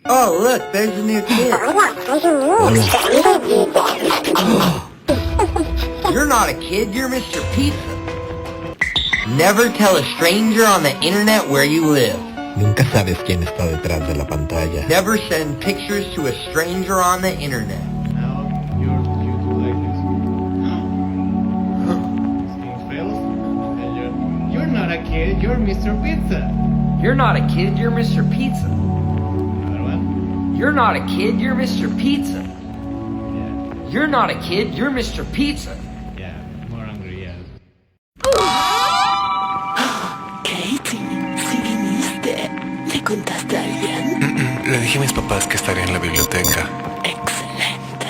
Oh, look, there's a new kid. You're not a kid, you're Mr. Pizza. Never tell a stranger on the internet where you live. Nunca sabes quién está detrás de la pantalla. Never send pictures to a stranger on the internet. Now you do like this. This thing fails, and you're not a kid, you're Mr. Pizza. You're not a kid, you're Mr. Pizza. Another one? You're not a kid, you're Mr. Pizza. Yeah, You're not a kid, you're Mr. Pizza. yeah, more angry, yes. Katie, ¿sí viniste? ¿Le contaste a alguien? Le dije a mis papás que estaría en la biblioteca. Excelente.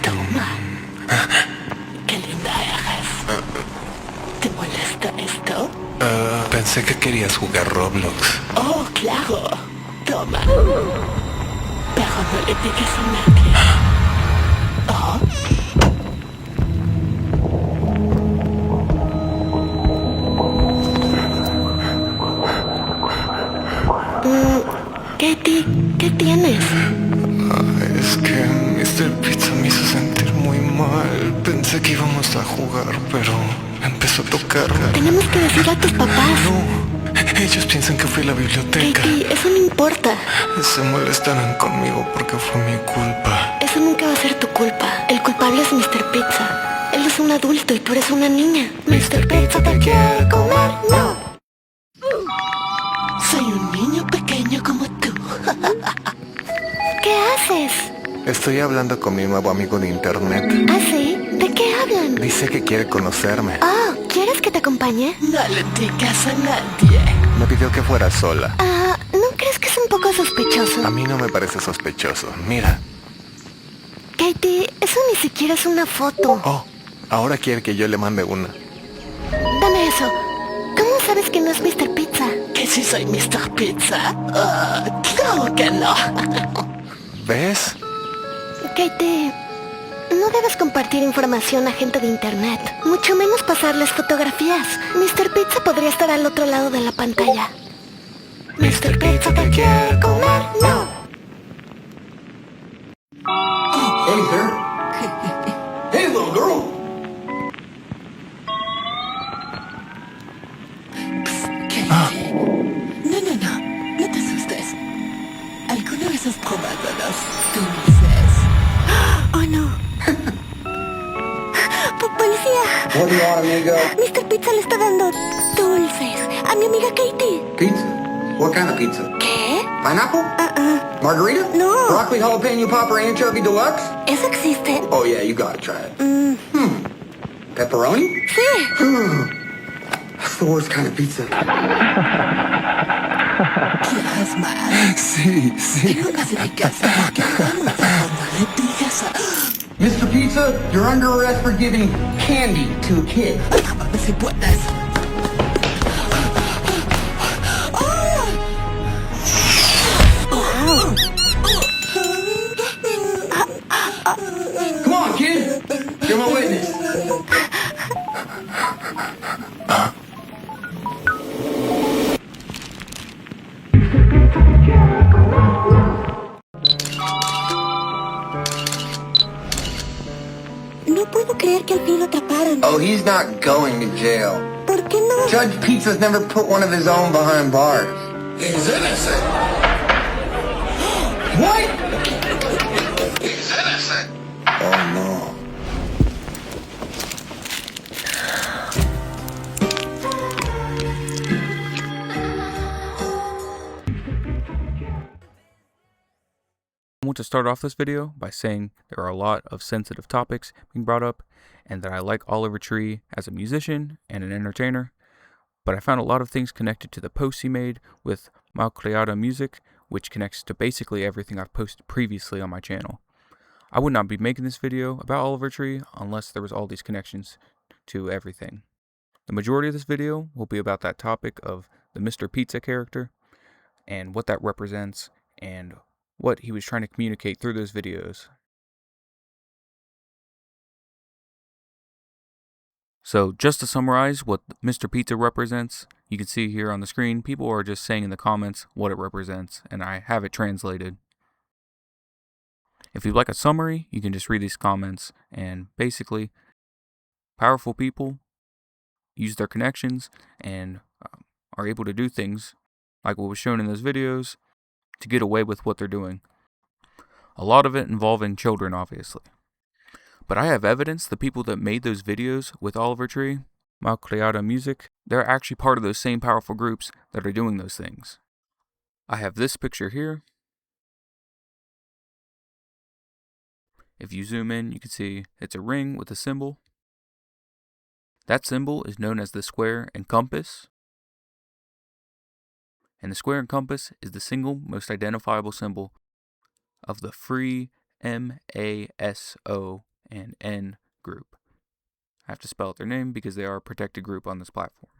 Toma. Qué linda eres. ¿Te molesta esto? Pensé que querías jugar Roblox. Oh, claro. Toma. Pero no le digas a nadie. Oh. Katie, ¿qué tienes? Es que Mr. Pizza me hizo sentir muy mal. Pensé que íbamos a jugar, pero empezó a tocarme. Tenemos que decirle a tus papás. No, ellos piensan que fui a la biblioteca. Katie, eso no importa. Se molestarán conmigo porque fue mi culpa. Eso nunca va a ser tu culpa. El culpable es Mr. Pizza. Él es un adulto y tú eres una niña. Mr. Pizza, te quiero comer, no. Soy un niño pequeño como tú. ¿Qué haces? Estoy hablando con mi nuevo amigo de internet. ¿Ah, sí? ¿De qué hablan? Dice que quiere conocerme. Oh, ¿quieres que te acompañe? No le digas a nadie. Me pidió que fuera sola. ¿No crees que es un poco sospechoso? A mí no me parece sospechoso. Mira. Katie, eso ni siquiera es una foto. Oh, ahora quiere que yo le mande una. Dame eso. ¿Cómo sabes que no es Mr. Pizza? ¿Que si soy Mr. Pizza? Claro que no. ¿Ves? Katie, no debes compartir información a gente de internet. Mucho menos pasarles fotografías. Mr. Pizza podría estar al otro lado de la pantalla. Mr. Pizza, te quiero comer, no. Hey, sir. Hey, little girl. Katie. No te asustes. ¿Alguna vez has probado los dulces? Oh, no. ¡Policía! What do you want, amigo? Mr. Pizza le está dando dulces a mi amiga Katie. Pizza? What kind of pizza? ¿Qué? Pineapple? Margarita? No. Broccoli jalapeno popper anchovy deluxe? ¿Eso existe? Oh yeah, you gotta try it. Pepperoni? Sí. That's the worst kind of pizza. ¿Quieres más? Sí, sí. Pero no se digas porque vamos a cuando le digas a... Mr. Pizza, you're under arrest for giving candy to a kid. Atápame si puedes. Come on, kid. You're my witness. No puedo creer que al fin lo atraparon. Oh, he's not going to jail. ¿Por qué no? Judge Pizza's never put one of his own behind bars. He's innocent. What? He's innocent. Oh, no. I want to start off this video by saying there are a lot of sensitive topics being brought up and that I like Oliver Tree as a musician and an entertainer, but I found a lot of things connected to the posts he made with Malcriada music, which connects to basically everything I've posted previously on my channel. I would not be making this video about Oliver Tree unless there was all these connections to everything. The majority of this video will be about that topic of the Mr. Pizza character and what that represents and what he was trying to communicate through those videos. So just to summarize what Mr. Pizza represents, you can see here on the screen, people are just saying in the comments what it represents, and I have it translated. If you'd like a summary, you can just read these comments, and basically, powerful people use their connections and are able to do things like what was shown in those videos to get away with what they're doing. A lot of it involving children, obviously. But I have evidence the people that made those videos with Oliver Tree, Malcriada Music, they're actually part of those same powerful groups that are doing those things. I have this picture here. If you zoom in, you can see it's a ring with a symbol. That symbol is known as the square and compass. And the square and compass is the single most identifiable symbol of the free MASO and N group. I have to spell out their name because they are a protected group on this platform.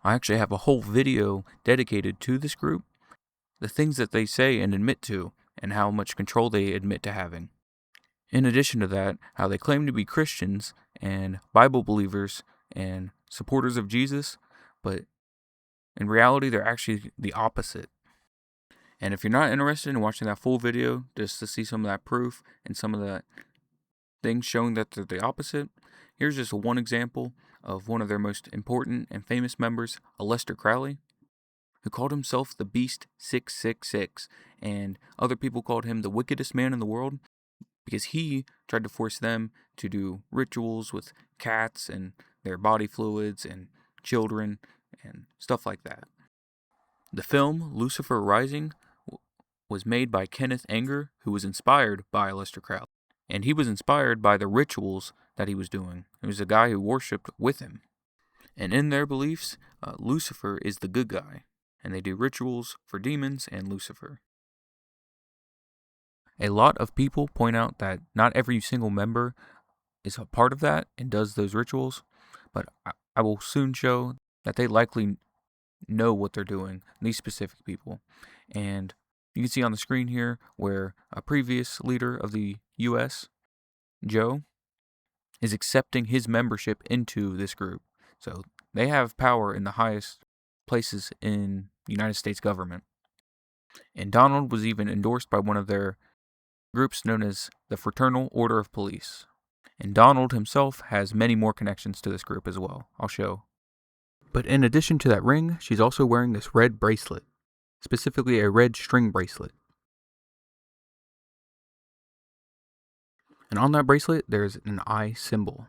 I actually have a whole video dedicated to this group, the things that they say and admit to, and how much control they admit to having. In addition to that, how they claim to be Christians and Bible believers and supporters of Jesus, but in reality, they're actually the opposite. And if you're not interested in watching that full video, just to see some of that proof and some of that things showing that they're the opposite, here's just one example of one of their most important and famous members, Aleister Crowley, who called himself the Beast 666, and other people called him the wickedest man in the world because he tried to force them to do rituals with cats and their body fluids and children and stuff like that. The film Lucifer Rising was made by Kenneth Anger, who was inspired by Aleister Crowley. And he was inspired by the rituals that he was doing. It was a guy who worshipped with him. And in their beliefs, Lucifer is the good guy. And they do rituals for demons and Lucifer. A lot of people point out that not every single member is a part of that and does those rituals. But I will soon show that they likely know what they're doing, these specific people. And you can see on the screen here where a previous leader of the U.S., Joe, is accepting his membership into this group. So they have power in the highest places in the United States government. And Donald was even endorsed by one of their groups known as the Fraternal Order of Police. And Donald himself has many more connections to this group as well. I'll show. But in addition to that ring, she's also wearing this red bracelet, specifically a red string bracelet. And on that bracelet, there's an eye symbol.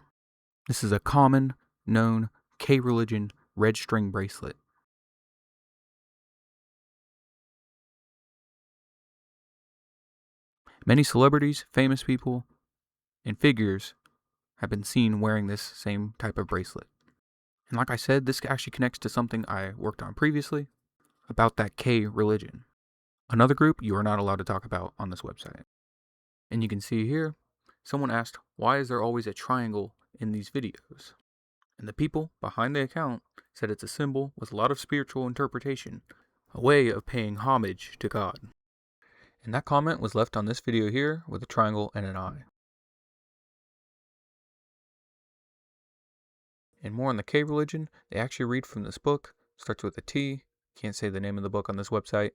This is a common, known K-religion red string bracelet. Many celebrities, famous people, and figures have been seen wearing this same type of bracelet. And like I said, this actually connects to something I worked on previously about that K-religion. Another group you are not allowed to talk about on this website. And you can see here, someone asked, why is there always a triangle in these videos? And the people behind the account said it's a symbol with a lot of spiritual interpretation, a way of paying homage to God. And that comment was left on this video here with a triangle and an eye. And more on the K-religion, they actually read from this book, starts with a T, can't say the name of the book on this website.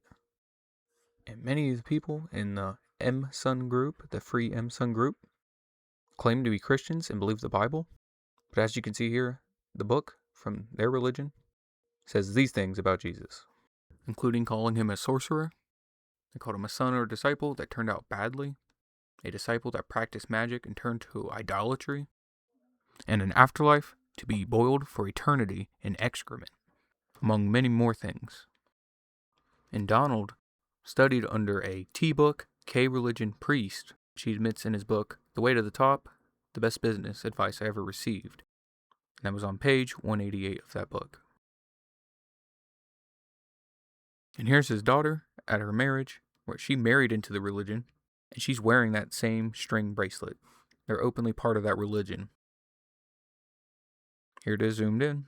And many of the people in the M-Sun group, the Free M-Sun group, claim to be Christians and believe the Bible. But as you can see here, the book from their religion says these things about Jesus, including calling him a sorcerer. They called him a son or a disciple that turned out badly, a disciple that practiced magic and turned to idolatry, and an afterlife to be boiled for eternity in excrement, among many more things. And Donald studied under a T-book K-religion priest, which he admits in his book, The Way to the Top, the best business advice I ever received. And that was on page 188 of that book. And here's his daughter at her marriage, where she married into the religion, and she's wearing that same string bracelet. They're openly part of that religion. Here it is zoomed in.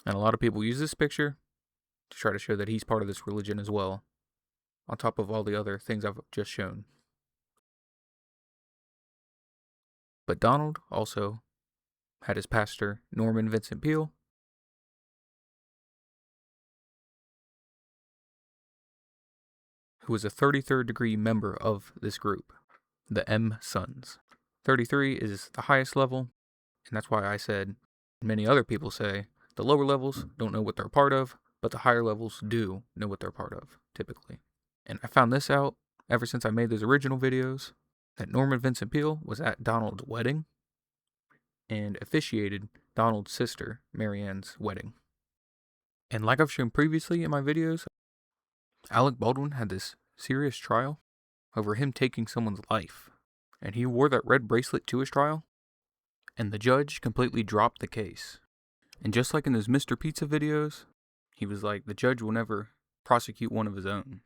And a lot of people use this picture to try to show that he's part of this religion as well, on top of all the other things I've just shown. But Donald also had his pastor, Norman Vincent Peale, who was a 33rd degree member of this group, the M Sons. 33 is the highest level, and that's why I said, many other people say, the lower levels don't know what they're part of, but the higher levels do know what they're part of, typically. And I found this out ever since I made those original videos, that Norman Vincent Peale was at Donald's wedding and officiated Donald's sister, Marianne's wedding. And like I've shown previously in my videos, Alec Baldwin had this serious trial over him taking someone's life. And he wore that red bracelet to his trial, and the judge completely dropped the case. And just like in those Mr. Pizza videos, he was like, the judge will never prosecute one of his own.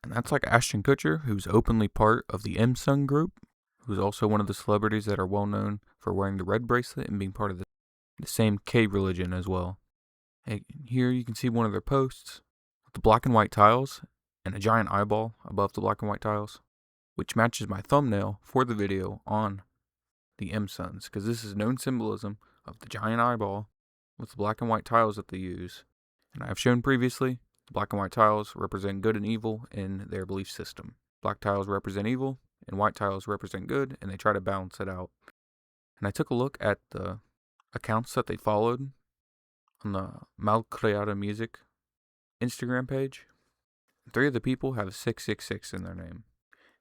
And that's like Ashton Kutcher, who's openly part of the M Sun group, who's also one of the celebrities that are well known for wearing the red bracelet and being part of the same K religion as well. And here you can see one of their posts with the black and white tiles and a giant eyeball above the black and white tiles, which matches my thumbnail for the video on the M Sons, because this is known symbolism of the giant eyeball with the black and white tiles that they use. And I've shown previously, the black and white tiles represent good and evil in their belief system. Black tiles represent evil, and white tiles represent good, and they try to balance it out. And I took a look at the accounts that they followed on the Malcriada Music Instagram page. 3 of the people have 666 in their name.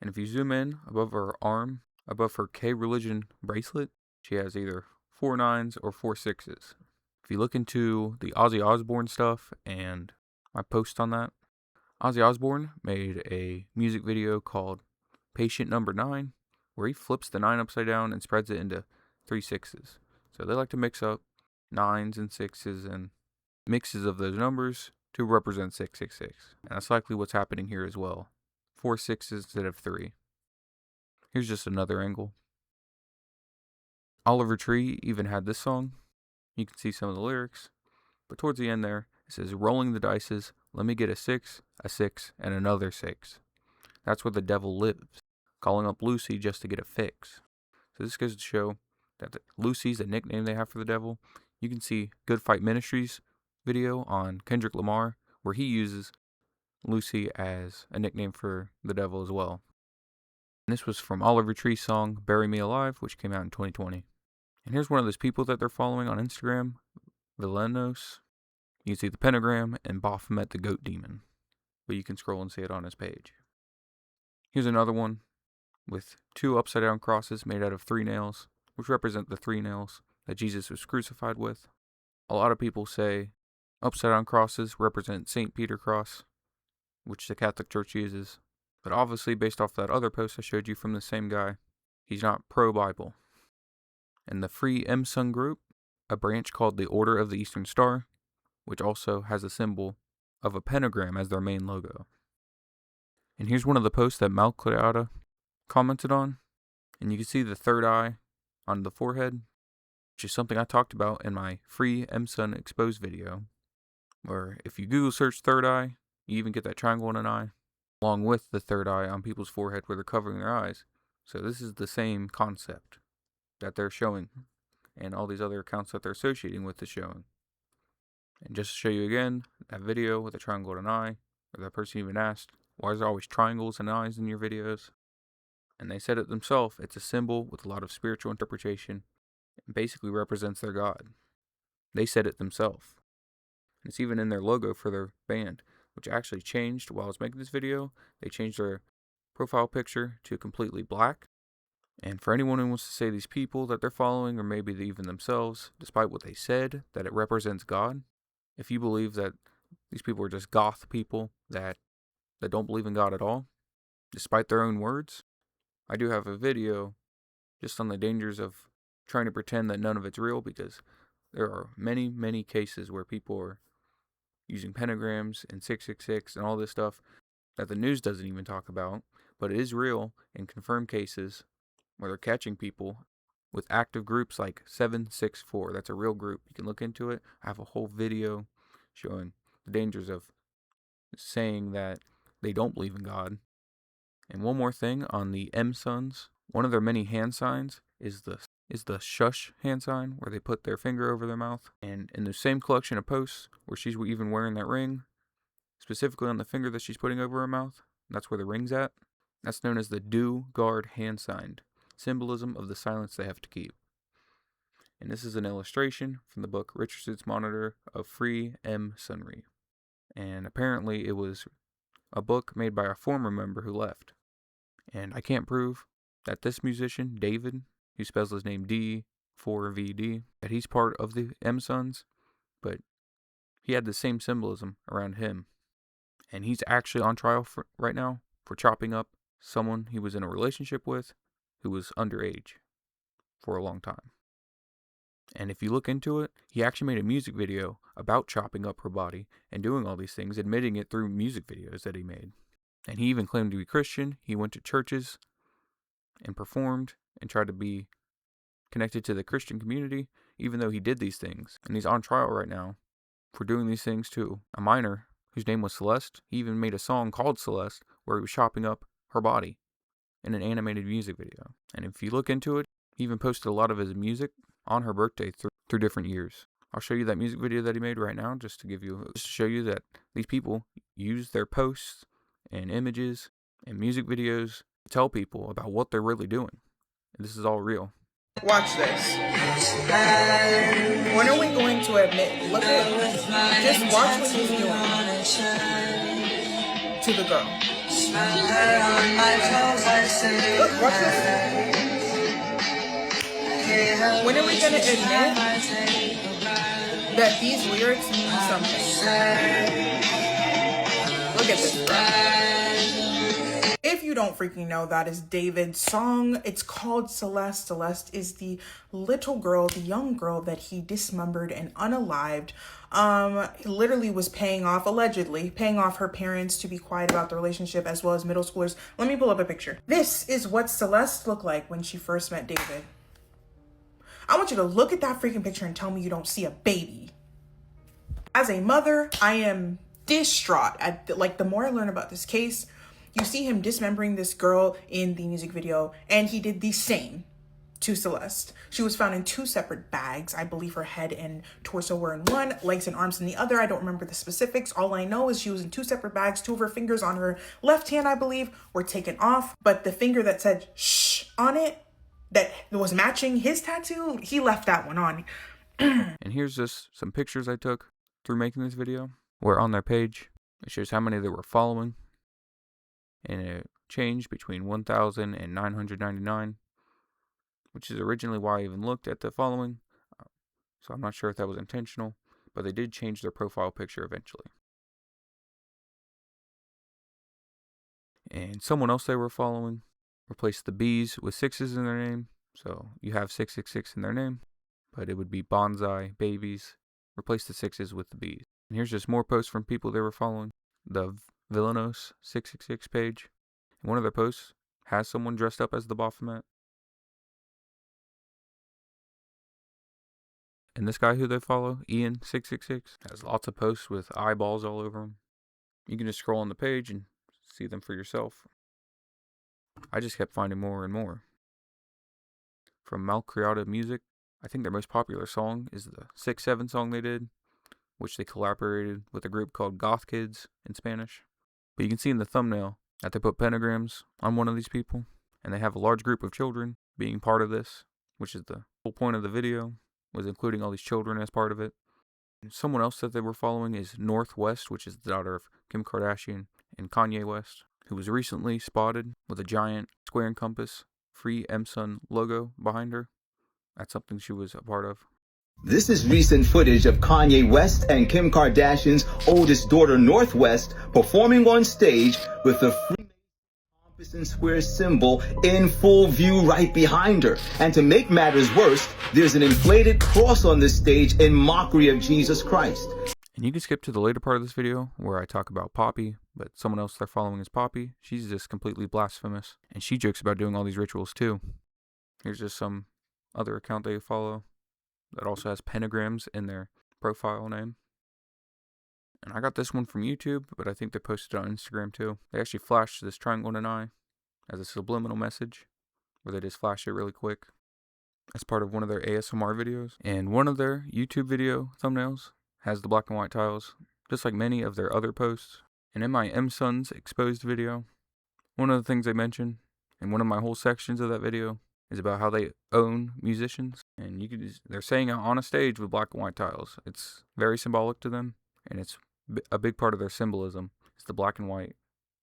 And if you zoom in above her arm, above her K religion bracelet, she has either 4 9s or 4 6s. If you look into the Ozzy Osbourne stuff and my post on that, Ozzy Osbourne made a music video called Patient Number 9, where he flips the 9 upside down and spreads it into 3 6s. So they like to mix up 9s and 6s and mixes of those numbers to represent 666. And that's likely what's happening here as well. 4 6s instead of 3. Here's just another angle. Oliver Tree even had this song. You can see some of the lyrics. But towards the end there, it says, rolling the dices, let me get a 6, and another 6. That's where the devil lives, calling up Lucy just to get a fix. So this goes to show that Lucy's a nickname they have for the devil. You can see Good Fight Ministries video on Kendrick Lamar, where he uses Lucy as a nickname for the devil as well. And this was from Oliver Tree's song Bury Me Alive, which came out in 2020. And here's one of those people that they're following on Instagram, Villanos. You can see the pentagram and Baphomet the goat demon, but you can scroll and see it on his page. Here's another one with 2 upside down crosses made out of 3 nails, which represent the 3 nails that Jesus was crucified with. A lot of people say upside down crosses represent St. Peter cross, which the Catholic Church uses. But obviously, based off that other post I showed you from the same guy, he's not pro-Bible. And the Free M Sun group, a branch called the Order of the Eastern Star, which also has a symbol of a pentagram as their main logo. And here's one of the posts that Malcriada commented on. And you can see the third eye on the forehead, which is something I talked about in my Free M Sun Exposed video, where if you Google search third eye, you even get that triangle in an eye, along with the third eye on people's forehead where they're covering their eyes. So this is the same concept that they're showing, and all these other accounts that they're associating with is showing. And just to show you again, that video with a triangle and an eye, where that person even asked, why is there always triangles and eyes in your videos? And they said it themselves, it's a symbol with a lot of spiritual interpretation, and basically represents their God. They said it themselves. It's even in their logo for their band, which actually changed while I was making this video. They changed their profile picture to completely black. And for anyone who wants to say these people that they're following, or maybe even themselves, despite what they said, that it represents God, if you believe that these people are just goth people that don't believe in God at all, despite their own words, I do have a video just on the dangers of trying to pretend that none of it's real, because there are many, many cases where people are using pentagrams and 666 and all this stuff that the news doesn't even talk about, but it is real in confirmed cases where they're catching people with active groups like 764. That's a real group. You can look into it. I have a whole video showing the dangers of saying that they don't believe in God. And one more thing on the M Sons, one of their many hand signs is the shush hand sign, where they put their finger over their mouth. And in the same collection of posts where she's even wearing that ring, specifically on the finger that she's putting over her mouth, that's where the ring's at. That's known as the Do Guard hand sign, symbolism of the silence they have to keep. And this is an illustration from the book Richardson's Monitor of Free M Sunry. And apparently it was a book made by a former member who left. And I can't prove that this musician, David, who spells his name D4VD, that he's part of the M Sons, but he had the same symbolism around him. And he's actually on trial right now for chopping up someone he was in a relationship with who was underage for a long time. And if you look into it, he actually made a music video about chopping up her body and doing all these things, admitting it through music videos that he made. And he even claimed to be Christian. He went to churches and performed and tried to be connected to the Christian community, even though he did these things. And he's on trial right now for doing these things to a minor whose name was Celeste. He even made a song called Celeste where he was chopping up her body in an animated music video. And if you look into it, he even posted a lot of his music on her birthday through different years. I'll show you that music video that he made right now just to show you that these people use their posts and images and music videos to tell people about what they're really doing. And this is all real. Watch this. When are we going to admit? Look at, just watch what he's doing to the girl. Look, watch this. When are we going to admit that these lyrics mean something? Look at this, bro. If you don't freaking know, that is David's song. It's called Celeste. Celeste is the little girl, the young girl that he dismembered and unalived. He literally was allegedly paying off her parents to be quiet about the relationship, as well as middle schoolers. Let me pull up a picture. This is what Celeste looked like when she first met David. I want you to look at that freaking picture and tell me you don't see a baby. As a mother, I am distraught. The more I learn about this case, you see him dismembering this girl in the music video, and he did the same to Celeste. She was found in 2 separate bags. I believe her head and torso were in one, legs and arms in the other. I don't remember the specifics. All I know is she was in 2 separate bags. 2 of her fingers on her left hand, I believe, were taken off. But the finger that said shh on it, that was matching his tattoo, he left that one on. And here's just some pictures I took through making this video, where on their page, it shows how many they were following. And it changed between 1,000 and 999, which is originally why I even looked at the following. So I'm not sure if that was intentional, but they did change their profile picture eventually. And someone else they were following replaced the B's with 6s in their name. So you have 666 in their name, but it would be Bonsai Babies. Replace the 6s with the B's. And here's just more posts from people they were following. The Villanos 666 page. And one of their posts has someone dressed up as the Baphomet. And this guy who they follow, Ian 666, has lots of posts with eyeballs all over him. You can just scroll on the page and see them for yourself. I just kept finding more and more. From Malcriada Music, I think their most popular song is the 6-7 song they did, which they collaborated with a group called Goth Kids in Spanish. But you can see in the thumbnail that they put pentagrams on one of these people, and they have a large group of children being part of this, which is the whole point of the video, was including all these children as part of it. And someone else that they were following is Northwest, which is the daughter of Kim Kardashian and Kanye West, who was recently spotted with a giant square and compass Free M Sun logo behind her. That's something she was a part of. This is recent footage of Kanye West and Kim Kardashian's oldest daughter, Northwest, performing on stage with the Freemason compass and square symbol in full view right behind her. And to make matters worse, there's an inflated cross on the stage in mockery of Jesus Christ. And you can skip to the later part of this video where I talk about Poppy, but someone else they're following is Poppy. She's just completely blasphemous, and she jokes about doing all these rituals too. Here's just some other account they follow that also has pentagrams in their profile name. And I got this one from YouTube, but I think they posted it on Instagram too. They actually flashed this triangle in an eye as a subliminal message, where they just flash it really quick as part of one of their ASMR videos. And one of their YouTube video thumbnails has the black and white tiles, just like many of their other posts. And in my M-Sons Exposed video, one of the things they mention in one of my whole sections of that video is about how they own musicians. And they're saying it on a stage with black and white tiles. It's very symbolic to them, and it's a big part of their symbolism. It's the black and white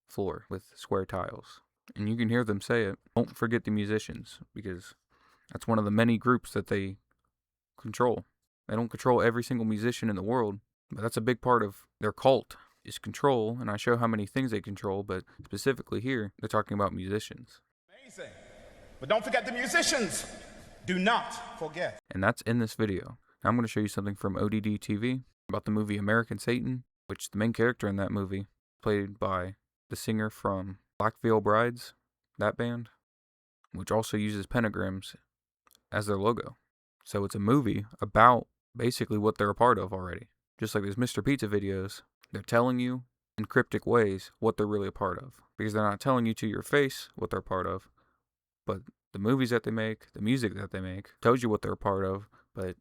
floor with square tiles. And you can hear them say it. Don't forget the musicians, because that's one of the many groups that they control. They don't control every single musician in the world, but that's a big part of their cult, is control. And I show how many things they control, but specifically here, they're talking about musicians. Amazing. But don't forget the musicians. Do not forget. And that's in this video. Now I'm going to show you something from ODD TV about the movie American Satan, which the main character in that movie, played by the singer from Black Veil Brides, that band, which also uses pentagrams as their logo. So it's a movie about basically what they're a part of already. Just like those Mr. Pizza videos, they're telling you in cryptic ways what they're really a part of. Because they're not telling you to your face what they're a part of, but the movies that they make, the music that they make, tells you what they're a part of, but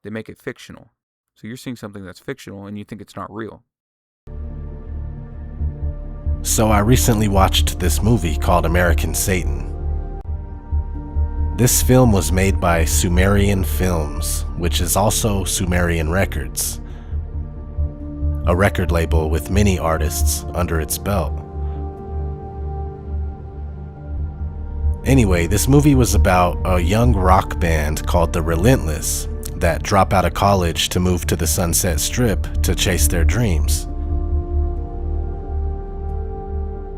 they make it fictional. So you're seeing something that's fictional and you think it's not real. So I recently watched this movie called American Satan. This film was made by Sumerian Films, which is also Sumerian Records, a record label with many artists under its belt. Anyway, this movie was about a young rock band called The Relentless that drop out of college to move to the Sunset Strip to chase their dreams.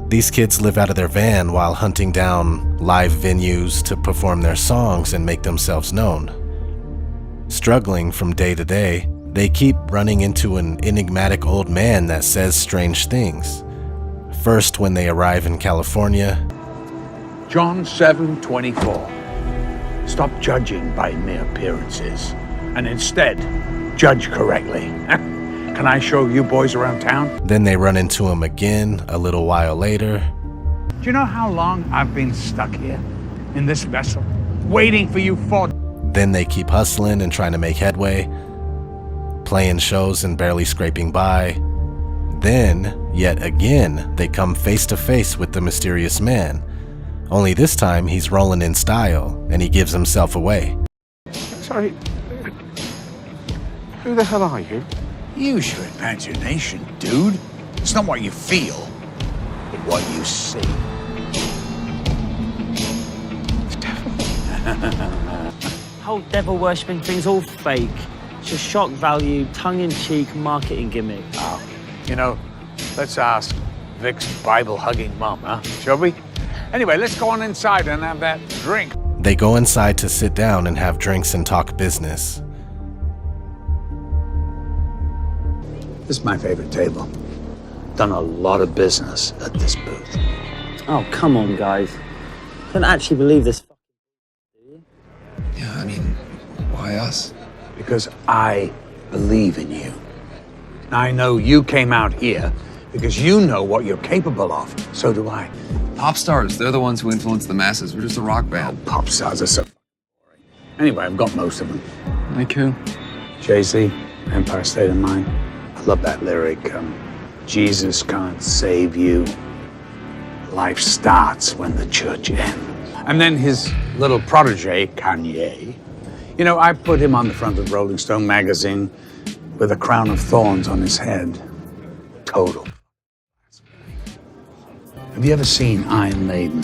These kids live out of their van while hunting down live venues to perform their songs and make themselves known. Struggling from day to day, they keep running into an enigmatic old man that says strange things. First, when they arrive in California, John 7:24. Stop judging by mere appearances, and instead, judge correctly. Can I show you boys around town? Then they run into him again a little while later. Do you know how long I've been stuck here, in this vessel, waiting for you for? Then they keep hustling and trying to make headway, playing shows and barely scraping by. Then, yet again, they come face to face with the mysterious man. Only this time, he's rolling in style, and he gives himself away. Sorry, who the hell are you? Use your imagination, dude. It's not what you feel, but what you see. Whole devil worshipping thing's all fake. It's just shock value, tongue-in-cheek marketing gimmick. Oh, you know, let's ask Vic's Bible-hugging mom, huh? Shall we? Anyway, let's go on inside and have that drink. They go inside to sit down and have drinks and talk business. This is my favorite table. Done a lot of business at this booth. Oh, come on, guys. Don't actually believe this, do you? Yeah, I mean, why us? Because I believe in you. I know you came out here because you know what you're capable of. So do I. Pop stars, they're the ones who influence the masses. We're just a rock band. Oh, pop stars are so boring. Anyway, I've got most of them. Like who? Jay-Z, Empire State of Mind. I love that lyric. Jesus can't save you. Life starts when the church ends. And then his little protege, Kanye. You know, I put him on the front of Rolling Stone magazine with a crown of thorns on his head. Total. Have you ever seen Iron Maiden?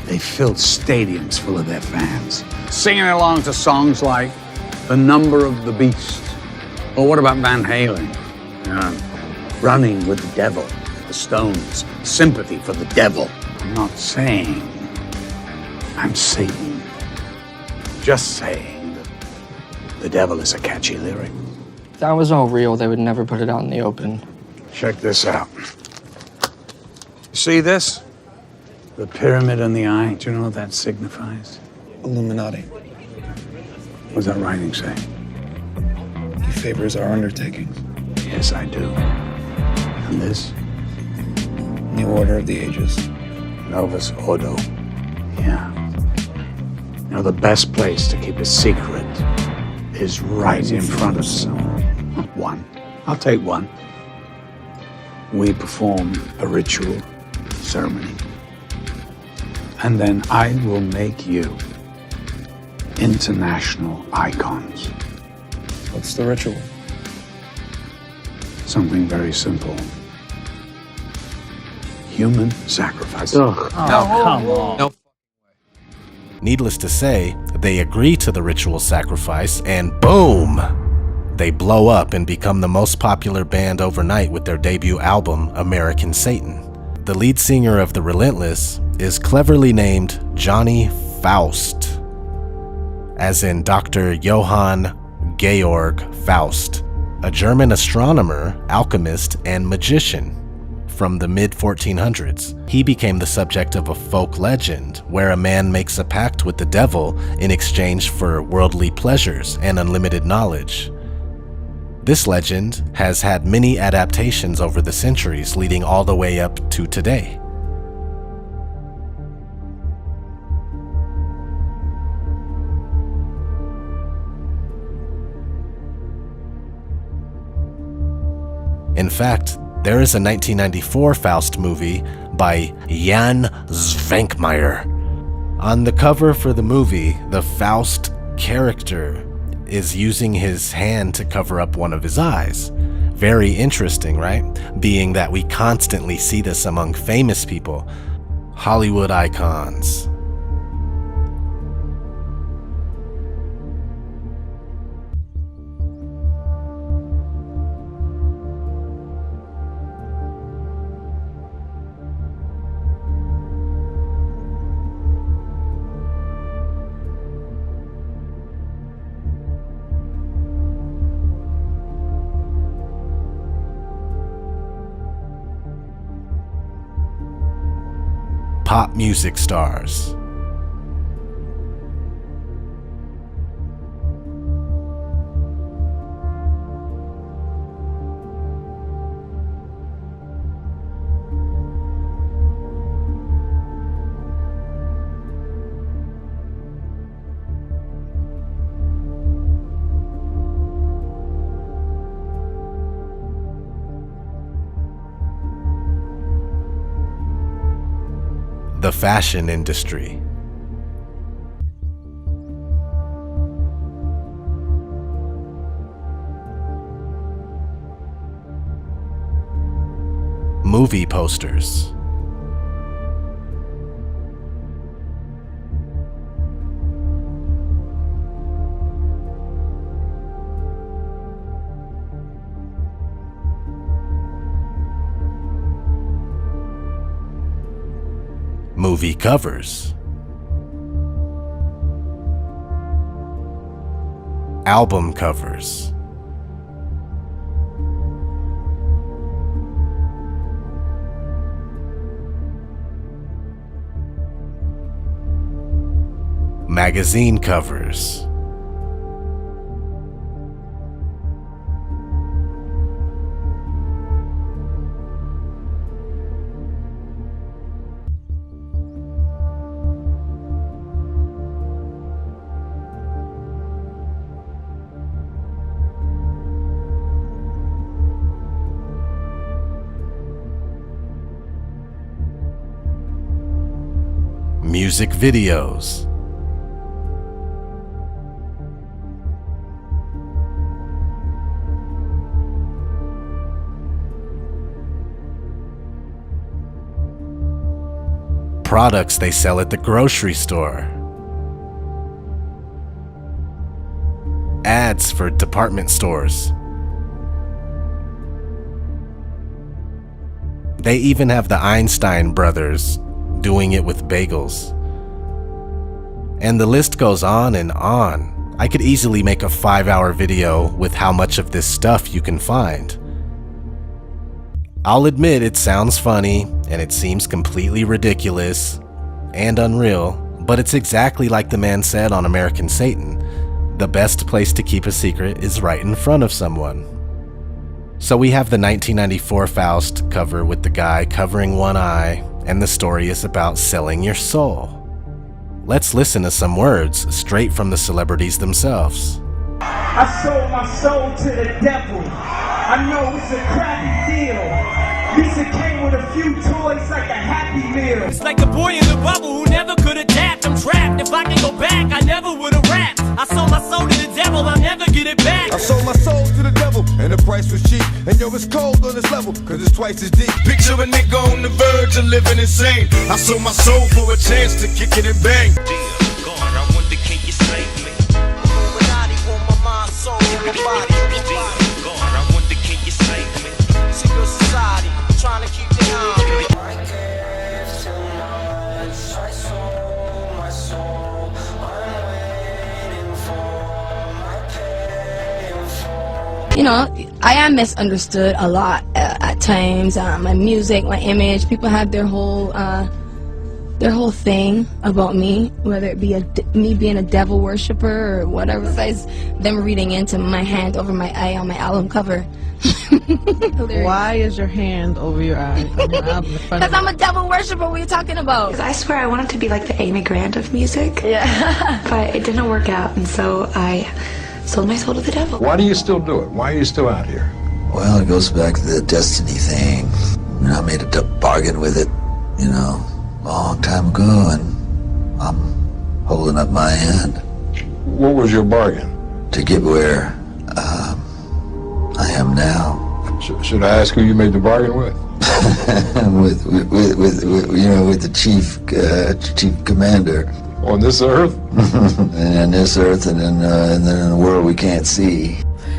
They filled stadiums full of their fans, singing along to songs like The Number of the Beast. Or what about Van Halen? Running with the Devil, the Stones, Sympathy for the Devil. I'm not saying I'm Satan. Just saying that the devil is a catchy lyric. If that was all real, they would never put it out in the open. Check this out. You see this? The pyramid in the eye. Do you know what that signifies? Illuminati. What does that writing say? He favors our undertakings. Yes, I do. And this? New Order of the Ages. Novus Ordo. Yeah. You know, the best place to keep a secret is right in front of someone. One. I'll take one. We perform a ritual ceremony. And then I will make you international icons. What's the ritual? Something very simple. Human sacrifice. Oh, come on. No. Needless to say, they agree to the ritual sacrifice, and boom! They blow up and become the most popular band overnight with their debut album, American Satan. The lead singer of The Relentless is cleverly named Johnny Faust, as in Dr. Johann Georg Faust, a German astronomer, alchemist, and magician. From the mid-1400s, he became the subject of a folk legend where a man makes a pact with the devil in exchange for worldly pleasures and unlimited knowledge. This legend has had many adaptations over the centuries, leading all the way up to today. In fact, there is a 1994 Faust movie by Jan Zvankmajer. On the cover for the movie, the Faust character is using his hand to cover up one of his eyes. Very interesting, right? Being that we constantly see this among famous people, Hollywood icons. Pop music stars. The fashion industry. Movie posters. Movie covers. Album covers. Magazine covers. Music videos. Products they sell at the grocery store. Ads for department stores. They even have the Einstein brothers doing it with bagels. And the list goes on and on. I could easily make a 5-hour video with how much of this stuff you can find. I'll admit it sounds funny and it seems completely ridiculous and unreal, But it's exactly like the man said on American Satan. The best place to keep a secret is right in front of someone. So we have the 1994 Faust cover with the guy covering one eye, and the story is about selling your soul. Let's listen to some words straight from the celebrities themselves. I sold my soul to the devil. I know it's a crappy deal. Lisa came with a few toys like a Happy Meal. It's like the boy in the bubble who never could adapt. I'm trapped. If I can go back, I never would have rapped. I sold my soul to the devil, I'll never get it back. I sold my soul to the devil, and the price was cheap. And yo, it's cold on this level, cause it's twice as deep. Picture a nigga on the verge of living insane. I sold my soul for a chance to kick it and bang. Dear God, I wonder, can you save me? Illuminati want my mind, soul, and my body. Dear God, I wonder, can you save me? Secret society, trying to keep the eye. I gave too much, I sold my soul. I'm waiting for my pay in full. You know, I am misunderstood a lot at times. My music, my image, people have their whole thing about me, whether it be me being a devil worshiper or whatever. Besides them reading into my hand over my eye on my album cover. Why is your hand over your eye? Because I'm a devil worshiper. What are you talking about? Because I swear I wanted to be like the Amy Grant of music. Yeah. But it didn't work out, and so I sold my soul to the devil. Why do you still do it? Why are you still out here? Well, it goes back to the destiny thing. You know, I made a bargain with it, you know, a long time ago, and I'm holding up my end. What was your bargain? To get where I am now. Should I ask who you made the bargain with? with the chief commander. On this earth? And on this earth, and then in a world we can't see.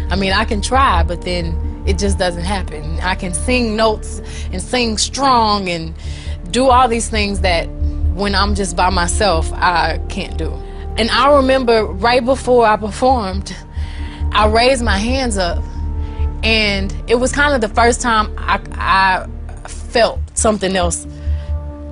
I mean, I can try, but then it just doesn't happen. I can sing notes and sing strong and do all these things that when I'm just by myself, I can't do. And I remember right before I performed, I raised my hands up, and it was kind of the first time I felt something else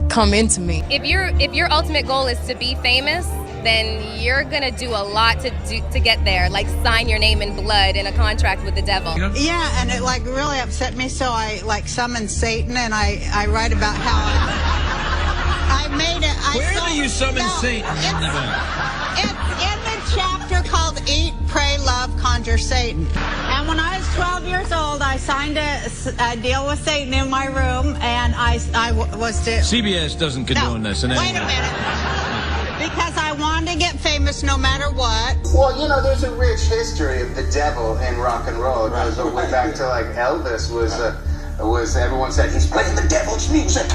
come into me. If your ultimate goal is to be famous, then you're gonna do a lot to get there, like sign your name in blood in a contract with the devil. Yeah, and it like really upset me, so I like summoned Satan, and I write about how I made it. Where do you summon Satan? It's in the chapter called Eat, Pray, Love, Conjure Satan. And when I was 12 years old, I signed a deal with Satan in my room, and I was to... CBS doesn't condone this. Wait a minute. Because I wanted to get famous no matter what. Well, you know, there's a rich history of the devil in rock and roll. It goes all the way back to like Elvis was everyone said he's playing the devil's music.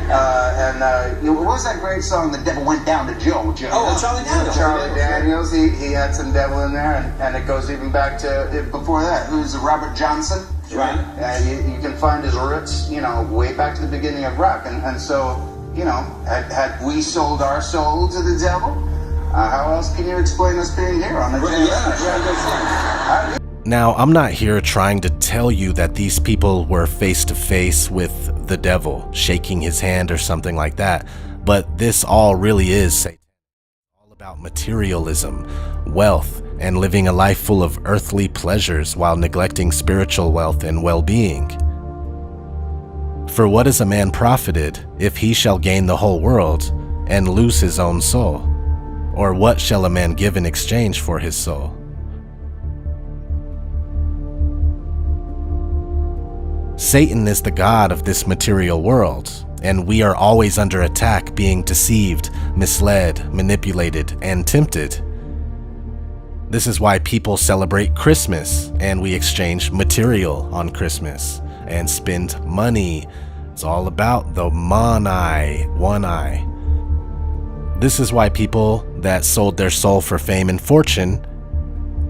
What was that great song? The devil went down to Joe. Oh, Charlie Daniels. Charlie Daniels. He had some devil in there, and it goes even back to before that. Who's Robert Johnson? Right. You can find his roots, you know, way back to the beginning of rock, and so. You know, had we sold our soul to the devil? How else can you explain us being here on the Now, I'm not here trying to tell you that these people were face to face with the devil, shaking his hand or something like that, but this all really is Satan. All about materialism, wealth, and living a life full of earthly pleasures while neglecting spiritual wealth and well-being. For what is a man profited if he shall gain the whole world and lose his own soul? Or what shall a man give in exchange for his soul? Satan is the god of this material world, and we are always under attack, being deceived, misled, manipulated, and tempted. This is why people celebrate Christmas, and we exchange material on Christmas and spend money. It's all about the one eye. This is why people that sold their soul for fame and fortune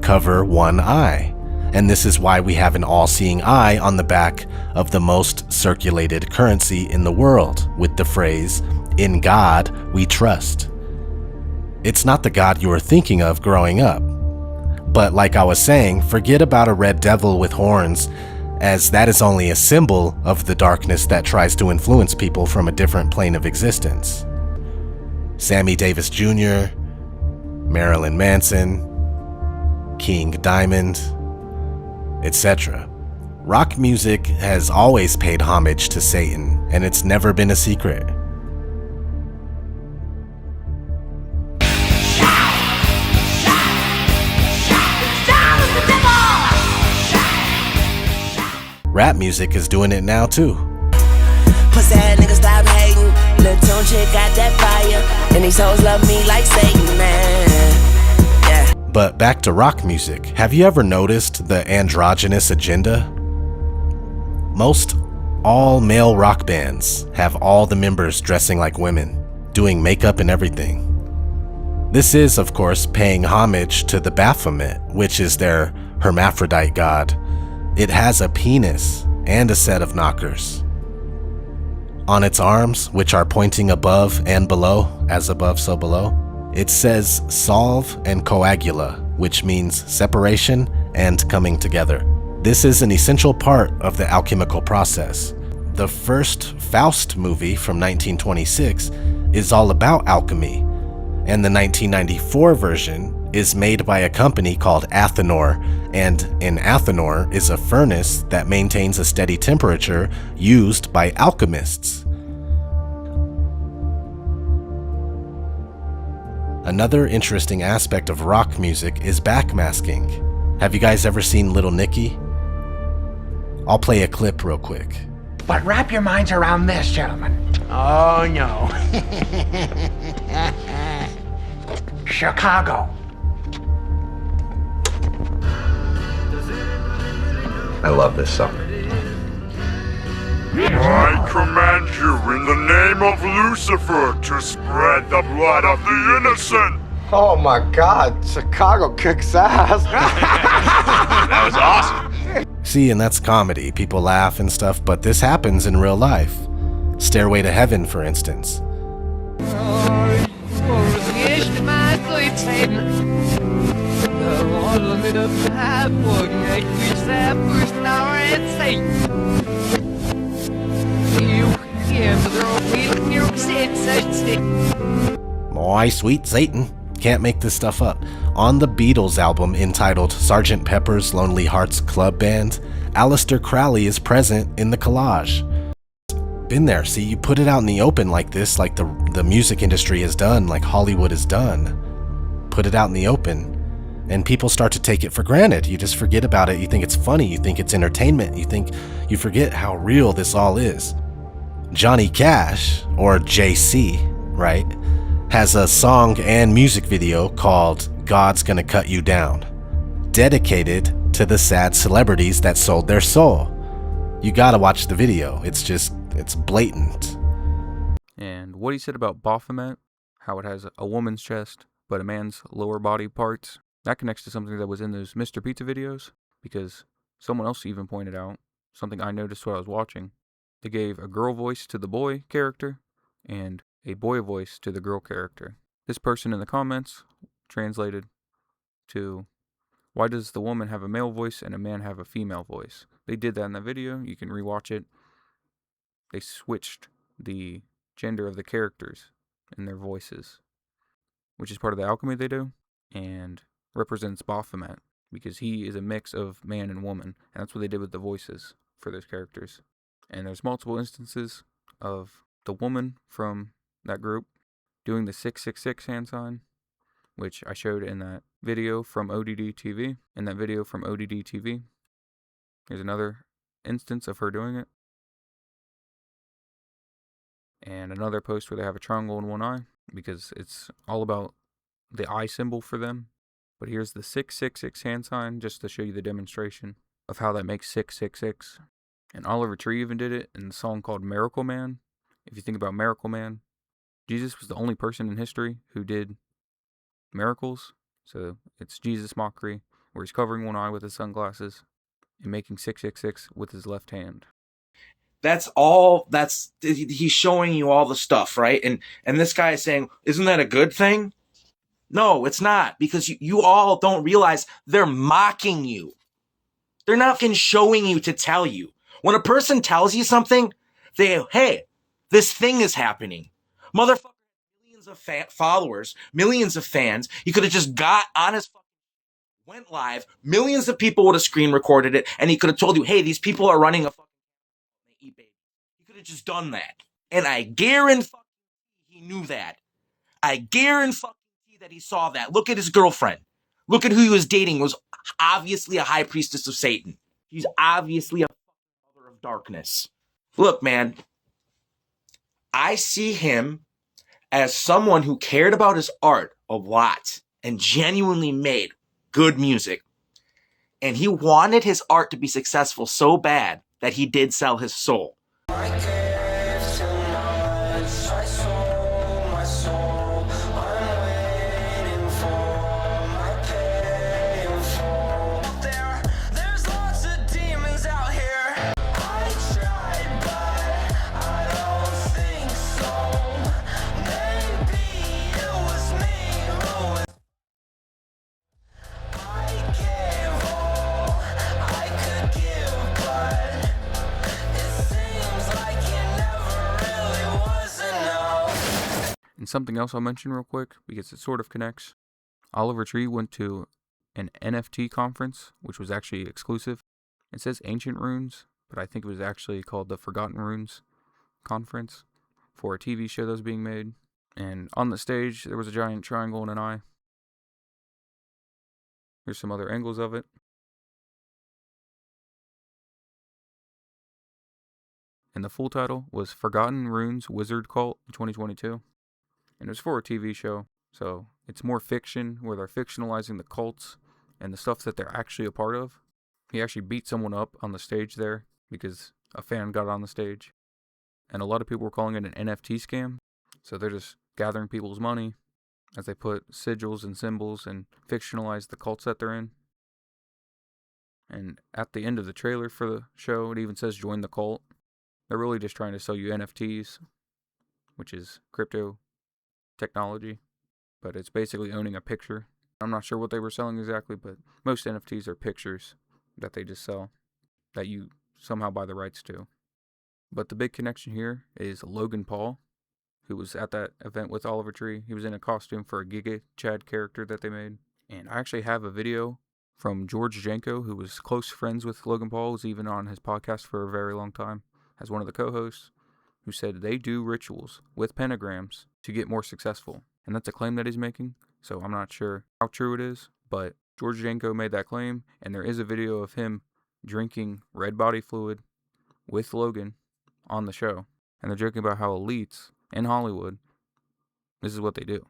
cover one eye. And this is why we have an all-seeing eye on the back of the most circulated currency in the world with the phrase, "In God we trust." It's not the God you were thinking of growing up. But like I was saying, forget about a red devil with horns, as that is only a symbol of the darkness that tries to influence people from a different plane of existence. Sammy Davis Jr., Marilyn Manson, King Diamond, etc. Rock music has always paid homage to Satan, and it's never been a secret. Rap music is doing it now too. Pussy ass nigga stop hating. Lil' Tune chick got that fire, and these hoes love me like Satan, man. Yeah. But back to rock music. Have you ever noticed the androgynous agenda? Most all male rock bands have all the members dressing like women, doing makeup and everything. This is, of course, paying homage to the Baphomet, which is their hermaphrodite god. It has a penis and a set of knockers. On its arms, which are pointing above and below, as above so below, it says solve and coagula, which means separation and coming together. This is an essential part of the alchemical process. The first Faust movie from 1926 is all about alchemy, and the 1994 version is made by a company called Athenor, and an Athenor is a furnace that maintains a steady temperature used by alchemists. Another interesting aspect of rock music is backmasking. Have you guys ever seen Little Nicky? I'll play a clip real quick. But wrap your minds around this, gentlemen. Oh no. Chicago. I love this song. I command you in the name of Lucifer to spread the blood of the innocent. Oh my God, Chicago kicks ass. That was awesome. See, and that's comedy. People laugh and stuff, but this happens in real life. Stairway to Heaven, for instance. My sweet Satan. Can't make this stuff up. On the Beatles album entitled Sgt. Pepper's Lonely Hearts Club Band, Aleister Crowley is present in the collage. Been there, see, you put it out in the open like this, like the music industry has done, like Hollywood has done. Put it out in the open, and people start to take it for granted. You just forget about it. You think it's funny. You think it's entertainment. You forget how real this all is. Johnny Cash, or JC, right, has a song and music video called God's Gonna Cut You Down, dedicated to the sad celebrities that sold their soul. You gotta watch the video. It's blatant. And what he said about Baphomet, how it has a woman's chest, but a man's lower body parts, that connects to something that was in those Mr. Pizza videos, because someone else even pointed out, something I noticed while I was watching. They gave a girl voice to the boy character, and a boy voice to the girl character. This person in the comments translated to, why does the woman have a male voice and a man have a female voice? They did that in the video. You can rewatch it. They switched the gender of the characters in their voices, which is part of the alchemy they do, and represents Baphomet, because he is a mix of man and woman, and that's what they did with the voices for those characters. And there's multiple instances of the woman from that group doing the 666 hand sign, which I showed in that video from ODD TV. Here's another instance of her doing it. And another post where they have a triangle in one eye, because it's all about the eye symbol for them. But here's the 666 hand sign, just to show you the demonstration of how that makes 666. And Oliver Tree even did it in the song called Miracle Man. If you think about Miracle Man, Jesus was the only person in history who did miracles. So it's Jesus mockery, where he's covering one eye with his sunglasses and making 666 with his left hand. He's showing you all the stuff, right? And this guy is saying, isn't that a good thing? No, it's not, because you all don't realize they're mocking you. They're not fucking showing you to tell you. When a person tells you something, hey, this thing is happening. Motherfucker, millions of followers, millions of fans. He could have just got on his went live. Millions of people would have screen recorded it, and he could have told you, hey, these people are running a fucking eBay. He could have just done that. And I guarantee he knew that. I guarantee that he saw that. Look at his girlfriend. Look at who he was dating. It was obviously a high priestess of Satan. She's obviously a mother of darkness. Look, man, I see him as someone who cared about his art a lot and genuinely made good music. And he wanted his art to be successful so bad that he did sell his soul. And something else I'll mention real quick, because it sort of connects. Oliver Tree went to an NFT conference, which was actually exclusive. It says Ancient Runes, but I think it was actually called the Forgotten Runes Conference for a TV show that was being made. And on the stage, there was a giant triangle and an eye. Here's some other angles of it. And the full title was Forgotten Runes Wizard Cult 2022. And it was for a TV show, so it's more fiction, where they're fictionalizing the cults and the stuff that they're actually a part of. He actually beat someone up on the stage there, because a fan got on the stage. And a lot of people were calling it an NFT scam, so they're just gathering people's money as they put sigils and symbols and fictionalize the cults that they're in. And at the end of the trailer for the show, it even says join the cult. They're really just trying to sell you NFTs, which is crypto technology, but it's basically owning a picture. I'm not sure what they were selling exactly, but most NFTs are pictures that they just sell, that you somehow buy the rights to. But the big connection here is Logan Paul, who was at that event with Oliver Tree. He was in a costume for a Giga Chad character that they made. And I actually have a video from George Janko, who was close friends with Logan Paul, was even on his podcast for a very long time as one of the co-hosts, who said they do rituals with pentagrams to get more successful. And that's a claim that he's making, so I'm not sure how true it is, but George Janko made that claim, and there is a video of him drinking red body fluid with Logan on the show. And they're joking about how elites in Hollywood, this is what they do.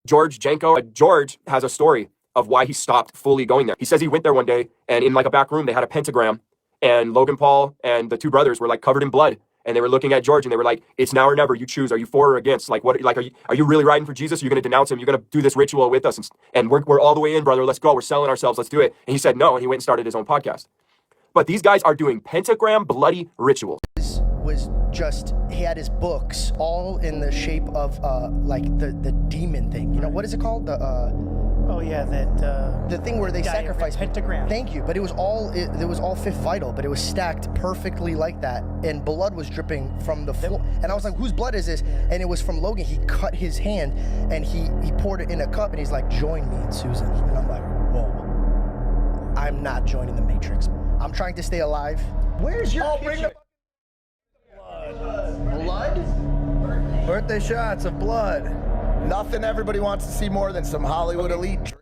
George Janko, George has a story of why he stopped fully going there. He says he went there one day, and in like a back room, they had a pentagram, and Logan Paul and the two brothers were like covered in blood. And they were looking at George and they were like, it's now or never, you choose. Are you for or against? Like, what, like, are you really riding for Jesus? Are you going to denounce him? You're going to do this ritual with us? And we're all the way in, brother. Let's go. We're selling ourselves. Let's do it. And he said no. And he went and started his own podcast. But these guys are doing pentagram bloody rituals. Was just, he had his books all in the shape of like the demon thing. You know, what is it called? Oh yeah, that the thing where they sacrifice pentagram. Thank you. But it was all fifth vital, but it was stacked perfectly like that, and blood was dripping from the floor. And I was like, whose blood is this? And it was from Logan. He cut his hand and he poured it in a cup, and he's like, join me and Susan. And I'm like, whoa, I'm not joining the Matrix. I'm trying to stay alive. Where's your blood? Birthday shots of blood. Nothing everybody wants to see more than some Hollywood elite.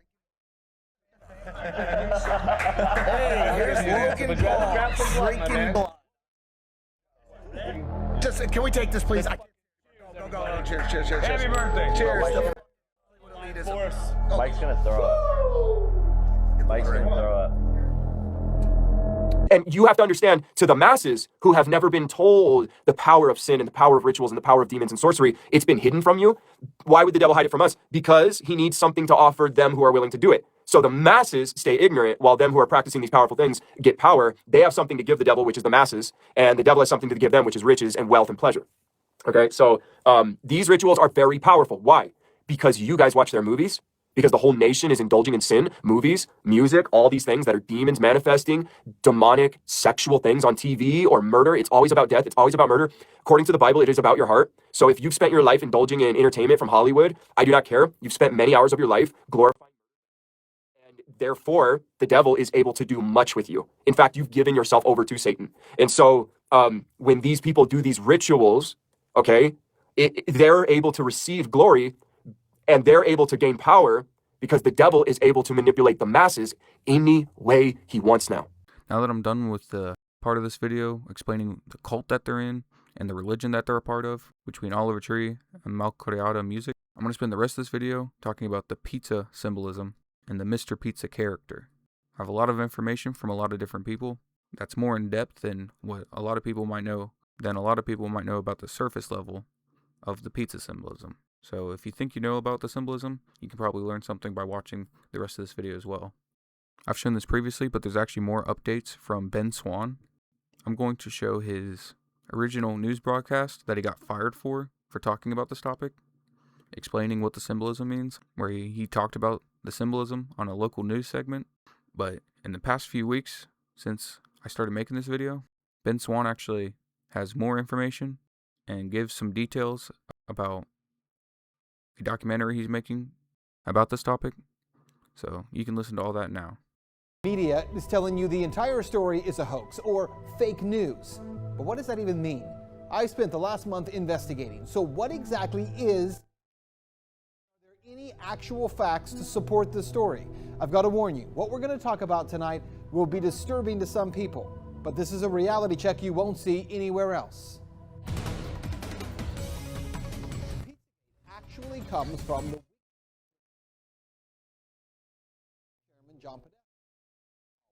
Hey, here's Logan Paul drinking blood. Just, can we take this, please? Go. Cheers. Happy birthday. Cheers. Mike's gonna throw up. Mike's gonna throw up. And you have to understand, to the masses who have never been told the power of sin and the power of rituals and the power of demons and sorcery, it's been hidden from you. Why would the devil hide it from us? Because he needs something to offer them who are willing to do it. So the masses stay ignorant while them who are practicing these powerful things get power. They have something to give the devil, which is the masses, and the devil has something to give them, which is riches and wealth and pleasure. Okay, so these rituals are very powerful. Why? Because you guys watch their movies, because the whole nation is indulging in sin. Movies, music, all these things that are demons manifesting, demonic sexual things on TV, or murder. It's always about death. It's always about murder. According to the Bible, it is about your heart. So if you've spent your life indulging in entertainment from Hollywood, I do not care. You've spent many hours of your life glorifying. Therefore, the devil is able to do much with you. In fact, you've given yourself over to Satan. And so when these people do these rituals, okay, they're able to receive glory and they're able to gain power because the devil is able to manipulate the masses any way he wants now. Now that I'm done with the part of this video explaining the cult that they're in and the religion that they're a part of between Oliver Tree and Malcriada music, I'm going to spend the rest of this video talking about the pizza symbolism and the Mr. Pizza character. I have a lot of information from a lot of different people that's more in depth than what a lot of people might know about the surface level of the pizza symbolism. So if you think you know about the symbolism, you can probably learn something by watching the rest of this video as well. I've shown this previously, but there's actually more updates from Ben Swan. I'm going to show his original news broadcast that he got fired for talking about this topic, explaining what the symbolism means, where he talked about the symbolism on a local news segment. But in the past few weeks, since I started making this video, Ben Swan actually has more information and gives some details about the documentary he's making about this topic. So you can listen to all that now. Media is telling you the entire story is a hoax or fake news. But what does that even mean? I spent the last month investigating. So what exactly is... Are there any actual facts to support this story? I've got to warn you, what we're going to talk about tonight will be disturbing to some people. But this is a reality check you won't see anywhere else. Actually comes from the Chairman John Podesta.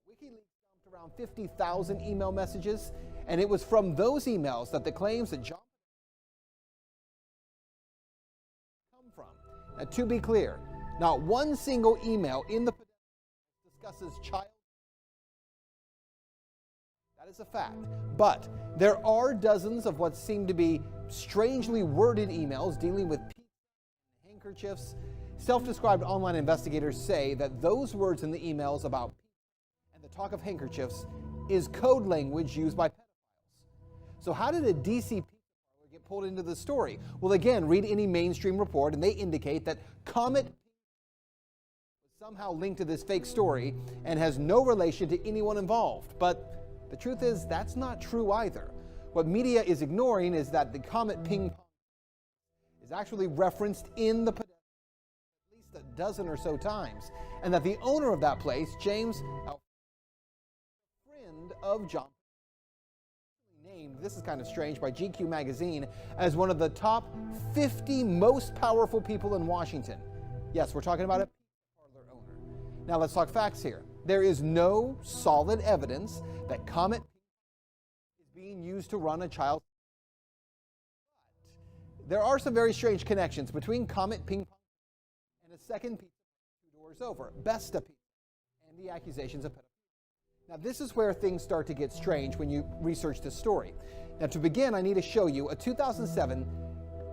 WikiLeaks dumped around 50,000 email messages, and it was from those emails that the claims that John come from. Now, to be clear, not one single email in the discusses child. That is a fact. But there are dozens of what seem to be strangely worded emails dealing with handkerchiefs. Self-described online investigators say that those words in the emails about and the talk of handkerchiefs is code language used by pedophiles. So how did a DC parlor get pulled into the story? Well, again, read any mainstream report and they indicate that Comet was somehow linked to this fake story and has no relation to anyone involved. But the truth is that's not true either. What media is ignoring is that the Comet ping pong is actually referenced in the at least a dozen or so times, and that the owner of that place, James, a friend of John, named, this is kind of strange, by GQ magazine as one of the top 50 most powerful people in Washington. Yes, we're talking about a parlor owner. Now let's talk facts here. There is no solid evidence that Comet is being used to run a child. There are some very strange connections between Comet Ping Pong and a second pizza 2 doors over, Besta Pizza, and the accusations of pedophilia. Now this is where things start to get strange when you research this story. Now to begin, I need to show you a 2007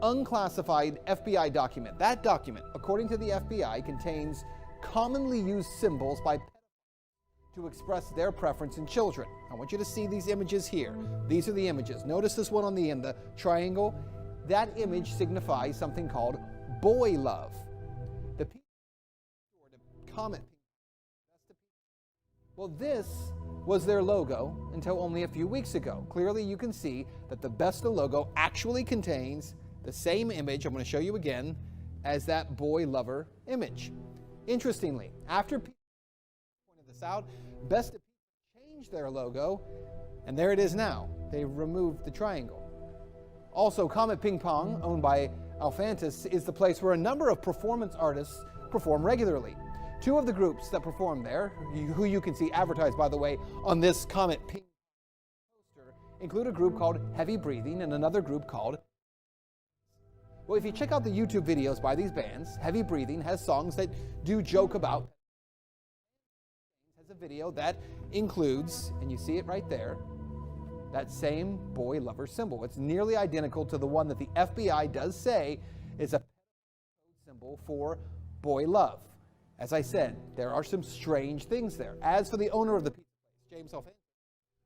unclassified FBI document. That document, according to the FBI, contains commonly used symbols by pedophiles to express their preference in children. I want you to see these images here. These are the images. Notice this one on the end, the triangle. That image signifies something called boy love. The people to Comet. Well, this was their logo until only a few weeks ago. Clearly, you can see that the Besta logo actually contains the same image, I'm going to show you again, as that boy lover image. Interestingly, after people pointed this out, Besta changed their logo, and there it is now. They removed the triangle. Also, Comet Ping Pong, owned by Alphantis, is the place where a number of performance artists perform regularly. 2 of the groups that perform there, who you can see advertised, by the way, on this Comet Ping poster, include a group called Heavy Breathing and another group called... Well, if you check out the YouTube videos by these bands, Heavy Breathing has songs that do joke about... has a video that includes, and you see it right there, that same boy lover symbol. It's nearly identical to the one that the FBI does say is a symbol for boy love. As I said, there are some strange things there. As for the owner of the pizza place, James Alfano,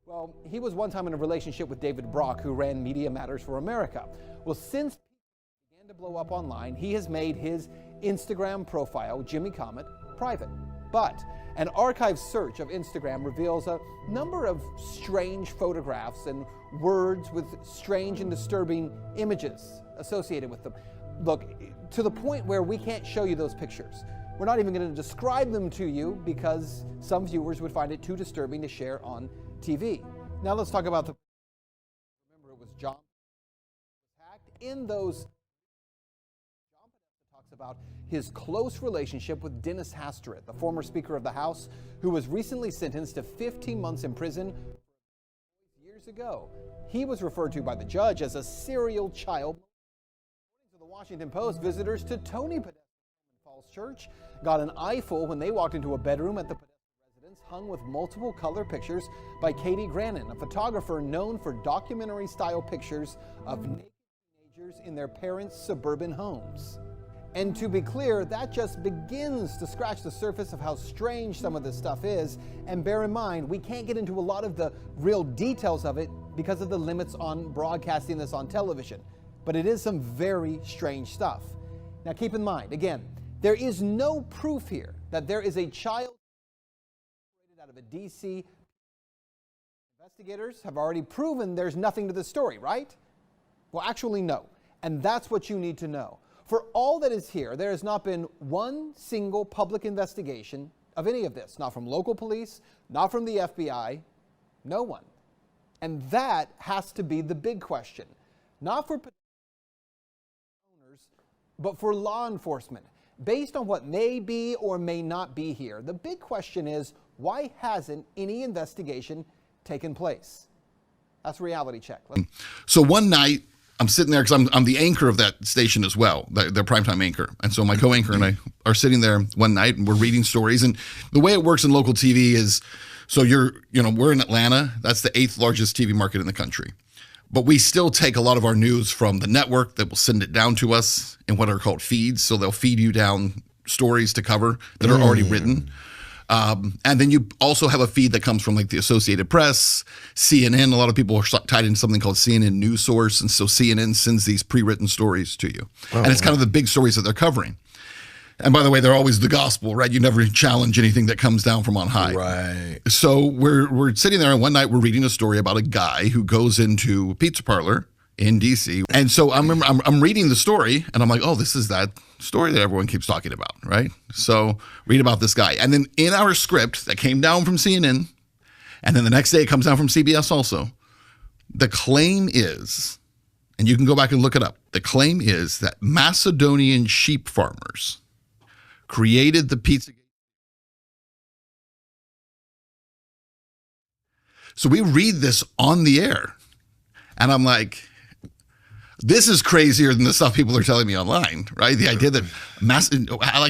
well, he was one time in a relationship with David Brock, who ran Media Matters for America. Well, since pizza began to blow up online, he has made his Instagram profile, Jimmy Comet, private. But an archive search of Instagram reveals a number of strange photographs and words with strange and disturbing images associated with them. Look, to the point where we can't show you those pictures. We're not even going to describe them to you because some viewers would find it too disturbing to share on TV. Now let's talk about remember it was John hacked. In those, John Podesta talks about his close relationship with Dennis Hastert, the former Speaker of the House, who was recently sentenced to 15 months in prison years ago. He was referred to by the judge as a serial child. According to the Washington Post, visitors to Tony Podesta's Falls Church got an eyeful when they walked into a bedroom at the Podesta residence hung with multiple color pictures by Katie Grannon, a photographer known for documentary-style pictures of naked teenagers in their parents' suburban homes. And to be clear, that just begins to scratch the surface of how strange some of this stuff is. And bear in mind, we can't get into a lot of the real details of it because of the limits on broadcasting this on television. But it is some very strange stuff. Now keep in mind, again, there is no proof here that there is a child out of a DC. Investigators have already proven there's nothing to the story, right? Well, actually, no. And that's what you need to know. For all that is here, there has not been one single public investigation of any of this. Not from local police, not from the FBI, no one. And that has to be the big question. Not for owners, but for law enforcement. Based on what may be or may not be here, the big question is, why hasn't any investigation taken place? That's Reality Check. So one night, I'm sitting there because I'm the anchor of that station as well, their primetime anchor. And so my co-anchor and I are sitting there one night and we're reading stories. And the way it works in local TV is, so we're in Atlanta. That's the 8th largest TV market in the country. But we still take a lot of our news from the network that will send it down to us in what are called feeds. So they'll feed you down stories to cover that are already written. And then you also have a feed that comes from like the Associated Press, CNN. A lot of people are tied into something called CNN News Source. And so CNN sends these pre-written stories to you. And it's kind of the big stories that they're covering. And by the way, they're always the gospel, right? You never challenge anything that comes down from on high. Right. So we're sitting there and one night we're reading a story about a guy who goes into a pizza parlor in DC. And so I'm reading the story and I'm like, oh, this is that story that everyone keeps talking about, right? So read about this guy. And then in our script that came down from CNN, and then the next day it comes down from CBS also, the claim is, and you can go back and look it up, the claim is that Macedonian sheep farmers created the Pizzagate. So we read this on the air, and I'm like, this is crazier than the stuff people are telling me online, right? The idea that,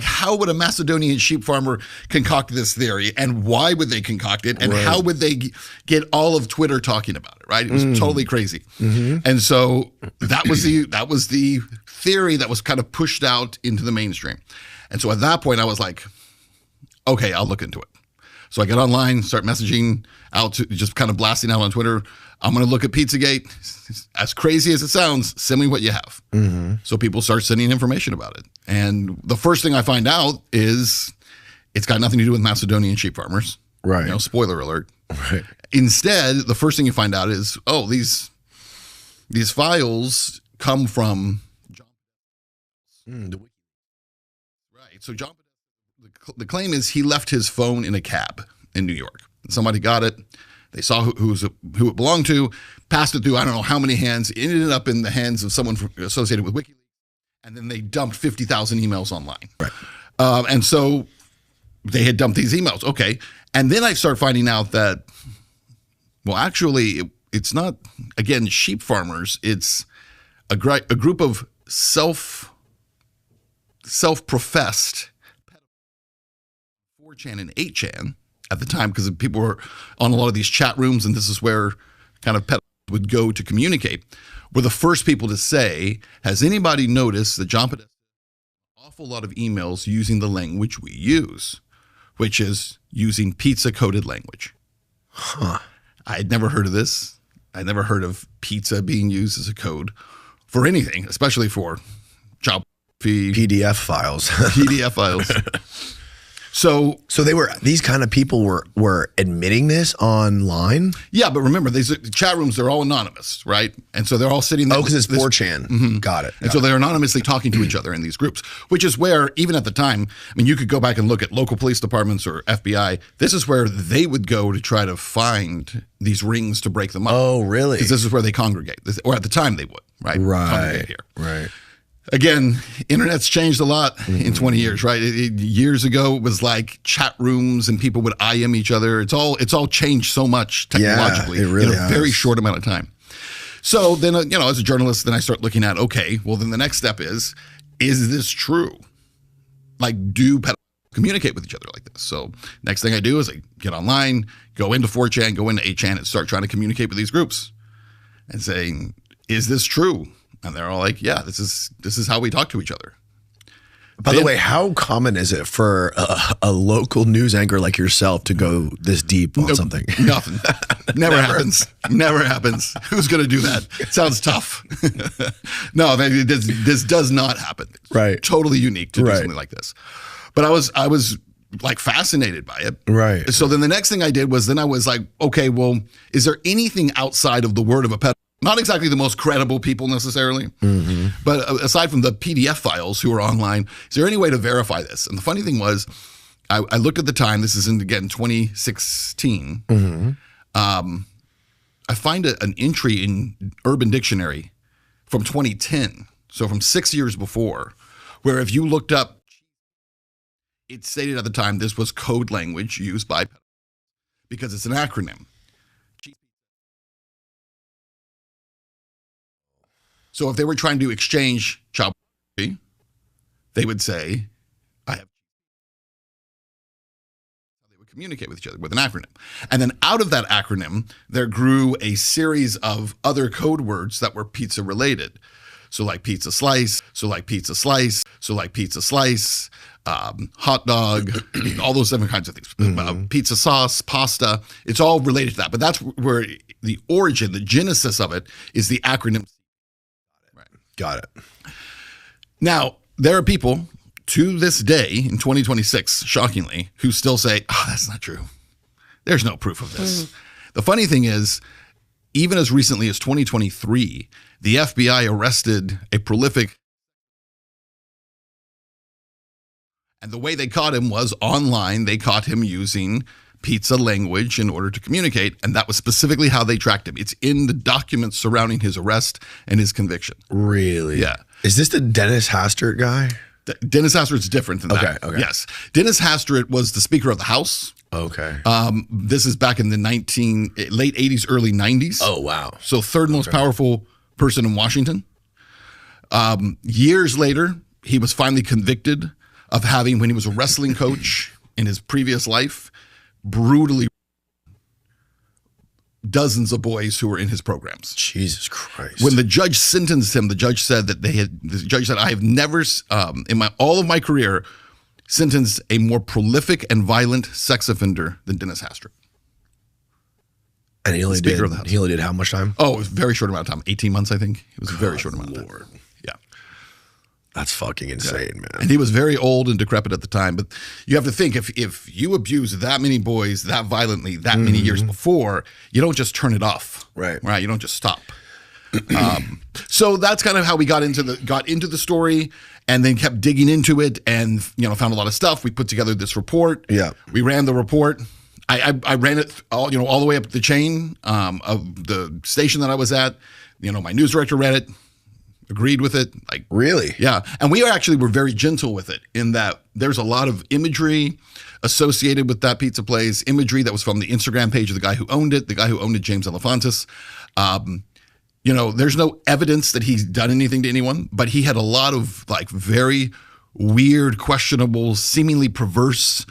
how would a Macedonian sheep farmer concoct this theory, and why would they concoct it, and how would they get all of Twitter talking about it, right? It was totally crazy. And so that was the theory that was kind of pushed out into the mainstream. And so at that point, I was like, okay, I'll look into it. So I get online, start messaging out, just kind of blasting out on Twitter. I'm going to look at Pizzagate. As crazy as it sounds, send me what you have. So people start sending information about it. And the first thing I find out is it's got nothing to do with Macedonian sheep farmers. Right. Spoiler alert. Right. Instead, the first thing you find out is, oh, these files come from John. Right. So John, the claim is he left his phone in a cab in New York. Somebody got it. They saw who it belonged to, passed it through I don't know how many hands. It ended up in the hands of someone associated with WikiLeaks, and then they dumped 50,000 emails online. Right. And so they had dumped these emails. Okay. And then I start finding out that, well, actually, it's not, again, sheep farmers. It's a group of self-professed 4chan and 8chan at the time, because people were on a lot of these chat rooms, and this is where kind of pedophiles would go to communicate, were the first people to say, has anybody noticed that John Podesta awful lot of emails using the language we use, which is using pizza coded language. Huh. I had never heard of this. I never heard of pizza being used as a code for anything, especially for job PDF files. PDF files. So these kind of people were admitting this online? Yeah, but remember, these chat rooms, they're all anonymous, right? And so they're all sitting there. Oh, because it's 4chan. Mm-hmm. Got it. And so they're anonymously talking to each other in these groups, which is where, even at the time, I mean, you could go back and look at local police departments or FBI. This is where they would go to try to find these rings to break them up. Oh, really? Because this is where they congregate. Or at the time they would, right? Congregate here. Right. Again, internet's changed a lot in 20 years, right? Years ago, it was like chat rooms and people would IM each other. It's all changed so much technologically it really in a very short amount of time. So then, as a journalist, then I start looking at, okay, well, then the next step is this true? Like, do pedophiles communicate with each other like this? So next thing I do is I get online, go into 4chan, go into 8chan, and start trying to communicate with these groups and saying, is this true? And they're all like, yeah, this is how we talk to each other. By the way, how common is it for a local news anchor like yourself to go this deep on something? Nothing. Never happens. Never happens. Who's going to do that? Sounds tough. No, this does not happen. It's right. Totally unique to do something like this. But I was like fascinated by it. Right. So then the next thing I did was then I was like, okay, well, is there anything outside of the word of a pedophile? Not exactly the most credible people necessarily, but aside from the PDF files who are online, is there any way to verify this? And the funny thing was, I looked at the time. This is in, again, 2016. I find an entry in Urban Dictionary from 2010, so from 6 years before, where if you looked up, it stated at the time this was code language used by because it's an acronym. So if they were trying to exchange child pornography, they would say, I have. They would communicate with each other with an acronym. And then out of that acronym, there grew a series of other code words that were pizza related. So like pizza slice, so like pizza slice, so like pizza slice, hot dog, all those different kinds of things. Pizza sauce, pasta, it's all related to that. But that's where the origin, the genesis of it is the acronym. Got it. Now, there are people to this day in 2026, shockingly, who still say, oh, that's not true. There's no proof of this. The funny thing is, even as recently as 2023, the FBI arrested a prolific. And the way they caught him was online. They caught him using pizza language in order to communicate, and that was specifically how they tracked him. It's in the documents surrounding his arrest and his conviction. Really? Yeah. Is this the Dennis Hastert guy? Dennis Hastert's different than that. Okay. Yes. Dennis Hastert was the Speaker of the House. Okay. This is back in the late 80s, early 90s. Oh, wow. So third most powerful person in Washington. Years later, he was finally convicted of having, when he was a wrestling coach in his previous life, brutally dozens of boys who were in his programs. Jesus Christ. When the judge sentenced him, the judge said, I have never, in all of my career, sentenced a more prolific and violent sex offender than Dennis Hastert. And he only did how much time? Oh, it was a very short amount of time. 18 months, I think. It was a very short amount of time. Yeah. That's fucking insane, man. And he was very old and decrepit at the time. But you have to think, if you abuse that many boys that violently that many years before, you don't just turn it off. Right. You don't just stop. So that's kind of how we got into the story, and then kept digging into it, and found a lot of stuff. We put together this report. Yeah. We ran the report. I ran it all the way up the chain of the station that I was at. My news director read it. Agreed with it. Like, really? Yeah. And we were very gentle with it, in that there's a lot of imagery associated with that pizza place, imagery that was from the Instagram page of the guy who owned it, James Elefantis. There's no evidence that he's done anything to anyone, but he had a lot of like very weird, questionable, seemingly perverse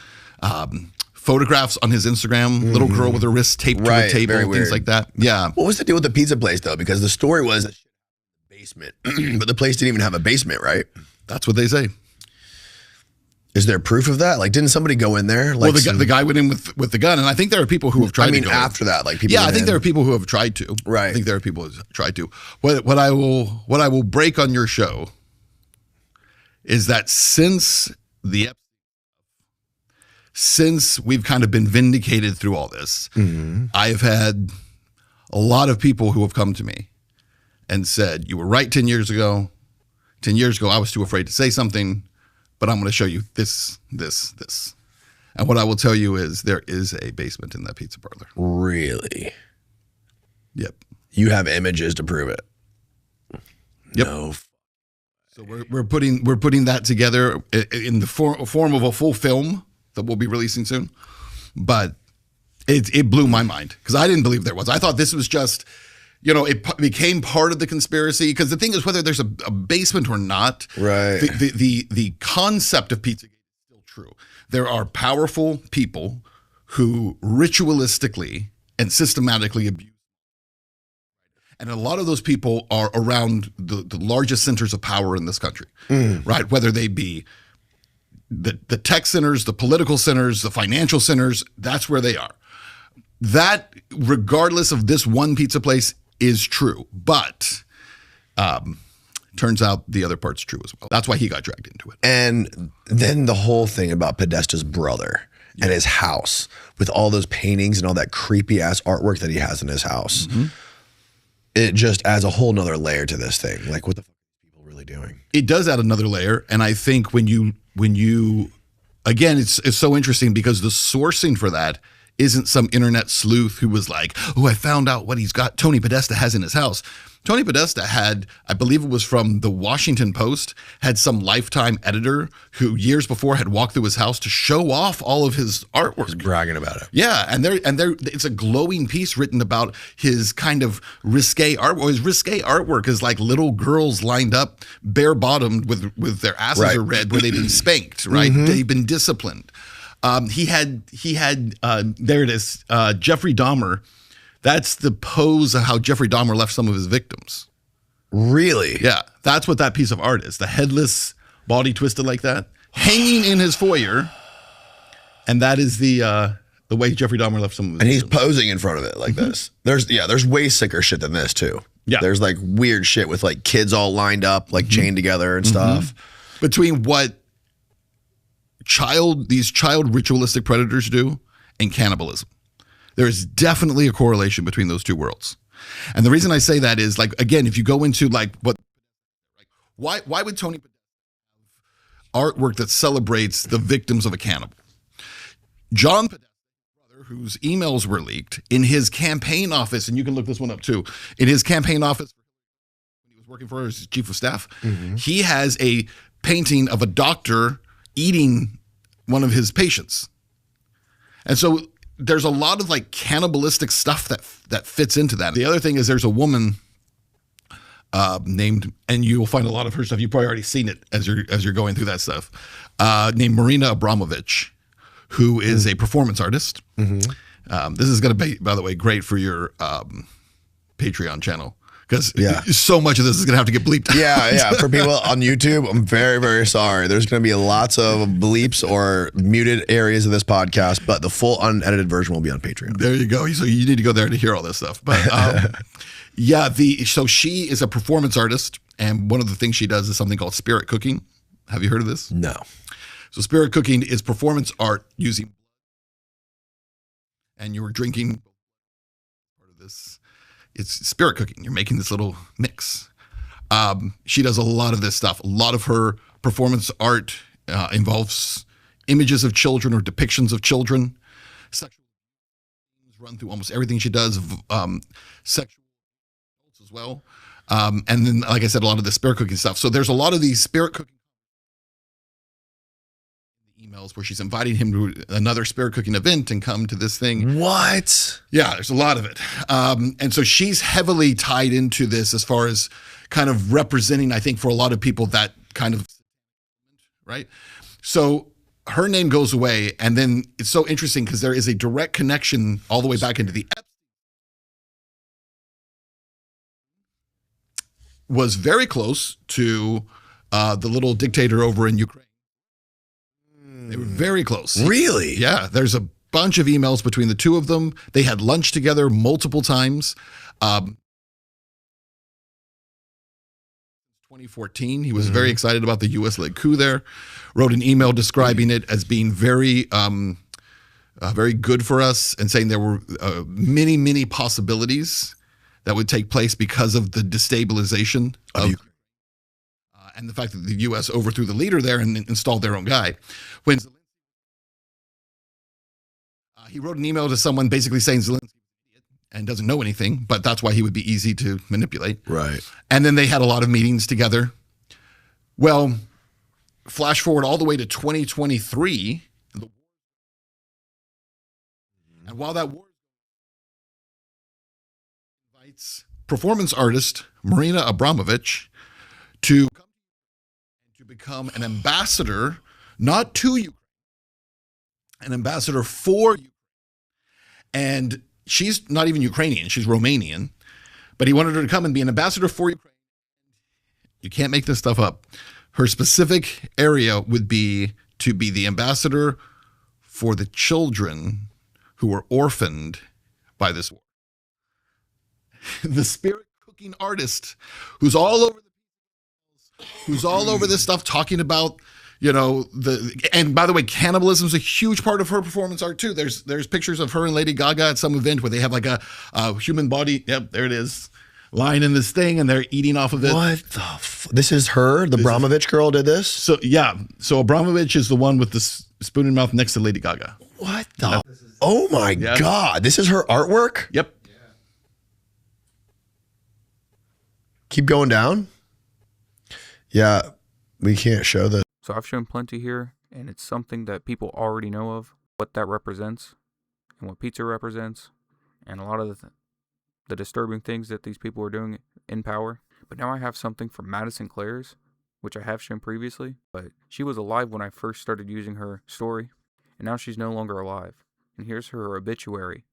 photographs on his Instagram. Little girl with her wrists taped to a table, things like that. Yeah. What was the deal with the pizza place though? Because the story was basement, but the place didn't even have a basement, right? That's what they say. Is there proof of that? Like, didn't somebody go in there? Like, well, the guy went in with the gun, and I think there are people who have tried. I mean, to go after in. that, like people. Yeah, I think there are people who have tried to. Right. I think there are people who have tried to. What I will break on your show is that since we've kind of been vindicated through all this, I've had a lot of people who have come to me and said, "You were right 10 years ago. 10 years ago, I was too afraid to say something, but I'm going to show you this. And what I will tell you is there is a basement in that pizza parlor. Really? Yep. You have images to prove it. Yep. No. So we're putting that together in the form of a full film that we'll be releasing soon. But it blew my mind because I didn't believe there was. I thought this was just, it became part of the conspiracy, because the thing is, whether there's a basement or not, right? The concept of Pizzagate is still true. There are powerful people who ritualistically and systematically abuse. And a lot of those people are around the largest centers of power in this country, right? Whether they be the tech centers, the political centers, the financial centers, that's where they are. That, regardless of this one pizza place, is true. But turns out the other part's true as well. That's why he got dragged into it. And then the whole thing about Podesta's brother and his house with all those paintings and all that creepy ass artwork that he has in his house. It just adds a whole nother layer to this thing. Like, what the fuck are people really doing? It does add another layer. And I think when you again, it's so interesting because the sourcing for that isn't some internet sleuth who was like, oh, I found out what Tony Podesta has in his house. Tony Podesta had, I believe it was from the Washington Post, had some Lifetime editor who years before had walked through his house to show off all of his artwork. He's bragging about it. Yeah, and it's a glowing piece written about his kind of risque artwork. His risque artwork is like little girls lined up, bare-bottomed with their asses are red, where they've been spanked, right? They've been disciplined. He had there it is, Jeffrey Dahmer. That's the pose of how Jeffrey Dahmer left some of his victims. Really? Yeah, that's what that piece of art is. The headless body twisted like that, hanging in his foyer, and that is the way Jeffrey Dahmer left some of his And victims. he's posing in front of it like this. There's way sicker shit than this too. Yeah. There's like weird shit with like kids all lined up, like chained together and stuff. Between what these child ritualistic predators do and cannibalism. There is definitely a correlation between those two worlds. And the reason I say that is, like, again, if you go into like why would Tony have artwork that celebrates the victims of a cannibal? John Podesta's brother, whose emails were leaked, in his campaign office, and you can look this one up too, in his campaign office when he was working for his chief of staff, he has a painting of a doctor eating one of his patients. And so there's a lot of like cannibalistic stuff that fits into that. The other thing is there's a woman named, and you'll find a lot of her stuff. You've probably already seen it as you're going through that stuff, named Marina Abramovich, who is a performance artist. This is going to be, by the way, great for your Patreon channel. Because so much of this is going to have to get bleeped out. Yeah. For people on YouTube, I'm very, very sorry. There's going to be lots of bleeps or muted areas of this podcast, but the full unedited version will be on Patreon. There you go. So you need to go there to hear all this stuff. But so she is a performance artist, and one of the things she does is something called spirit cooking. Have you heard of this? No. So spirit cooking is performance art using, and you were drinking part of this. It's spirit cooking. You're making this little mix. She does a lot of this stuff. A lot of her performance art involves images of children or depictions of children. Sexual run through almost everything she does. Sexual as well. And then, like I said, a lot of the spirit cooking stuff. So there's a lot of these spirit cooking emails where she's inviting him to another spirit cooking event and come to this thing. What? Yeah, there's a lot of it. And so she's heavily tied into this as far as kind of representing, I think, for a lot of people, that kind of, right? So her name goes away, and then it's so interesting because there is a direct connection all the way back into the was very close to the little dictator over in Ukraine. They were very close. Really? Yeah. There's a bunch of emails between the two of them. They had lunch together multiple times. 2014, he was very excited about the U.S.-led coup there. Wrote an email describing it as being very very good for us and saying there were many, many possibilities that would take place because of the destabilization of Ukraine. And the fact that the U.S. overthrew the leader there and installed their own guy. When he wrote an email to someone basically saying Zelensky and doesn't know anything, but that's why he would be easy to manipulate. Right. And then they had a lot of meetings together. Well, flash forward all the way to 2023. And while that war invites performance artist Marina Abramovich to become an ambassador, not to Ukraine, an ambassador for Ukraine. And she's not even Ukrainian, she's Romanian, but he wanted her to come and be an ambassador for Ukraine. You can't make this stuff up. Her specific area would be to be the ambassador for the children who were orphaned by this war. The spirit cooking artist who's all over this stuff, talking about, and by the way, cannibalism is a huge part of her performance art too. There's pictures of her and Lady Gaga at some event where they have like a human body. Yep, there it is, lying in this thing, and they're eating off of it. What the? This is her. The Abramovich girl did this. So yeah, so Abramovich is the one with the spoon in mouth next to Lady Gaga. What the? Oh my God! This is her artwork. Yep. Keep going down. Yeah, we can't show this. So I've shown plenty here, and it's something that people already know of, what that represents, and what pizza represents, and a lot of the disturbing things that these people are doing in power. But now I have something from Madison Clares, which I have shown previously, but she was alive when I first started using her story, and now she's no longer alive. And here's her obituary.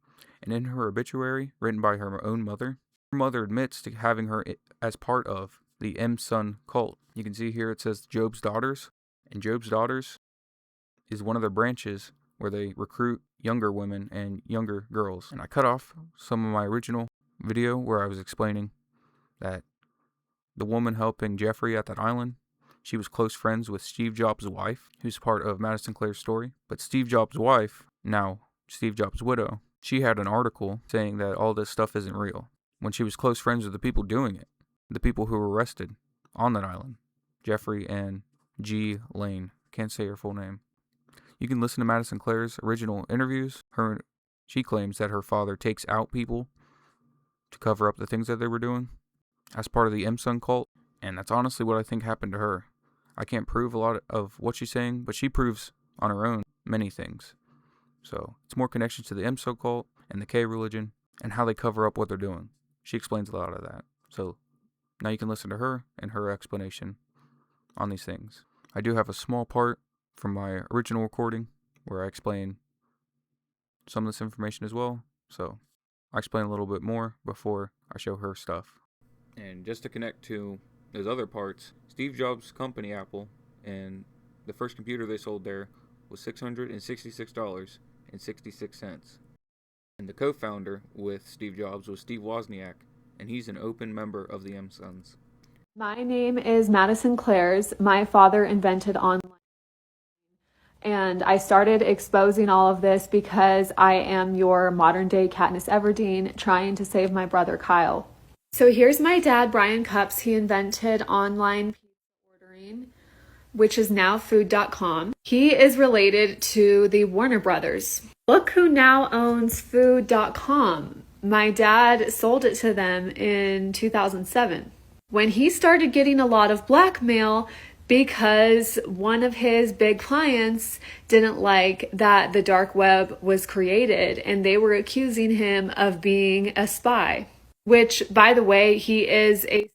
And in her obituary, written by her own mother, her mother admits to having her as part of the M-Sun cult. You can see here it says Job's Daughters, and Job's Daughters is one of their branches where they recruit younger women and younger girls. And I cut off some of my original video where I was explaining that the woman helping Jeffrey at that island, she was close friends with Steve Jobs' wife, who's part of Madison Clare's story. But Steve Jobs' wife, now Steve Jobs' widow, she had an article saying that all this stuff isn't real, when she was close friends with the people doing it, the people who were arrested on that island, Jeffrey and G. Lane. Can't say her full name. You can listen to Madison Clare's original interviews. She claims that her father takes out people to cover up the things that they were doing as part of the M-Sun cult, and that's honestly what I think happened to her. I can't prove a lot of what she's saying, but she proves on her own many things. So it's more connections to the M-Sun cult and the K religion and how they cover up what they're doing. She explains a lot of that. So now you can listen to her and her explanation on these things. I do have a small part from my original recording where I explain some of this information as well. So I explain a little bit more before I show her stuff. And just to connect to those other parts, Steve Jobs' company, Apple, and the first computer they sold there was $666.66. And the co-founder with Steve Jobs was Steve Wozniak, and he's an open member of the M-Suns. My name is Madison Clares. My father invented online. And I started exposing all of this because I am your modern day Katniss Everdeen trying to save my brother Kyle. So here's my dad, Brian Cups. He invented online pizza ordering, which is now food.com. He is related to the Warner Brothers. Look who now owns food.com. My dad sold it to them in 2007. When he started getting a lot of blackmail because one of his big clients didn't like that the dark web was created and they were accusing him of being a spy, which, by the way, he is a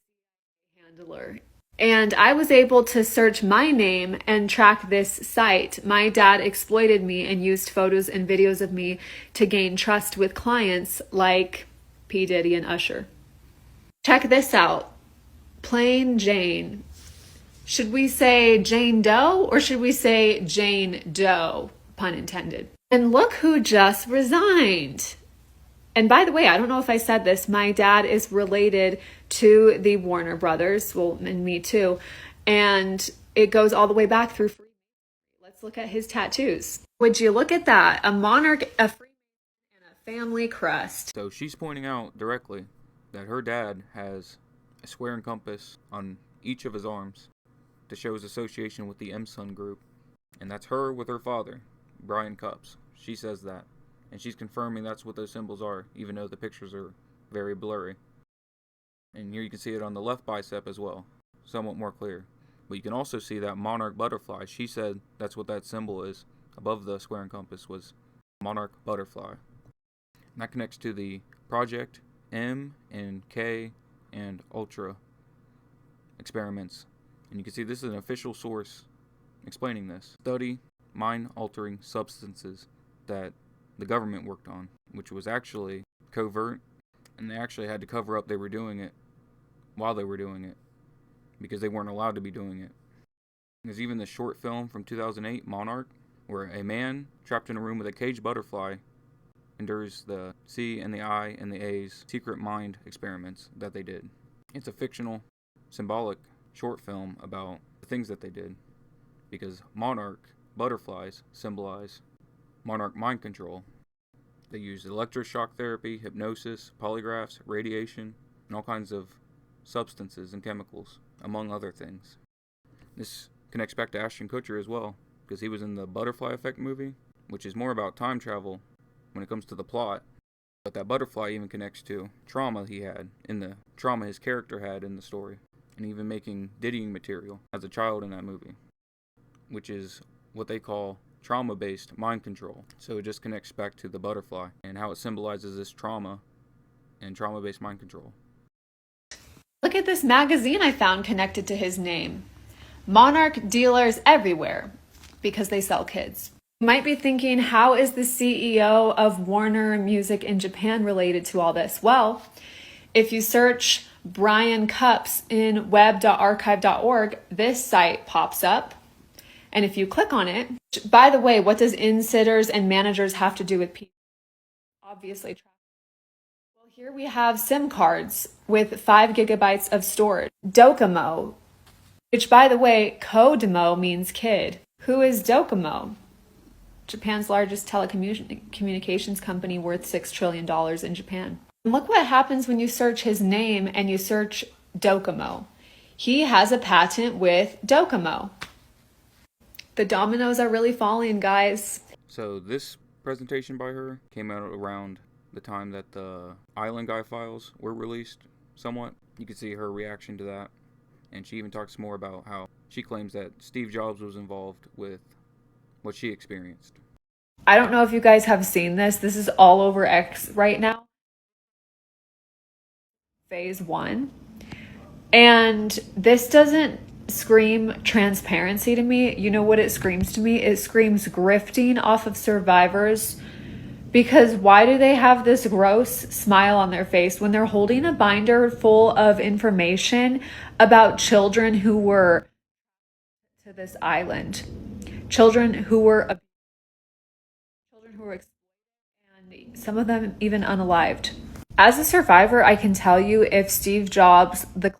handler. And I was able to search my name and track this site. My dad exploited me and used photos and videos of me to gain trust with clients like P. Diddy and Usher. Check this out. Plain Jane. Should we say Jane Doe or should we say Jane Doe, pun intended? And look who just resigned. And by the way, I don't know if I said this, my dad is related to the Warner brothers, well, and me too. And it goes all the way back through Freemasonry. Let's look at his tattoos. Would you look at that? A monarch, a Freemason, and a family crest. So she's pointing out directly that her dad has a square and compass on each of his arms to show his association with the M-Sun group. And that's her with her father, Brian Cups. She says that. And she's confirming that's what those symbols are, even though the pictures are very blurry. And here you can see it on the left bicep as well, somewhat more clear. But you can also see that monarch butterfly. She said that's what that symbol is. Above the square and compass was monarch butterfly. And that connects to the Project M and K and Ultra experiments. And you can see this is an official source explaining this. Study mind-altering substances that the government worked on, which was actually covert, and they actually had to cover up they were doing it while they were doing it, because they weren't allowed to be doing it. There's even the short film from 2008, Monarch, where a man trapped in a room with a caged butterfly endures the C and the I and the A's secret mind experiments that they did. It's a fictional, symbolic short film about the things that they did, because monarch butterflies symbolize monarch mind control. They used electroshock therapy, hypnosis, polygraphs, radiation, and all kinds of substances and chemicals, among other things. This connects back to Ashton Kutcher as well, because he was in the Butterfly Effect movie, which is more about time travel when it comes to the plot. But that butterfly even connects to trauma he had, in the trauma his character had in the story, and even making diddying material as a child in that movie, which is what they call trauma-based mind control. So it just connects back to the butterfly and how it symbolizes this trauma and trauma-based mind control. Look at this magazine I found connected to his name. Monarch dealers everywhere, because they sell kids. You might be thinking, how is the CEO of Warner Music in Japan related to all this? Well, if you search Brian Cups in web.archive.org, this site pops up. And if you click on it, by the way, what does insitters and managers have to do with people? Obviously, well, here we have SIM cards with 5 gigabytes of storage. Docomo, which by the way, Kodomo means kid. Who is Docomo? Japan's largest telecommunications company worth $6 trillion in Japan. And look what happens when you search his name and you search Docomo. He has a patent with Docomo. The dominoes are really falling, guys. So this presentation by her came out around the time that the Island Guy files were released somewhat. You can see her reaction to that. And she even talks more about how she claims that Steve Jobs was involved with what she experienced. I don't know if you guys have seen this. This is all over X right now. Phase 1. And this doesn't scream transparency to me. You know what it screams to me? It screams grifting off of survivors. Because why do they have this gross smile on their face when they're holding a binder full of information about children who were to this island? Children who were exploited, and some of them even unalived. As a survivor, I can tell you, if Steve Jobs, the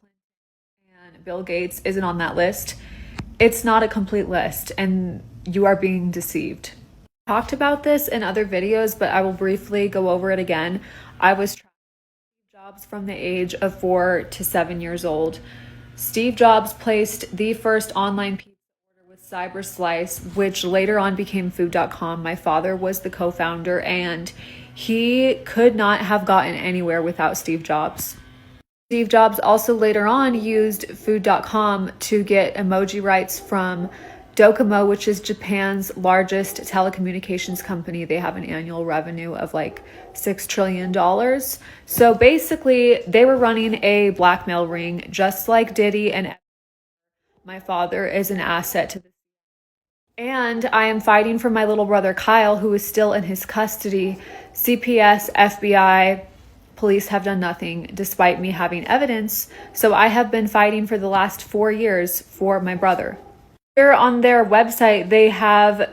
Bill Gates isn't on that list, it's not a complete list, and you are being deceived. I talked about this in other videos, but I will briefly go over it again. I was tracking Steve Jobs from the age of 4 to 7 years old. Steve Jobs placed the first online pizza order with CyberSlice, which later on became Food.com. My father was the co-founder, and he could not have gotten anywhere without Steve Jobs. Steve Jobs also later on used Food.com to get emoji rights from Docomo, which is Japan's largest telecommunications company. They have an annual revenue of like $6 trillion. So basically, they were running a blackmail ring, just like Diddy, and my father is an asset to this. And I am fighting for my little brother Kyle, who is still in his custody. CPS, FBI, Police have done nothing despite me having evidence, so I have been fighting for the last 4 years for my brother. Here on their website, they have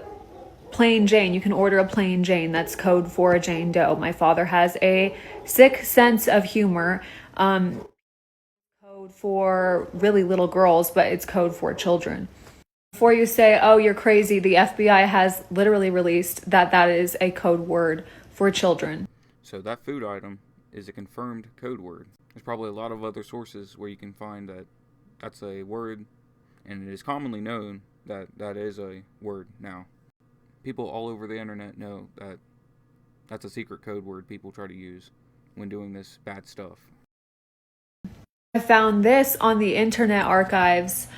plain Jane. You can order a plain Jane. That's code for a Jane Doe. My father has a sick sense of humor. Code for really little girls, but it's code for children. Before you say, oh, you're crazy, the FBI has literally released that is a code word for children. So that food item is a confirmed code word. There's probably a lot of other sources where you can find that that's a word, and it is commonly known that that is a word now. People all over the internet know that that's a secret code word people try to use when doing this bad stuff. I found this on the Internet Archives.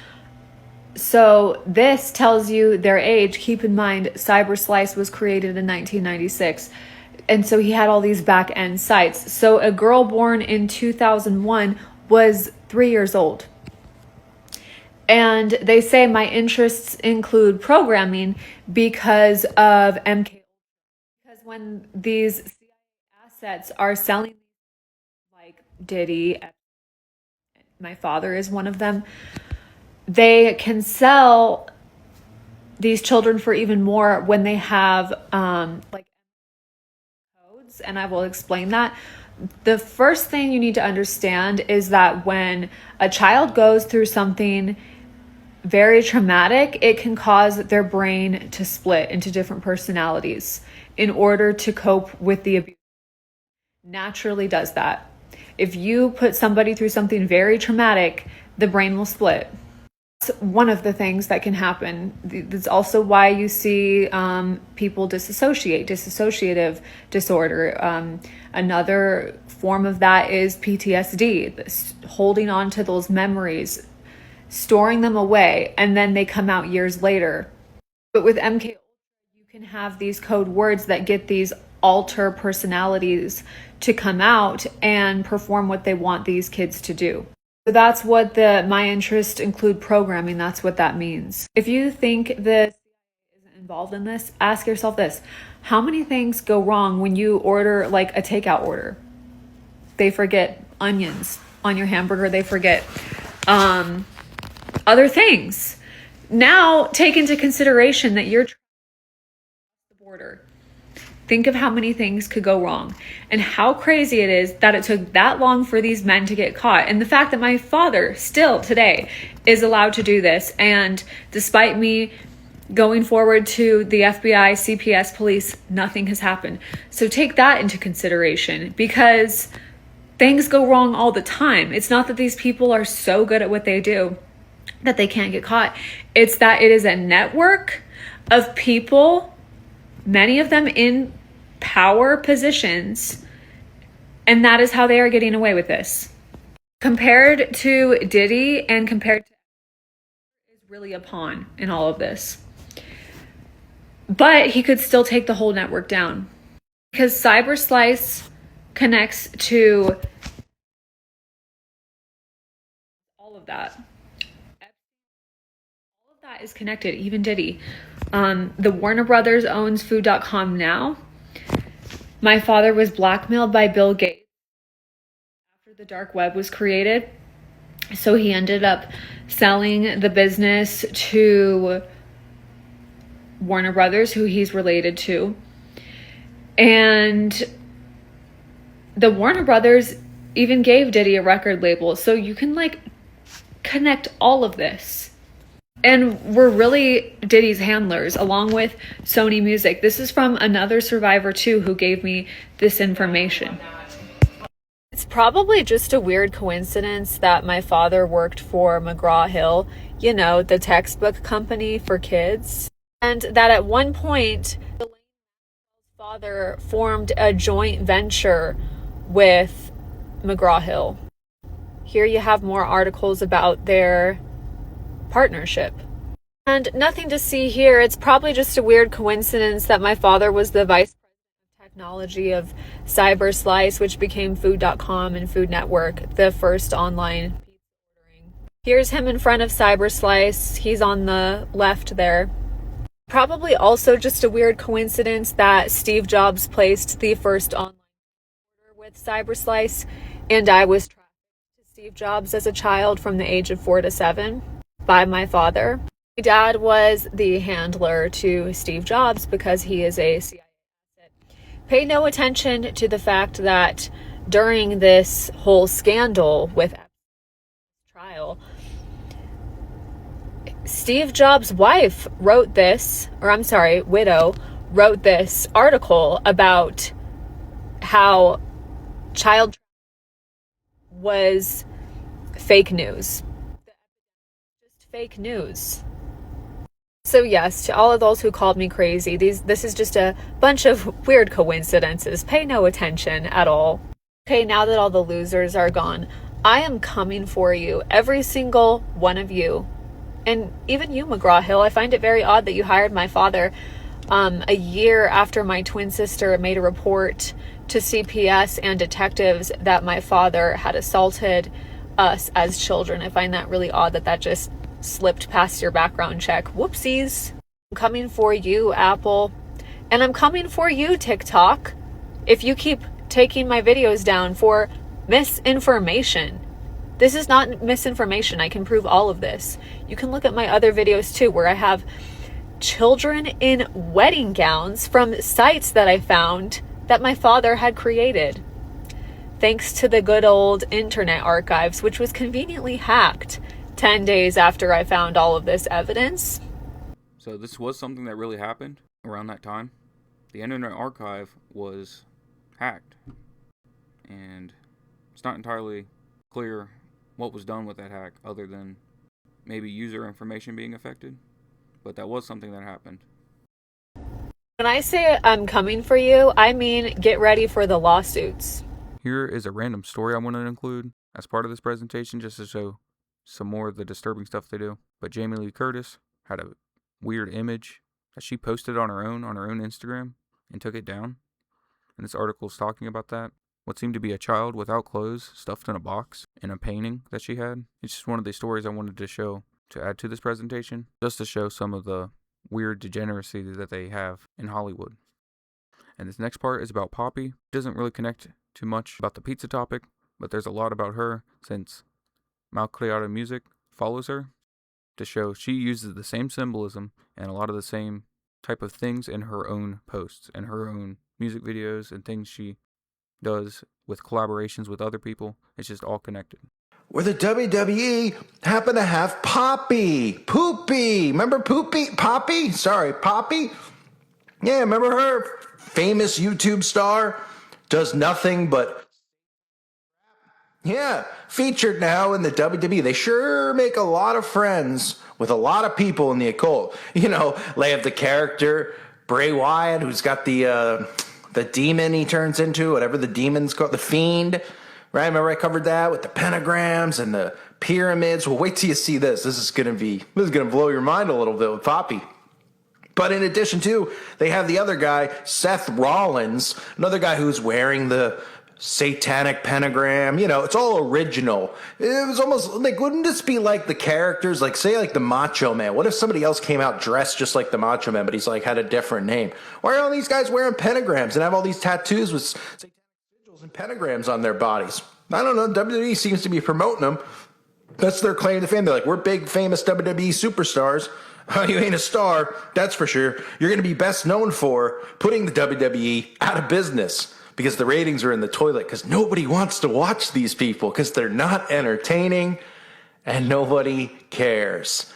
So this tells you their age. Keep in mind, CyberSlice was created in 1996. And so he had all these back-end sites. So a girl born in 2001 was 3 years old. And they say my interests include programming because of MK. Because when these CIA assets are selling, like Diddy, my father is one of them, they can sell these children for even more when they have like codes, and I will explain that. The first thing you need to understand is that when a child goes through something very traumatic, it can cause their brain to split into different personalities in order to cope with the abuse. Naturally does that. If you put somebody through something very traumatic, the brain will split. That's one of the things that can happen. That's also why you see people dissociate, dissociative disorder. Another form of that is PTSD, holding on to those memories, storing them away, and then they come out years later. But with MK, you can have these code words that get these alter personalities to come out and perform what they want these kids to do. So that's what my interests include programming. That's what that means. If you think that isn't involved in this, ask yourself this: how many things go wrong when you order like a takeout order? They forget onions on your hamburger. They forget other things. Now take into consideration that you're the border. Think of how many things could go wrong and how crazy it is that it took that long for these men to get caught. And the fact that my father still today is allowed to do this. And despite me going forward to the FBI, CPS, police, nothing has happened. So take that into consideration, because things go wrong all the time. It's not that these people are so good at what they do that they can't get caught. It's that it is a network of people, many of them in power positions, and that is how they are getting away with this. Compared to Diddy and compared to is really a pawn in all of this. But he could still take the whole network down, because CyberSlice connects to all of that. That is connected, even Diddy. The Warner Brothers owns food.com now. My father was blackmailed by Bill Gates after the dark web was created. So he ended up selling the business to Warner Brothers, who he's related to. And the Warner Brothers even gave Diddy a record label. So you can like connect all of this. And we're really Diddy's handlers, along with Sony Music. This is from another survivor, too, who gave me this information. It's probably just a weird coincidence that my father worked for McGraw-Hill, you know, the textbook company for kids. And that at one point, the father formed a joint venture with McGraw-Hill. Here you have more articles about their partnership. And nothing to see here. It's probably just a weird coincidence that my father was the vice president of technology of CyberSlice, which became Food.com and Food Network, the first online pizza ordering. Here's him in front of CyberSlice. He's on the left there. Probably also just a weird coincidence that Steve Jobs placed the first online order with CyberSlice, and I was trafficked to Steve Jobs as a child from the age of 4 to 7 by my father. My dad was the handler to Steve Jobs because he is a CIA asset. Pay no attention to the fact that during this whole scandal with trial, Steve Jobs' wife wrote this, or I'm sorry, widow, wrote this article about how child was fake news. Just fake news. So yes, to all of those who called me crazy, this is just a bunch of weird coincidences. Pay no attention at all. Okay, now that all the losers are gone, I am coming for you, every single one of you. And even you, McGraw-Hill, I find it very odd that you hired my father a year after my twin sister made a report to CPS and detectives that my father had assaulted us as children. I find that really odd that just slipped past your background check. Whoopsies. I'm coming for you, Apple. And I'm coming for you, TikTok. If you keep taking my videos down for misinformation. This is not misinformation. I can prove all of this. You can look at my other videos too, where I have children in wedding gowns from sites that I found that my father had created. Thanks to the good old Internet Archives, which was conveniently hacked 10 days after I found all of this evidence. So this was something that really happened around that time. The Internet Archive was hacked. And it's not entirely clear what was done with that hack other than maybe user information being affected. But that was something that happened. When I say I'm coming for you, I mean get ready for the lawsuits. Here is a random story I want to include as part of this presentation just to show some more of the disturbing stuff they do. But Jamie Lee Curtis had a weird image that she posted on her own Instagram and took it down. And this article is talking about that. What seemed to be a child without clothes stuffed in a box in a painting that she had. It's just one of the stories I wanted to show to add to this presentation, just to show some of the weird degeneracy that they have in Hollywood. And this next part is about Poppy. It doesn't really connect too much about the pizza topic, but there's a lot about her since Malcriada Music follows her to show she uses the same symbolism and a lot of the same type of things in her own posts and her own music videos and things she does with collaborations with other people. It's just all connected. Where the WWE happen to have Poopy. Remember Poppy? Sorry, Poppy? Yeah, remember her? Famous YouTube star. Does nothing but... Yeah, featured now in the WWE. They sure make a lot of friends with a lot of people in the occult. You know, they have the character Bray Wyatt, who's got the demon he turns into, whatever the demon's called, the Fiend. Right? Remember I covered that with the pentagrams and the pyramids. Well, wait till you see this. This is gonna blow your mind a little bit with Poppy. But in addition to, they have the other guy, Seth Rollins, another guy who's wearing the satanic pentagram. You know, it's all original. It was almost like, wouldn't this be like the characters, like say like the Macho Man? What if somebody else came out dressed just like the Macho Man, but he's like had a different name? Why are all these guys wearing pentagrams and have all these tattoos with satanic sigils and pentagrams on their bodies? I don't know. WWE seems to be promoting them. That's their claim to fame. They're like, we're big, famous WWE superstars. You ain't a star, that's for sure. You're going to be best known for putting the WWE out of business because the ratings are in the toilet because nobody wants to watch these people because they're not entertaining and nobody cares.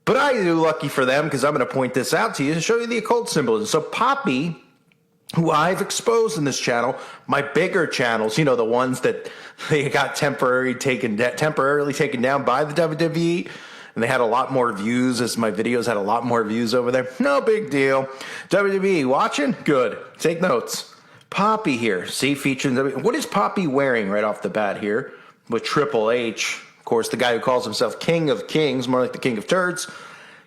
But I do, lucky for them, because I'm going to point this out to you to show you the occult symbolism. So Poppy, who I've exposed in this channel, my bigger channels, you know, the ones that they got temporarily taken down by the WWE, and they had a lot more views as my videos had a lot more views over there. No big deal. WWE watching? Good. Take notes. Poppy here. See, featuring WWE. What is Poppy wearing right off the bat here with Triple H? Of course, the guy who calls himself King of Kings, more like the King of Turds.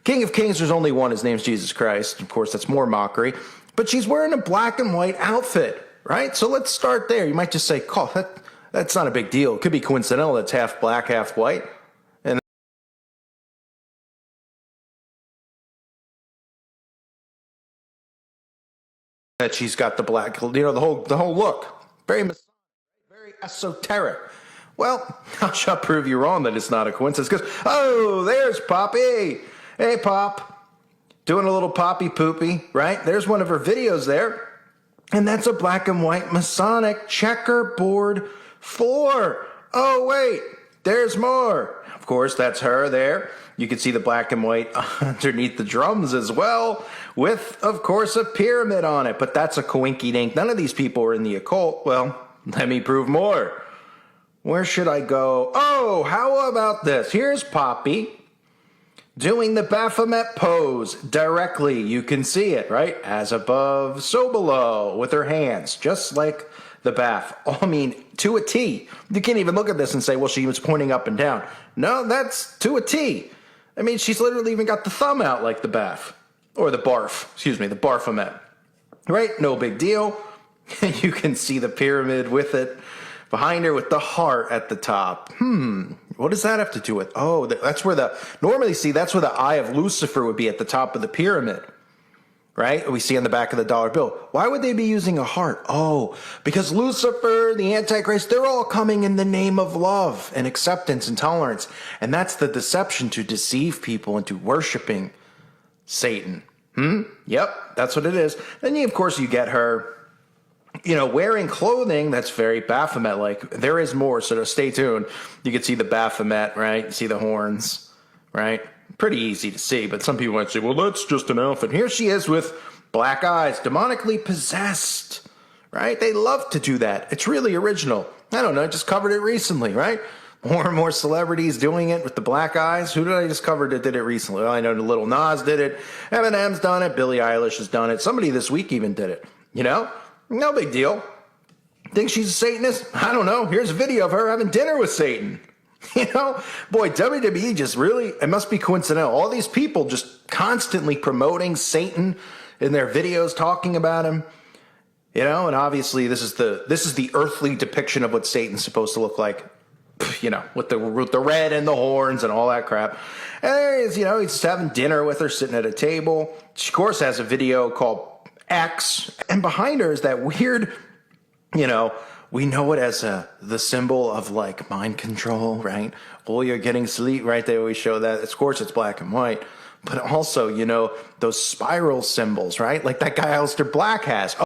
King of Kings, there's only one. His name's Jesus Christ. Of course, that's more mockery. But she's wearing a black and white outfit, right? So let's start there. You might just say, that's not a big deal. It could be coincidental. That's half black, half white. And that she's got the black, you know, the whole look. Very esoteric. Well, I shall prove you wrong that it's not a coincidence, because, oh, there's Poppy. Hey, Pop. Doing a little Poppy poopy, right? There's one of her videos there. And that's a black and white Masonic checkerboard floor. Oh, wait, there's more. Of course, that's her there. You can see the black and white underneath the drums as well, with, of course, a pyramid on it. But that's a coinky-dink. None of these people are in the occult. Well, let me prove more. Where should I go? Oh, how about this? Here's Poppy doing the Baphomet pose directly. You can see it, right? As above, so below, with her hands, just like the Baph. Oh, I mean, to a T. You can't even look at this and say, well, she was pointing up and down. No, that's to a T. I mean, she's literally even got the thumb out like the Baph. Or the Barf, excuse me, the Baphomet. Right? No big deal. You can see the pyramid with it behind her with the heart at the top. What does that have to do with? Oh, that's where normally see, that's where the eye of Lucifer would be, at the top of the pyramid, right? We see on the back of the dollar bill. Why would they be using a heart? Oh, because Lucifer, the Antichrist, they're all coming in the name of love and acceptance and tolerance. And that's the deception, to deceive people into worshiping Satan. Yep, that's what it is. Then, of course, you get her, wearing clothing that's very Baphomet-like. There is more, so stay tuned. You can see the Baphomet, right? You see the horns, right? Pretty easy to see, but some people might say, well, that's just an elephant. Here she is with black eyes, demonically possessed, right? They love to do that. It's really original. I don't know, I just covered it recently, right? More and more celebrities doing it with the black eyes. Who did I just cover that did it recently? Well, I know Lil Nas did it. Eminem's done it. Billie Eilish has done it. Somebody this week even did it, No big deal. Think she's a Satanist? I don't know. Here's a video of her having dinner with Satan. Boy, WWE just really, it must be coincidental. All these people just constantly promoting Satan in their videos, talking about him. And obviously this is the earthly depiction of what Satan's supposed to look like. With the red and the horns and all that crap. And there he is, he's just having dinner with her, sitting at a table. She, of course, has a video called X, and behind her is that weird, we know it as the symbol of like mind control, right? Oh, you're getting sleep, right? They always show that. Of course, it's black and white, but also, those spiral symbols, right? Like that guy Aleister Black has.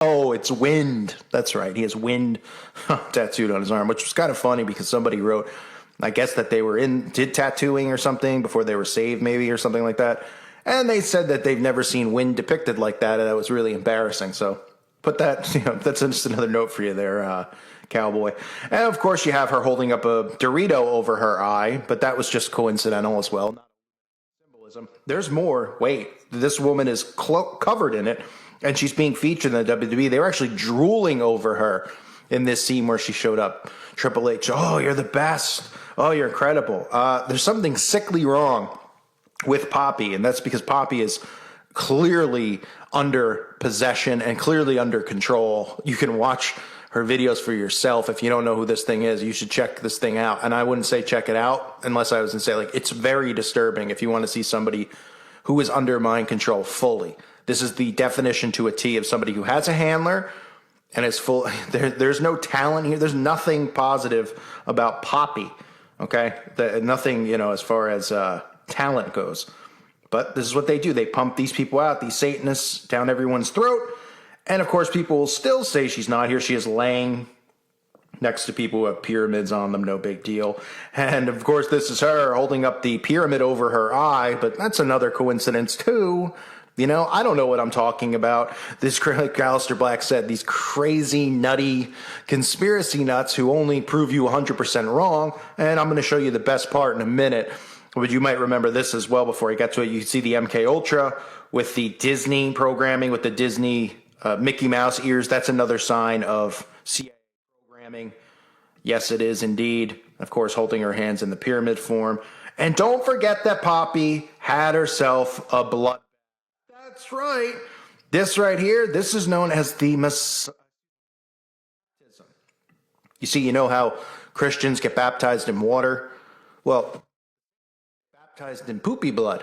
Oh, it's wind. That's right. He has wind tattooed on his arm, which was kind of funny because somebody wrote, I guess that they did tattooing or something before they were saved, maybe, or something like that. And they said that they've never seen wind depicted like that, and that was really embarrassing. So put that, that's just another note for you there, cowboy. And of course, you have her holding up a Dorito over her eye, but that was just coincidental as well. Not symbolism. There's more. Wait, this woman is covered in it. And she's being featured in the WWE. They were actually drooling over her in this scene where she showed up. Triple H, oh, you're the best. Oh, you're incredible. There's something sickly wrong with Poppy, and that's because Poppy is clearly under possession and clearly under control. You can watch her videos for yourself. If you don't know who this thing is, you should check this thing out. And I wouldn't say check it out unless I was going to say, it's very disturbing if you want to see somebody who is under mind control fully. This is the definition to a T of somebody who has a handler and is full. There's no talent here. There's nothing positive about Poppy. Okay, nothing, as far as talent goes. But this is what they do. They pump these people out, these Satanists, down everyone's throat. And of course, people will still say she's not. Here she is laying next to people who have pyramids on them. No big deal. And of course, this is her holding up the pyramid over her eye. But that's another coincidence too. I don't know what I'm talking about. This, like Aleister Black said, these crazy, nutty conspiracy nuts who only prove you 100% wrong. And I'm going to show you the best part in a minute. But you might remember this as well before I get to it. You see the MK Ultra with the Disney programming, with the Disney Mickey Mouse ears. That's another sign of CIA programming. Yes, it is indeed. Of course, holding her hands in the pyramid form. And don't forget that Poppy had herself a blood. That's right. This right here, this is known as the Messiah. You see, you know how Christians get baptized in water? Well, baptized in poopy blood.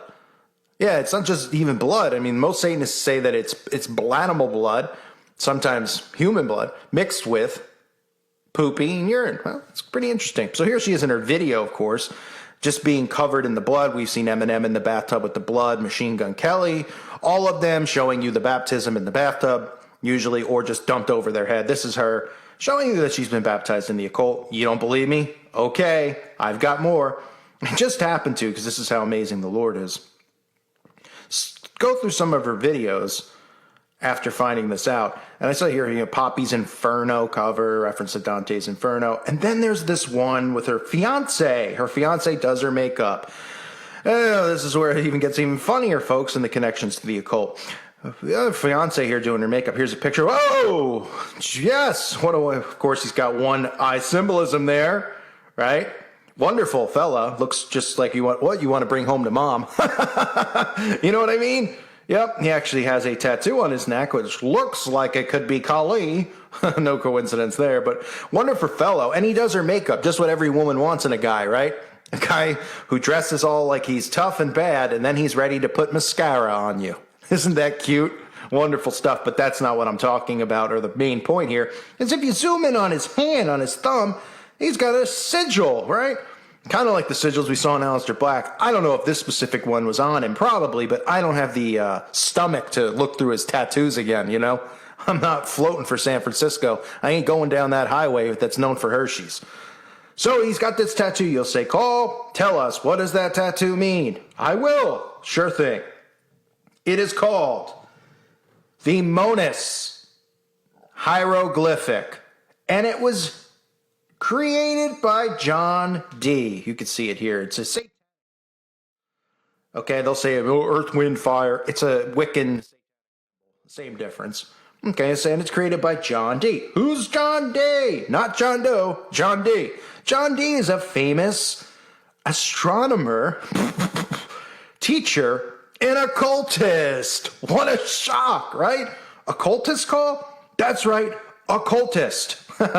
Yeah, it's not just even blood. I mean, most Satanists say that it's animal blood, sometimes human blood, mixed with poopy and urine. Well, it's pretty interesting. So here she is in her video, of course, just being covered in the blood. We've seen Eminem in the bathtub with the blood, Machine Gun Kelly, all of them showing you the baptism in the bathtub, usually, or just dumped over their head. This is her showing you that she's been baptized in the occult. You don't believe me? Okay, I've got more. It just happened to, because this is how amazing the Lord is. Go through some of her videos after finding this out. And I saw here, you know, Poppy's Inferno cover, reference to Dante's Inferno. And then there's this one with her fiance. Her fiance does her makeup. Oh, this is where it even gets even funnier, folks, in the connections to the occult. The other fiance here doing her makeup. Here's a picture. Oh, yes. Of course, he's got one eye symbolism there, right? Wonderful fella. Looks just like you want to bring home to mom. You know what I mean? Yep, he actually has a tattoo on his neck, which looks like it could be Kali. No coincidence there, but wonderful fellow. And he does her makeup, just what every woman wants in a guy, right? A guy who dresses all like he's tough and bad, and then he's ready to put mascara on you. Isn't that cute? Wonderful stuff, but that's not what I'm talking about, or the main point here, is if you zoom in on his hand, on his thumb, he's got a sigil, right? Kind of like the sigils we saw in Aleister Black. I don't know if this specific one was on him, probably, but I don't have the stomach to look through his tattoos again, you know? I'm not floating for San Francisco. I ain't going down that highway that's known for Hershey's. So he's got this tattoo. You'll say, Cole, tell us, what does that tattoo mean? I will. Sure thing. It is called the Monas hieroglyphic, and it was created by John D. You can see it here. It's a okay, they'll say earth, wind, fire. It's a Wiccan, same difference. Okay, and it's created by John D. Who's John D? Not John Doe, John D. John D is a famous astronomer, teacher, and occultist. What a shock, right? Occultist call? That's right, occultist.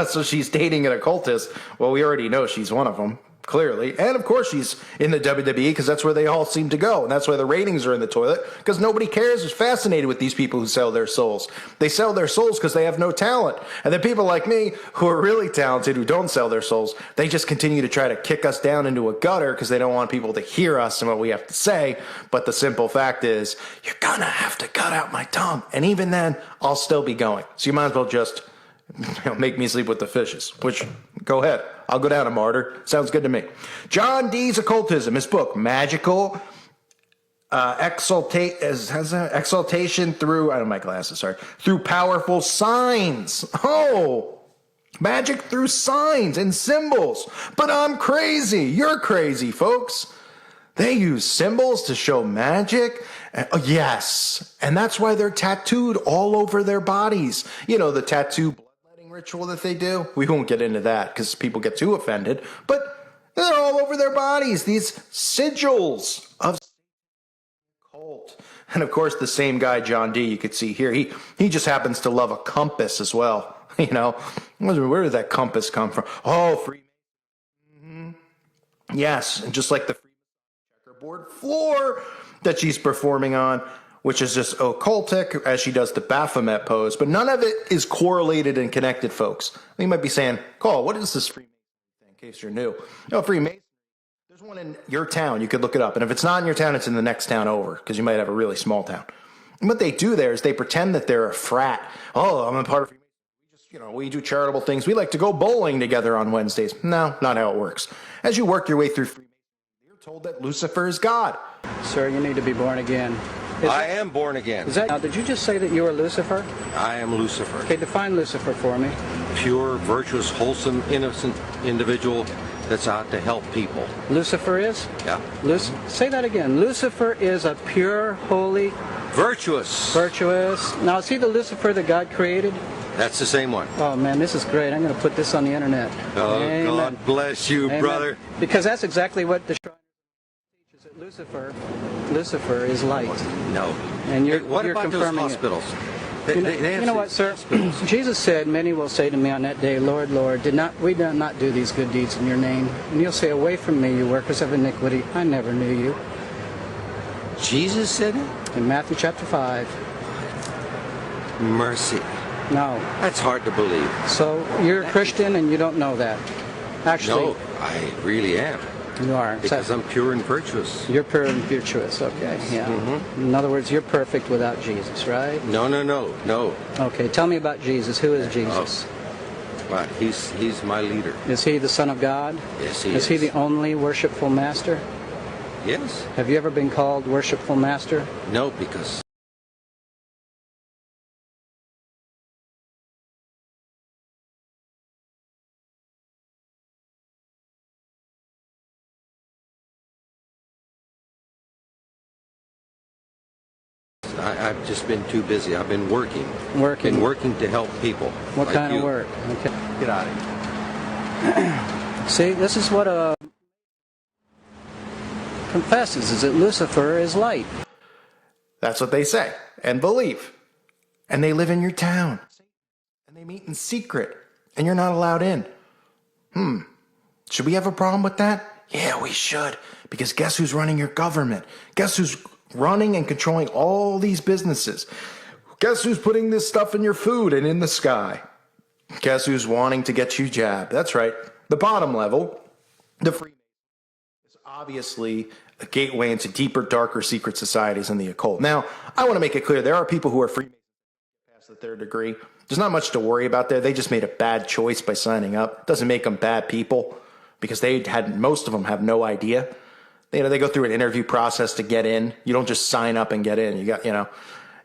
So she's dating an occultist. Well, we already know she's one of them, clearly. And of course she's in the WWE because that's where they all seem to go. And that's why the ratings are in the toilet, because nobody cares, is fascinated with these people who sell their souls. They sell their souls because they have no talent. And then people like me who are really talented, who don't sell their souls, they just continue to try to kick us down into a gutter because they don't want people to hear us and what we have to say. But the simple fact is, you're gonna have to cut out my tongue. And even then, I'll still be going. So you might as well just make me sleep with the fishes, which, go ahead. I'll go down a martyr. Sounds good to me. John D's Occultism, his book, Magical Exaltation through, I don't have my glasses, sorry, through powerful signs. Oh, magic through signs and symbols. But I'm crazy. You're crazy, folks. They use symbols to show magic. Yes. And that's why they're tattooed all over their bodies. You know, the tattoo ritual that they do. We won't get into that because people get too offended, but they're all over their bodies, these sigils of cult. And of course, the same guy, John D, you could see here, he just happens to love a compass as well. You know, where did that compass come from? Oh, Freemason. Mm-hmm. Yes, and just like the checkerboard floor that she's performing on, which is just occultic, as she does the Baphomet pose, but none of it is correlated and connected, folks. You might be saying, Cole, what is this Freemason thing, in case you're new? No, Freemason, there's one in your town. You could look it up. And if it's not in your town, it's in the next town over, because you might have a really small town. And what they do there is they pretend that they're a frat. Oh, I'm a part of Freemason. We do charitable things. We like to go bowling together on Wednesdays. No, not how it works. As you work your way through Freemason, you're told that Lucifer is God. Sir, you need to be born again. I am born again. Now, did you just say that you were Lucifer? I am Lucifer. Okay, define Lucifer for me. Pure, virtuous, wholesome, innocent individual that's out to help people. Lucifer is? Yeah. Say that again. Lucifer is a pure, holy... Virtuous. Virtuous. Now, is he the Lucifer that God created? That's the same one. Oh, man, this is great. I'm going to put this on the internet. Oh, Amen. God bless you, Amen. brother. Because that's exactly what the Shrine teaches. Lucifer is light. No. And you're, What you're about those confirming hospitals? it. You know what, sir? Jesus said, many will say to me on that day, Lord, Lord, did we not do these good deeds in your name? And you'll say, away from me, you workers of iniquity. I never knew you. Jesus said it? In Matthew chapter 5. Mercy. No. That's hard to believe. So you're a Christian and you don't know that. Actually. No, I really am. You are. Because I'm pure and virtuous. You're pure and virtuous, okay. Yeah. Mm-hmm. In other words, you're perfect without Jesus, right? No. Okay, tell me about Jesus. Who is Jesus? Well, he's my leader. Is he the Son of God? Yes, he is. Is he the only worshipful master? Yes. Have you ever been called worshipful master? No, because I've just been too busy. I've been working. Working. Been working to help people. What like kind you. of work? Okay. Get out of here. See, this is what confesses, is that Lucifer is light. That's what they say and believe. And they live in your town. And they meet in secret. And you're not allowed in. Should we have a problem with that? Yeah, we should. Because guess who's running your government? Guess who's running and controlling all these businesses? Guess who's putting this stuff in your food and in the sky? Guess who's wanting to get you jabbed? That's right. The bottom level, the Freemasons, is obviously a gateway into deeper, darker secret societies in the occult. Now, I want to make it clear, there are people who are Freemasons past the third degree. There's not much to worry about there. They just made a bad choice by signing up. Doesn't make them bad people, because most of them have no idea. They go through an interview process to get in. You don't just sign up and get in.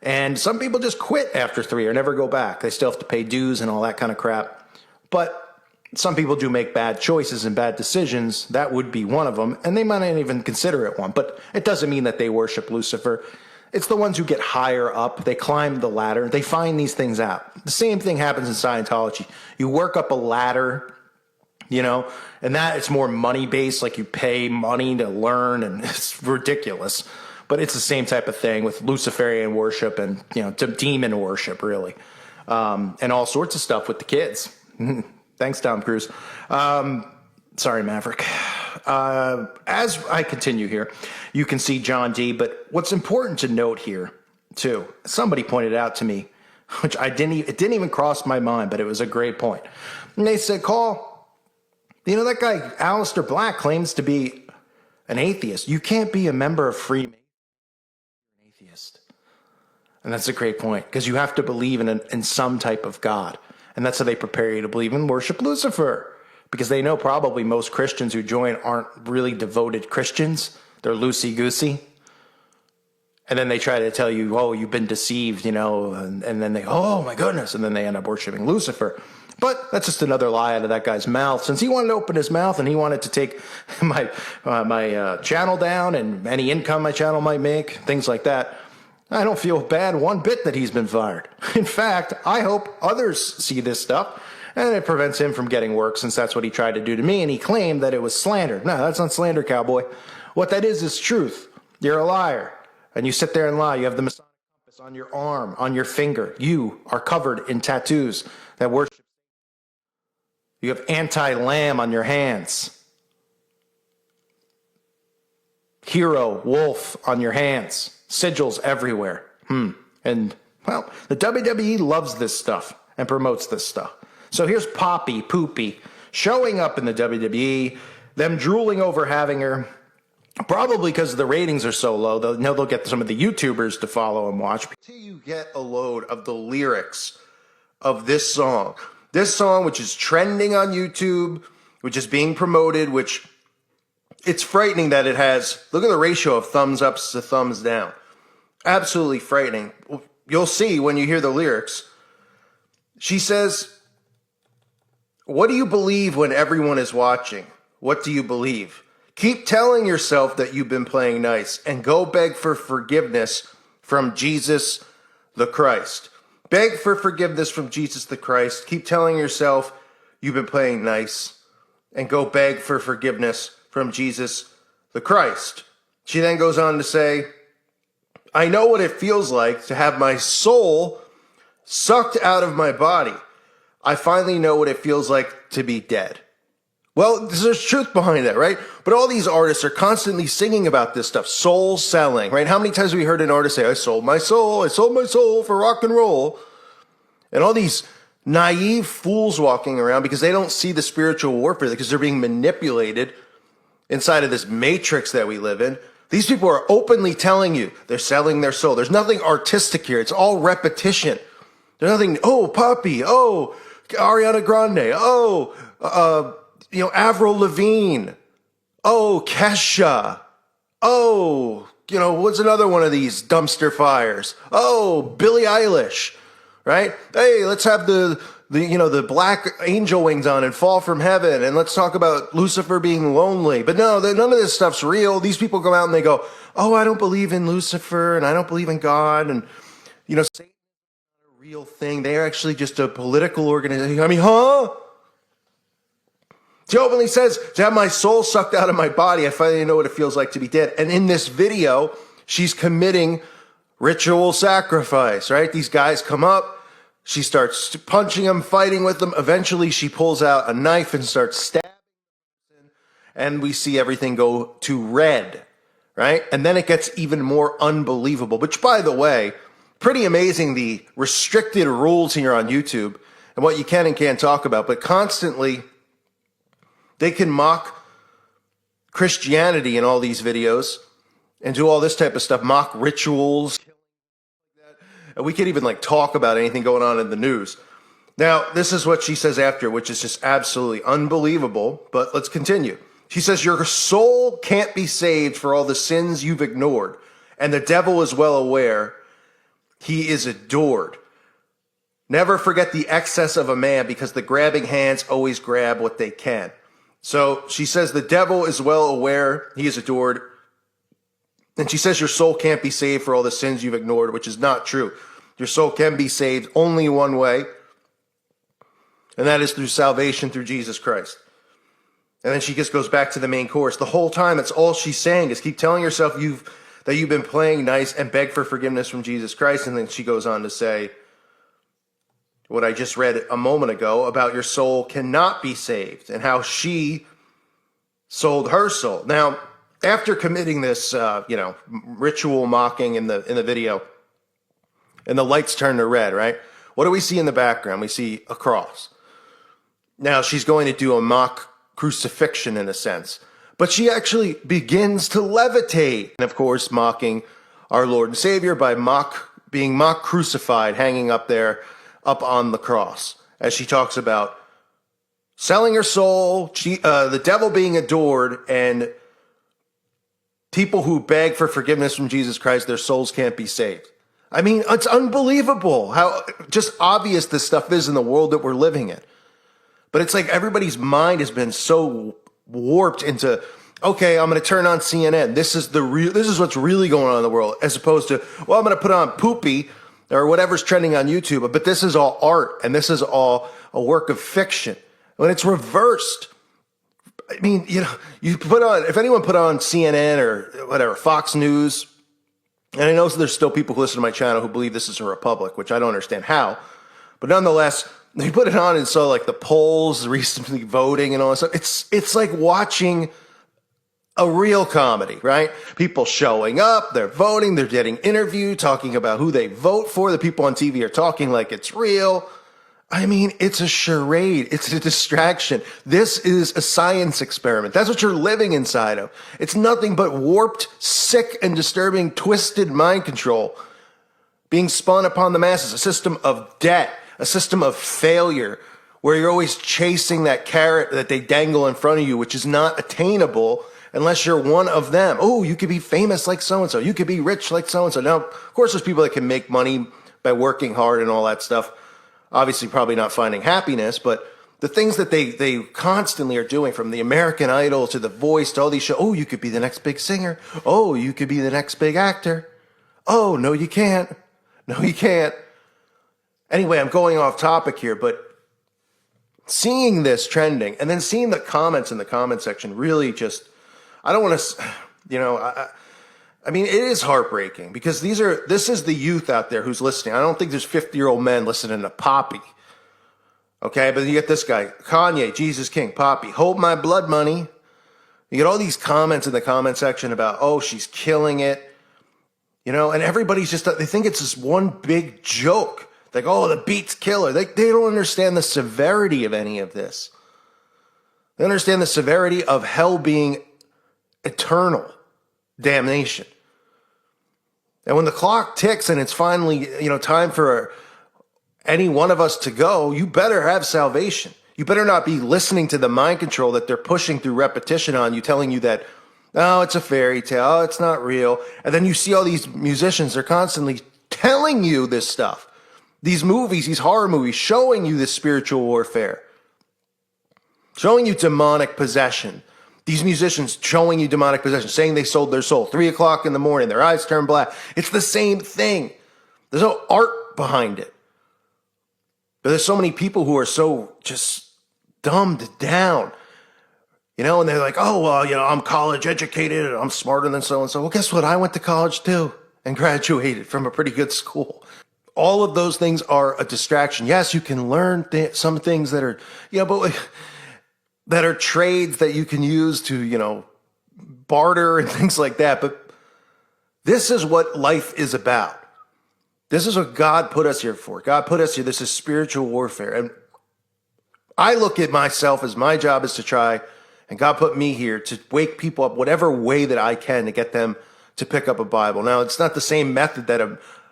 And some people just quit after 3 or never go back. They still have to pay dues and all that kind of crap. But some people do make bad choices and bad decisions. That would be one of them. And they might not even consider it one. But it doesn't mean that they worship Lucifer. It's the ones who get higher up. They climb the ladder. They find these things out. The same thing happens in Scientology. You work up a ladder, and that it's more money-based, like you pay money to learn, and it's ridiculous. But it's the same type of thing with Luciferian worship and, demon worship, really. And all sorts of stuff with the kids. Thanks, Tom Cruise. Sorry, Maverick. As I continue here, you can see John D. But what's important to note here, too, somebody pointed out to me, which it didn't even cross my mind, but it was a great point. And they said, Call, that guy, Aleister Black, claims to be an atheist. You can't be a member of Freemasons. You're an atheist. And that's a great point, because you have to believe in some type of God. And that's how they prepare you to believe and worship Lucifer. Because they know probably most Christians who join aren't really devoted Christians. They're loosey-goosey. And then they try to tell you, oh, you've been deceived, and then they, oh my goodness, and then they end up worshiping Lucifer. But that's just another lie out of that guy's mouth. Since he wanted to open his mouth and he wanted to take my channel down and any income my channel might make, things like that, I don't feel bad one bit that he's been fired. In fact, I hope others see this stuff and it prevents him from getting work, since that's what he tried to do to me, and he claimed that it was slander. No, that's not slander, cowboy. What that is truth. You're a liar. And you sit there and lie. You have the Masonic compass on your arm, on your finger. You are covered in tattoos that worship. You have anti-lamb on your hands. Hero, wolf on your hands. Sigils everywhere. And, well, the WWE loves this stuff and promotes this stuff. So here's Poppy Poopy showing up in the WWE, them drooling over having her, probably because the ratings are so low. They'll get some of the YouTubers to follow and watch. Until you get a load of the lyrics of this song. This song, which is trending on YouTube, which is being promoted, which it's frightening that it has, look at the ratio of thumbs ups to thumbs down. Absolutely frightening. You'll see when you hear the lyrics. She says, what do you believe when everyone is watching? What do you believe? Keep telling yourself that you've been playing nice and go beg for forgiveness from Jesus the Christ. Beg for forgiveness from Jesus the Christ. Keep telling yourself you've been playing nice and go beg for forgiveness from Jesus the Christ. She then goes on to say, I know what it feels like to have my soul sucked out of my body. I finally know what it feels like to be dead. Well, there's truth behind that, right? But all these artists are constantly singing about this stuff, soul selling, right? How many times have we heard an artist say, I sold my soul for rock and roll? And all these naive fools walking around because they don't see the spiritual warfare, because they're being manipulated inside of this matrix that we live in. These people are openly telling you they're selling their soul. There's nothing artistic here. It's all repetition. There's nothing, oh, Poppy, oh, Ariana Grande, oh, Avril Lavigne, oh, Kesha, oh, what's another one of these dumpster fires? Oh, Billie Eilish, right? Hey, let's have the black angel wings on and fall from heaven, and let's talk about Lucifer being lonely. But no, none of this stuff's real. These people come out and they go, oh, I don't believe in Lucifer, and I don't believe in God, and Satan's not a real thing. They're actually just a political organization. I mean, huh? She openly says, to have my soul sucked out of my body, I finally know what it feels like to be dead. And in this video, she's committing ritual sacrifice, right? These guys come up, she starts punching them, fighting with them. Eventually, she pulls out a knife and starts stabbing them. And we see everything go to red, right? And then it gets even more unbelievable, which, by the way, pretty amazing, the restricted rules here on YouTube and what you can and can't talk about. But constantly, they can mock Christianity in all these videos and do all this type of stuff, mock rituals. And we can't even talk about anything going on in the news. Now, this is what she says after, which is just absolutely unbelievable, but let's continue. She says, your soul can't be saved for all the sins you've ignored, and the devil is well aware. He is adored. Never forget the excess of a man, because the grabbing hands always grab what they can. So she says the devil is well aware, he is adored. And she says your soul can't be saved for all the sins you've ignored, which is not true. Your soul can be saved only one way, and that is through salvation through Jesus Christ. And then she just goes back to the main chorus. The whole time, that's all she's saying is keep telling yourself that you've been playing nice and beg for forgiveness from Jesus Christ. And then she goes on to say what I just read a moment ago about your soul cannot be saved and how she sold her soul. Now, after committing this, ritual mocking in the video, and the lights turn to red, right? What do we see in the background? We see a cross. Now, she's going to do a mock crucifixion in a sense, but she actually begins to levitate. And of course, mocking our Lord and Savior by being mock crucified, hanging up there, up on the cross, as she talks about selling her soul, the devil being adored, and people who beg for forgiveness from Jesus Christ, their souls can't be saved. I mean, it's unbelievable how just obvious this stuff is in the world that we're living in. But it's like everybody's mind has been so warped into, okay, I'm going to turn on CNN. This is what's really going on in the world, as opposed to, well, I'm going to put on Poopy or whatever's trending on YouTube, but this is all art and this is all a work of fiction. When it's reversed, I mean, if anyone put on CNN or whatever, Fox News, and I know there's still people who listen to my channel who believe this is a republic, which I don't understand how, but nonetheless, they put it on and saw the polls, recently voting and all that stuff. It's like watching a real comedy, right? People showing up, they're voting, they're getting interviewed, talking about who they vote for. The people on TV are talking like it's real. I mean, it's a charade. It's a distraction. This is a science experiment. That's what you're living inside of. It's nothing but warped, sick, and disturbing, twisted mind control being spun upon the masses, a system of debt, a system of failure, where you're always chasing that carrot that they dangle in front of you, which is not attainable unless you're one of them. Oh, you could be famous like so-and-so. You could be rich like so-and-so. Now, of course, there's people that can make money by working hard and all that stuff. Obviously, probably not finding happiness, but the things that they constantly are doing, from the American Idol to The Voice to all these shows. Oh, you could be the next big singer. Oh, you could be the next big actor. Oh, no, you can't. No, you can't. Anyway, I'm going off topic here, but seeing this trending and then seeing the comments in the comment section really just, I don't want to, I mean, it is heartbreaking because this is the youth out there who's listening. I don't think there's 50-year-old men listening to Poppy. Okay, but you get this guy, Kanye, Jesus King, Poppy, hold my blood money. You get all these comments in the comment section about, oh, she's killing it. You know, and everybody's just, they think it's this one big joke. Like, oh, the beats kill her. They don't understand the severity of any of this. They understand the severity of hell being eternal damnation. And when the clock ticks and it's finally, time for any one of us to go, you better have salvation. You better not be listening to the mind control that they're pushing through repetition on you, telling you that, oh, it's a fairy tale, oh, it's not real. And then you see all these musicians, they're constantly telling you this stuff. These movies, these horror movies, showing you this spiritual warfare. Showing you demonic possession. These musicians showing you demonic possession, saying they sold their soul. 3 o'clock in the morning, their eyes turn black. It's the same thing. There's no art behind it. But there's so many people who are so just dumbed down, and they're like, oh, well, I'm college educated and I'm smarter than so-and-so. Well, guess what? I went to college too and graduated from a pretty good school. All of those things are a distraction. Yes, you can learn some things that are, but that are trades that you can use to, barter and things like that. But this is what life is about. This is what God put us here for. God put us here. This is spiritual warfare. And I look at myself as my job is to try, and God put me here to wake people up whatever way that I can to get them to pick up a Bible. Now, it's not the same method that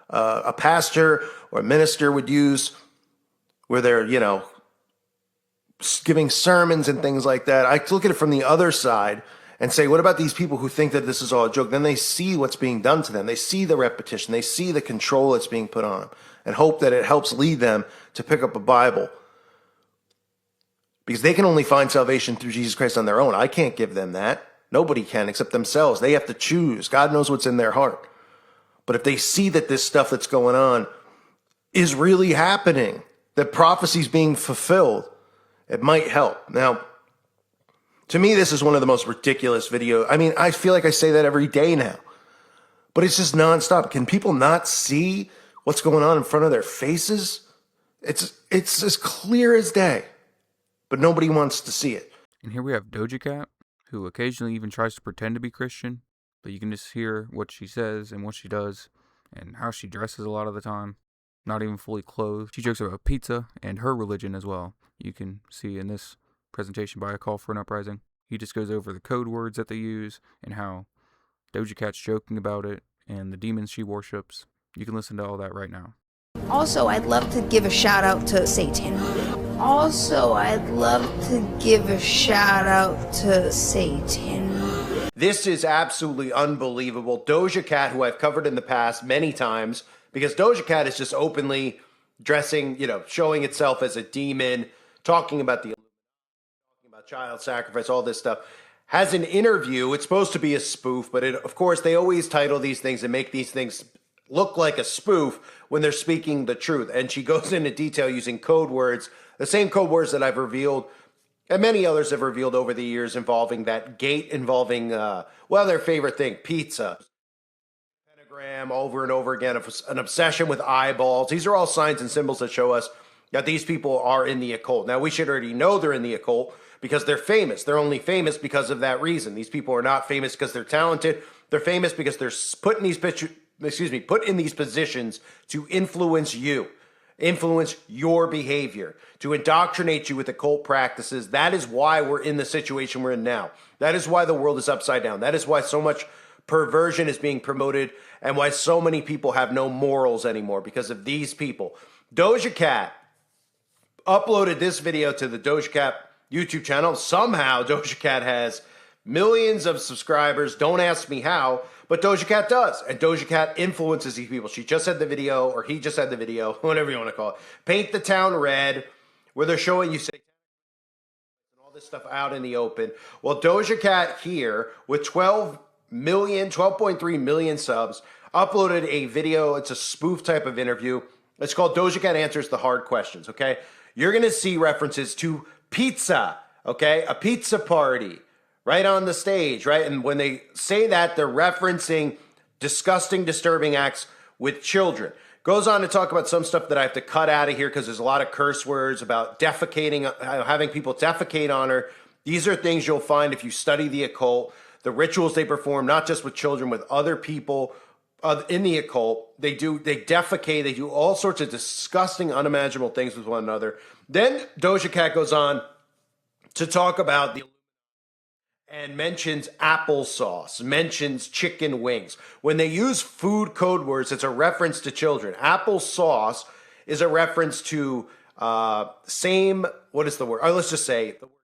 a pastor or a minister would use where they're, giving sermons and things like that. I look at it from the other side and say, what about these people who think that this is all a joke? Then they see what's being done to them. They see the repetition. They see the control that's being put on them and hope that it helps lead them to pick up a Bible. Because they can only find salvation through Jesus Christ on their own. I can't give them that. Nobody can except themselves. They have to choose. God knows what's in their heart. But if they see that this stuff that's going on is really happening, that prophecy's being fulfilled, it might help. Now, to me, this is one of the most ridiculous videos. I mean, I feel like I say that every day now. But it's just nonstop. Can people not see what's going on in front of their faces? It's as clear as day. But nobody wants to see it. And here we have Doja Cat, who occasionally even tries to pretend to be Christian, but you can just hear what she says and what she does and how she dresses a lot of the time, not even fully clothed. She jokes about pizza and her religion as well. You can see in this presentation by A Call for an Uprising. He just goes over the code words that they use and how Doja Cat's joking about it and the demons she worships. You can listen to all that right now. Also, I'd love to give a shout out to Satan. Also, I'd love to give a shout out to Satan. This is absolutely unbelievable. Doja Cat, who I've covered in the past many times, because Doja Cat is just openly dressing, showing itself as a demon, talking about child sacrifice, all this stuff, has an interview. It's supposed to be a spoof, but of course, they always title these things and make these things look like a spoof when they're speaking the truth. And she goes into detail using code words, the same code words that I've revealed and many others have revealed over the years involving that gate, involving, their favorite thing, pizza. Pentagram over and over again, an obsession with eyeballs. These are all signs and symbols that show us that these people are in the occult. Now, we should already know they're in the occult because they're famous. They're only famous because of that reason. These people are not famous because they're talented. They're famous because they're put in these positions to influence you, influence your behavior, to indoctrinate you with occult practices. That is why we're in the situation we're in now. That is why the world is upside down. That is why so much perversion is being promoted and why so many people have no morals anymore, because of these people. Doja Cat uploaded this video to the Doja Cat YouTube channel. Somehow Doja Cat has millions of subscribers. Don't ask me how, but Doja Cat does. And Doja Cat influences these people. She just had the video, or he just had the video, whatever you want to call it. Paint the Town Red, where they're showing you all this stuff out in the open. Well, Doja Cat here with 12.3 million subs uploaded a video. It's a spoof type of interview. It's called Doja Cat Answers the Hard Questions, okay? You're going to see references to pizza, okay? A pizza party right on the stage, right? And when they say that, they're referencing disgusting, disturbing acts with children. Goes on to talk about some stuff that I have to cut out of here because there's a lot of curse words about defecating, having people defecate on her. These are things you'll find if you study the occult, the rituals they perform, not just with children, with other people in the occult. They defecate, they do all sorts of disgusting, unimaginable things with one another. Then Doja Cat goes on to talk about and mentions applesauce, mentions chicken wings. When they use food code words, it's a reference to children. Applesauce is a reference to what is the word? Let's just say the word.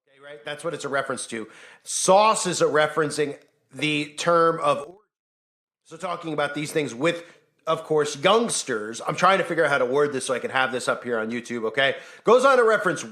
Okay, right? That's what it's a reference to. Sauce is a referencing the term of. So talking about these things with, of course, youngsters. I'm trying to figure out how to word this so I can have this up here on YouTube, okay? Goes on to reference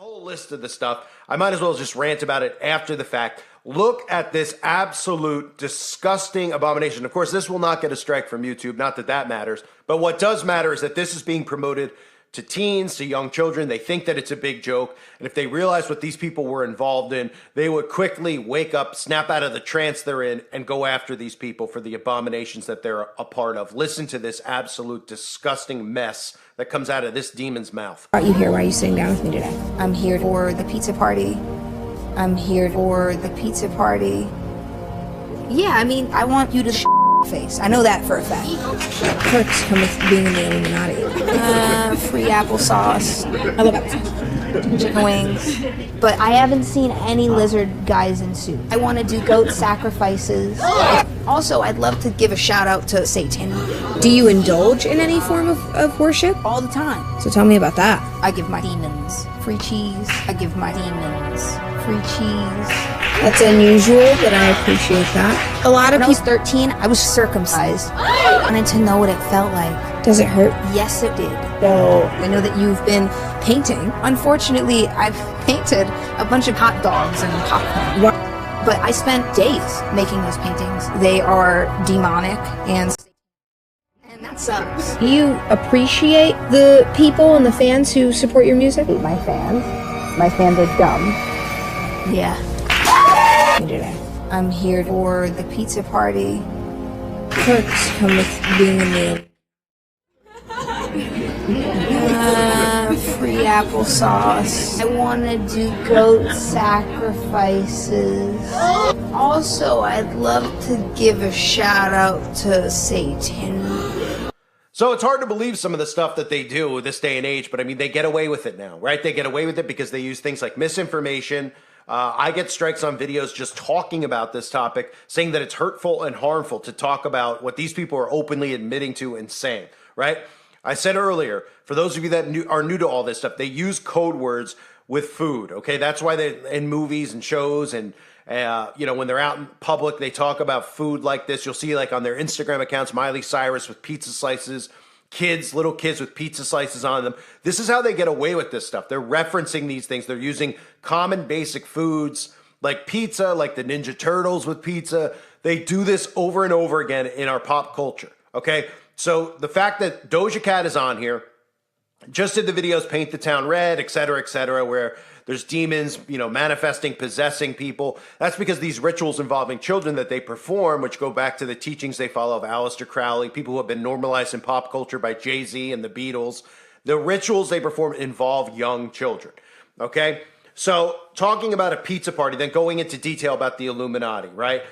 whole list of the stuff. I might as well just rant about it after the fact. Look at this absolute disgusting abomination. Of course, this will not get a strike from YouTube, not that that matters, but what does matter is that this is being promoted to teens, to young children. They think that it's a big joke, and if they realize what these people were involved in, they would quickly wake up, snap out of the trance they're in, and go after these people for the abominations that they're a part of. Listen to this absolute disgusting mess that comes out of this demon's mouth. Are you here? Why are you sitting down with me today? I'm here for the pizza party. I'm here for the pizza party. Yeah, I mean, I want you to face. I know that for a fact. Perks come with being in the Illuminati. Free applesauce. I love applesauce. Chicken wings. But I haven't seen any lizard guys in suits. I want to do goat sacrifices. Also, I'd love to give a shout out to Satan. Do you indulge in any form of worship? All the time. So tell me about that. I give my demons free cheese. I give my demons free cheese. That's unusual, but I appreciate that. A lot of people. When I was 13, I was circumcised. I wanted to know what it felt like. Does it hurt? Yes, it did. So I know that you've been painting. Unfortunately, I've painted a bunch of hot dogs and popcorn. But I spent days making those paintings. They are demonic and that sucks. Do you appreciate the people and the fans who support your music? My fans are dumb. Yeah. I'm here for the pizza party. Perks come with being in the free applesauce. I want to do goat sacrifices. Also, I'd love to give a shout out to Satan. So it's hard to believe some of the stuff that they do this day and age, but I mean, they get away with it now, right? They get away with it because they use things like misinformation. I get strikes on videos just talking about this topic, saying that it's hurtful and harmful to talk about what these people are openly admitting to and saying, right? I said earlier, for those of you that are new to all this stuff, they use code words with food, okay? That's why they in movies and shows and when they're out in public, they talk about food like this. You'll see like on their Instagram accounts, Miley Cyrus with pizza slices, little kids with pizza slices on them. This is how they get away with this stuff. They're referencing these things. They're using common basic foods like pizza, like the Ninja Turtles with pizza. They do this over and over again in our pop culture, okay? So the fact that Doja Cat is on here, just did the videos Paint the Town Red, et cetera, where there's demons, manifesting, possessing people. That's because these rituals involving children that they perform, which go back to the teachings they follow of Aleister Crowley, people who have been normalized in pop culture by Jay-Z and the Beatles. The rituals they perform involve young children, okay? So talking about a pizza party, then going into detail about the Illuminati, right?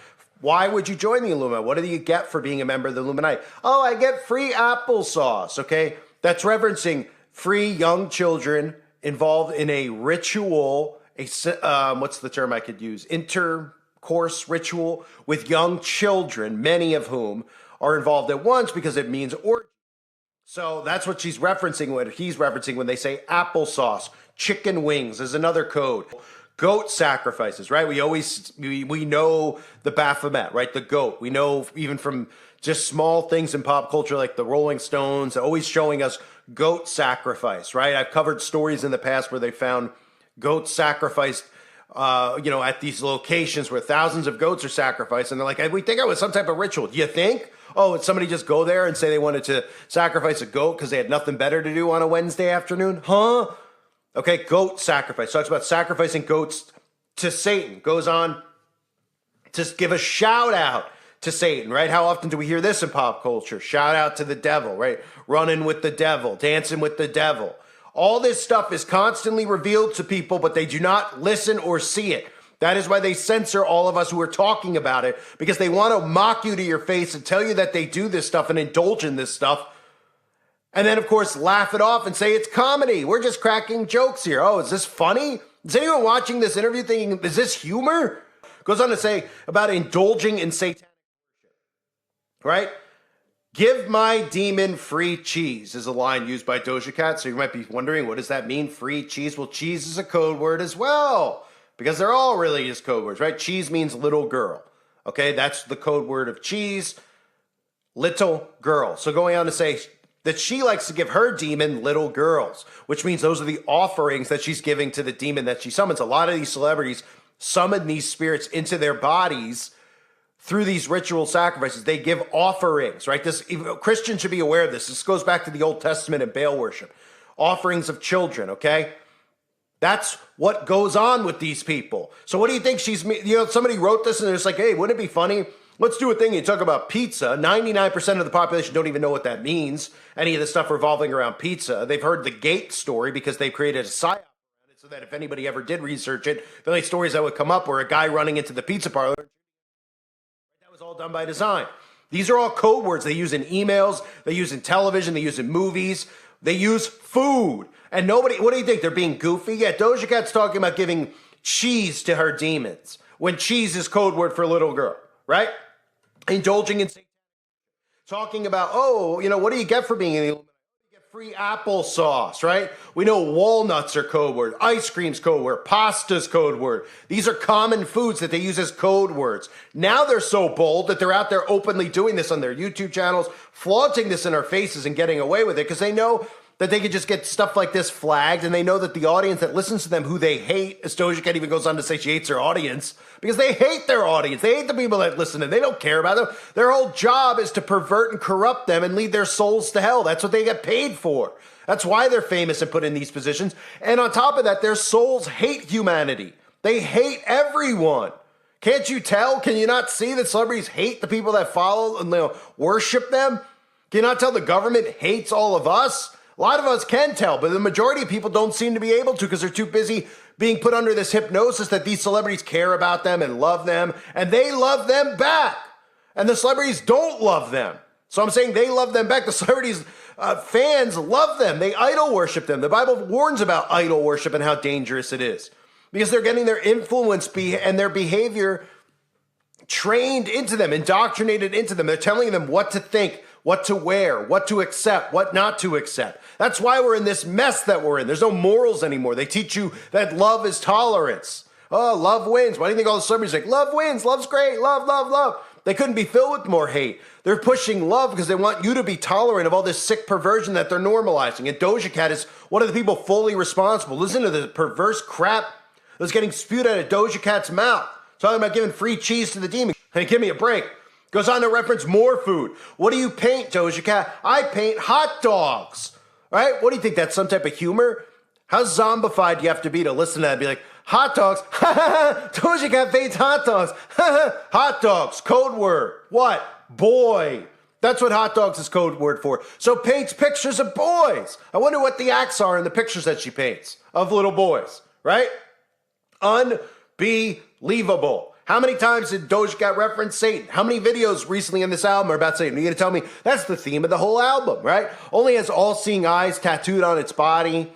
Why would you join the Illuminati? What do you get for being a member of the Illuminati? Oh, I get free applesauce, okay? That's referencing free young children involved in a ritual, what's the term I could use? Intercourse ritual with young children, many of whom are involved at once because it means orgy. So that's what he's referencing when they say applesauce. Chicken wings is another code. Goat sacrifices, right? We know the Baphomet, right? The goat. We know even from just small things in pop culture like the Rolling Stones, always showing us goat sacrifice, right? I've covered stories in the past where they found goats sacrificed, at these locations where thousands of goats are sacrificed. And they're like, we think it was some type of ritual. Do you think? Oh, did somebody just go there and say they wanted to sacrifice a goat because they had nothing better to do on a Wednesday afternoon? Huh? Okay, goat sacrifice. Talks about sacrificing goats to Satan. Goes on to give a shout out to Satan, right? How often do we hear this in pop culture? Shout out to the devil, right? Running with the devil, dancing with the devil. All this stuff is constantly revealed to people, but they do not listen or see it. That is why they censor all of us who are talking about it, because they want to mock you to your face and tell you that they do this stuff and indulge in this stuff. And then, of course, laugh it off and say it's comedy. We're just cracking jokes here. Oh, is this funny? Is anyone watching this interview thinking, is this humor? Goes on to say about indulging in satanic worship, right? Give my demon free cheese is a line used by Doja Cat. So you might be wondering, what does that mean, free cheese? Well, cheese is a code word as well, because they're all really just code words, right? Cheese means little girl. Okay, that's the code word of cheese, little girl. So going on to say that she likes to give her demon little girls, which means those are the offerings that she's giving to the demon that she summons. A lot of these celebrities summon these spirits into their bodies through these ritual sacrifices. They give offerings, right? Christians should be aware of this. This goes back to the Old Testament and Baal worship. Offerings of children, okay? That's what goes on with these people. So what do you think somebody wrote this and they're just like, hey, wouldn't it be funny? Let's do a thing. You talk about pizza. 99% of the population don't even know what that means. Any of the stuff revolving around pizza. They've heard the gate story because they've created a psyop around it so that if anybody ever did research it, the only stories that would come up were a guy running into the pizza parlor. That was all done by design. These are all code words they use in emails, they use in television, they use in movies, they use food. And nobody, what do you think? They're being goofy? Yeah, Doja Cat's talking about giving cheese to her demons when cheese is code word for little girl, right? Indulging in talking about, what do you get for being in the Illuminati? You get free applesauce, right? We know walnuts are code word, ice cream's code word, pasta's code word. These are common foods that they use as code words. Now they're so bold that they're out there openly doing this on their YouTube channels, flaunting this in our faces and getting away with it because they know that they could just get stuff like this flagged, and they know that the audience that listens to them, who they hate, as Doja Cat even goes on to say she hates their audience, because they hate their audience. They hate the people that listen to them. They don't care about them. Their whole job is to pervert and corrupt them and lead their souls to hell. That's what they get paid for. That's why they're famous and put in these positions. And on top of that, their souls hate humanity. They hate everyone. Can't you tell? Can you not see that celebrities hate the people that follow and worship them? Can you not tell the government hates all of us? A lot of us can tell, but the majority of people don't seem to be able to because they're too busy being put under this hypnosis that these celebrities care about them and love them, and they love them back. And the celebrities don't love them. So I'm saying they love them back. The celebrities' fans love them. They idol worship them. The Bible warns about idol worship and how dangerous it is because they're getting their influence and their behavior trained into them, indoctrinated into them. They're telling them what to think, what to wear, what to accept, what not to accept. That's why we're in this mess that we're in. There's no morals anymore. They teach you that love is tolerance. Oh, love wins. Why do you think all the celebrities are like, love wins, love's great, love, love, love? They couldn't be filled with more hate. They're pushing love because they want you to be tolerant of all this sick perversion that they're normalizing. And Doja Cat is one of the people fully responsible. Listen to the perverse crap that's getting spewed out of Doja Cat's mouth. Talking about giving free cheese to the demon. Hey, give me a break. Goes on to reference more food. What do you paint, Doja Cat? I paint hot dogs. Right? What do you think? That's some type of humor? How zombified do you have to be to listen to that and be like, hot dogs? Doja Cat paints hot dogs. Hot dogs. Code word. What? Boy. That's what hot dogs is code word for. So paints pictures of boys. I wonder what the acts are in the pictures that she paints of little boys. Right? Unbelievable. How many times did Doja Cat reference Satan? How many videos recently in this album are about Satan? Are you going to tell me that's the theme of the whole album, right? Only has all-seeing eyes tattooed on its body,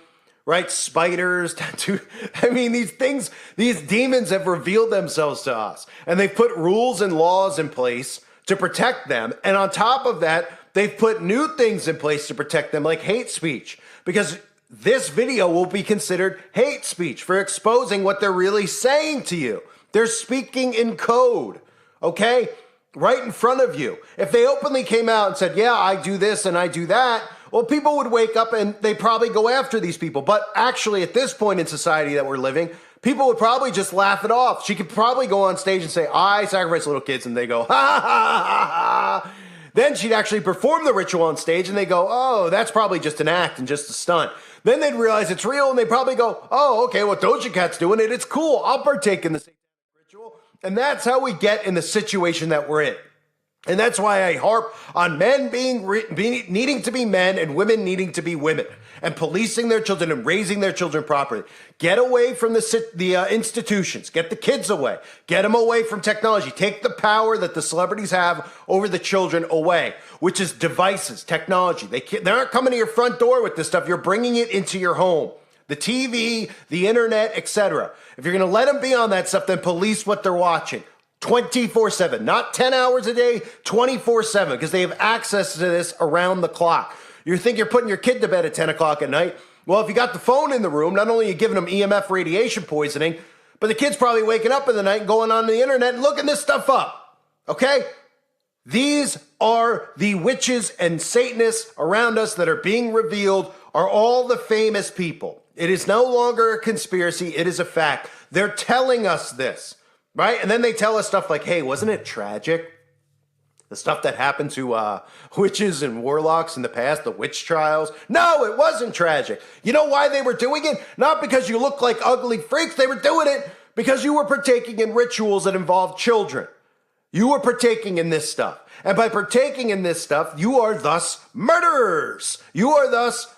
right? Spiders tattooed. I mean, these things, these demons have revealed themselves to us. And they've put rules and laws in place to protect them. And on top of that, they've put new things in place to protect them, like hate speech. Because this video will be considered hate speech for exposing what they're really saying to you. They're speaking in code, okay? Right in front of you. If they openly came out and said, yeah, I do this and I do that, well, people would wake up and they'd probably go after these people. But actually, at this point in society that we're living, people would probably just laugh it off. She could probably go on stage and say, I sacrifice little kids, and they go, ha, ha, ha, ha, ha. Then she'd actually perform the ritual on stage, and they go, oh, that's probably just an act and just a stunt. Then they'd realize it's real, and they'd probably go, oh, okay, well, Doja Cat's doing it. It's cool. I'll partake in the And that's how we get in the situation that we're in. And that's why I harp on men needing to be men and women needing to be women, and policing their children and raising their children properly. Get away from the institutions. Get the kids away. Get them away from technology. Take the power that the celebrities have over the children away, which is devices, technology. They're not coming to your front door with this stuff. You're bringing it into your home. The TV, the internet, etc. If you're going to let them be on that stuff, then police what they're watching. 24/7, not 10 hours a day, 24/7, because they have access to this around the clock. You think you're putting your kid to bed at 10 o'clock at night? Well, if you got the phone in the room, not only are you giving them EMF radiation poisoning, but the kid's probably waking up in the night and going on the internet and looking this stuff up. Okay? These are the witches and Satanists around us that are being revealed, are all the famous people. It is no longer a conspiracy. It is a fact. They're telling us this. Right? And then they tell us stuff like, hey, wasn't it tragic? The stuff that happened to witches and warlocks in the past, the witch trials. No, it wasn't tragic. You know why they were doing it? Not because you look like ugly freaks. They were doing it because you were partaking in rituals that involved children. You were partaking in this stuff. And by partaking in this stuff, you are thus murderers. You are thus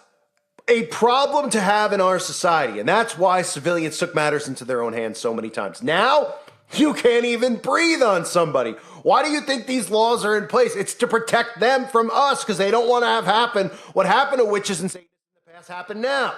a problem to have in our society. And that's why civilians took matters into their own hands so many times. Now, you can't even breathe on somebody. Why do you think these laws are in place? It's to protect them from us, because they don't want to have happen what happened to witches and Satanists in the past happen now.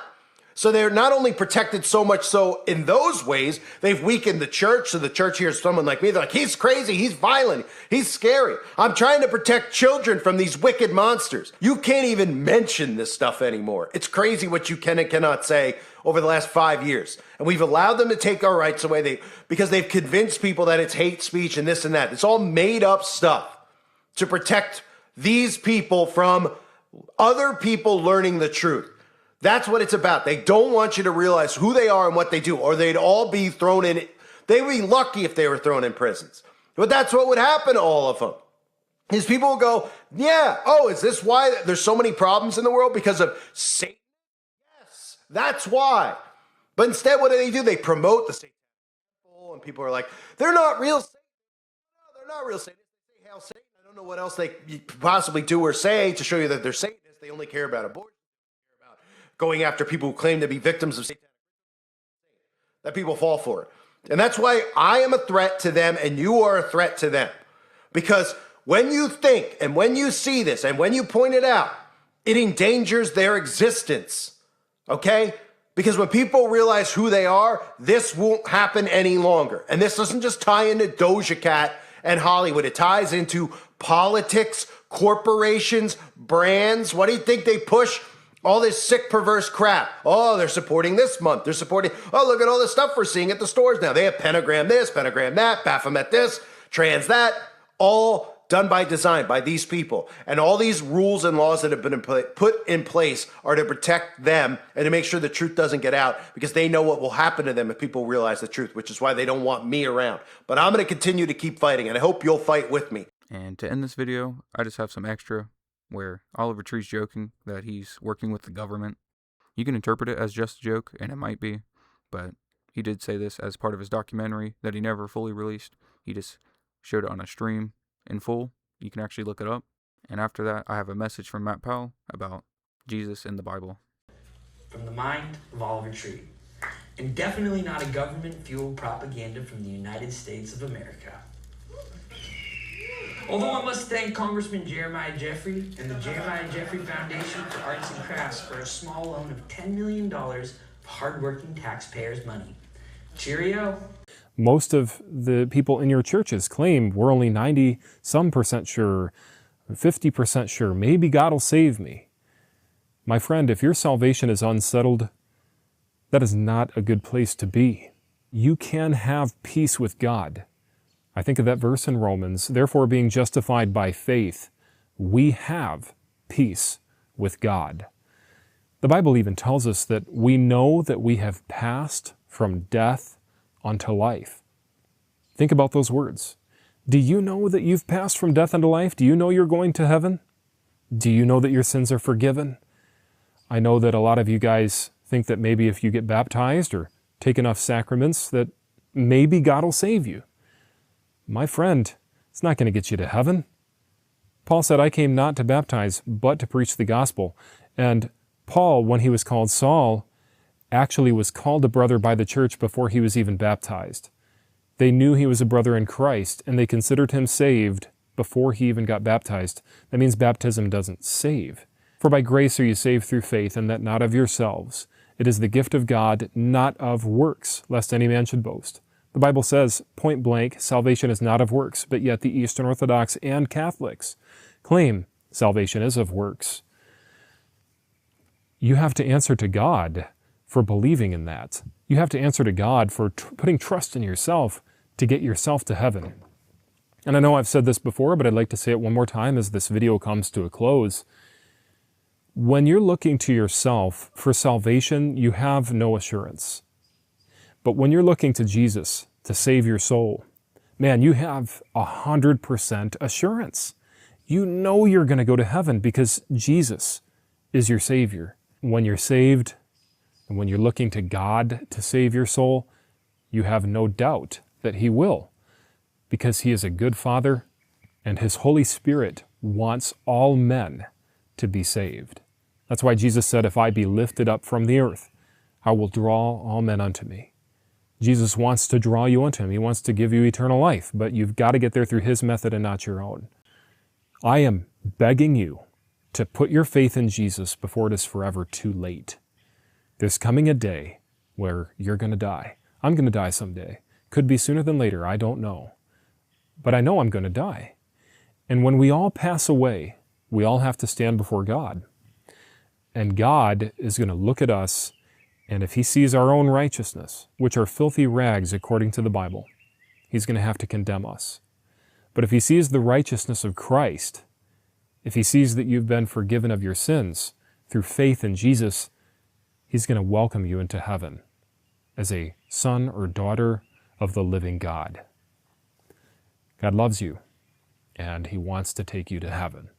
So they're not only protected so much so in those ways, they've weakened the church. So the church hears someone like me, they're like, he's crazy, he's violent, he's scary. I'm trying to protect children from these wicked monsters. You can't even mention this stuff anymore. It's crazy what you can and cannot say over the last 5 years. And we've allowed them to take our rights away because they've convinced people that it's hate speech and this and that. It's all made up stuff to protect these people from other people learning the truth. That's what it's about. They don't want you to realize who they are and what they do, or they'd all be thrown in. They'd be lucky if they were thrown in prisons. But that's what would happen to all of them. Is people will go, yeah, oh, is this why there's so many problems in the world? Because of Satan? Yes, that's why. But instead, what do? They promote the Satan. And people are like, they're not real Satanists. No, they're not real Satanists. They say, hail Satan. I don't know what else they possibly do or say to show you that they're Satanists. They only care about abortion. Going after people who claim to be victims of Satan, that people fall for it. And that's why I am a threat to them and you are a threat to them. Because when you think and when you see this and when you point it out, it endangers their existence. Okay? Because when people realize who they are, this won't happen any longer. And this doesn't just tie into Doja Cat and Hollywood. It ties into politics, corporations, brands. What do you think they push? All this sick, perverse crap. Oh, they're supporting this month. They're supporting, oh, look at all the stuff we're seeing at the stores now. They have pentagram this, pentagram that, Baphomet this, trans that, all done by design by these people. And all these rules and laws that have been put in place are to protect them and to make sure the truth doesn't get out, because they know what will happen to them if people realize the truth, which is why they don't want me around. But I'm going to continue to keep fighting, and I hope you'll fight with me. And to end this video, I just have some extra where Oliver Tree's joking that he's working with the government. You can interpret it as just a joke, and it might be, but he did say this as part of his documentary that he never fully released. He just showed it on a stream in full. You can actually look it up. And after that, I have a message from Matt Powell about Jesus in the Bible. From the mind of Oliver Tree, and definitely not a government-fueled propaganda from the United States of America. Although I must thank Congressman Jeremiah Jeffrey and the Jeremiah Jeffrey Foundation for Arts and Crafts for a small loan of $10 million of hardworking taxpayers' money. Cheerio. Most of the people in your churches claim we're only 90-some% sure, 50% sure, maybe God will save me. My friend, if your salvation is unsettled, that is not a good place to be. You can have peace with God. I think of that verse in Romans, therefore being justified by faith, we have peace with God. The Bible even tells us that we know that we have passed from death unto life. Think about those words. Do you know that you've passed from death unto life? Do you know you're going to heaven? Do you know that your sins are forgiven? I know that a lot of you guys think that maybe if you get baptized or take enough sacraments that maybe God will save you. my friend, it's not going to get you to heaven. Paul said, I came not to baptize, but to preach the gospel. And Paul, when he was called Saul, actually was called a brother by the church before he was even baptized. They knew he was a brother in Christ, and they considered him saved before he even got baptized. That means baptism doesn't save. For by grace are you saved through faith, and that not of yourselves. It is the gift of God, not of works, lest any man should boast. The Bible says, point blank, salvation is not of works, but yet the Eastern Orthodox and Catholics claim salvation is of works. You have to answer to God for believing in that. You have to answer to God for putting trust in yourself to get yourself to heaven. And I know I've said this before, but I'd like to say it one more time as this video comes to a close. When you're looking to yourself for salvation, you have no assurance. But when you're looking to Jesus to save your soul, man, you have 100% assurance. You know you're going to go to heaven because Jesus is your Savior. When you're saved, and when you're looking to God to save your soul, you have no doubt that He will, because He is a good Father, and His Holy Spirit wants all men to be saved. That's why Jesus said, if I be lifted up from the earth, I will draw all men unto me. Jesus wants to draw you unto Him. He wants to give you eternal life, but you've got to get there through His method and not your own. I am begging you to put your faith in Jesus before it is forever too late. There's coming a day where you're going to die. I'm going to die someday. Could be sooner than later, I don't know. But I know I'm going to die. And when we all pass away, we all have to stand before God. And God is going to look at us, and if He sees our own righteousness, which are filthy rags according to the Bible, He's going to have to condemn us. But if He sees the righteousness of Christ, if He sees that you've been forgiven of your sins through faith in Jesus, He's going to welcome you into heaven as a son or daughter of the living God. God loves you, and He wants to take you to heaven.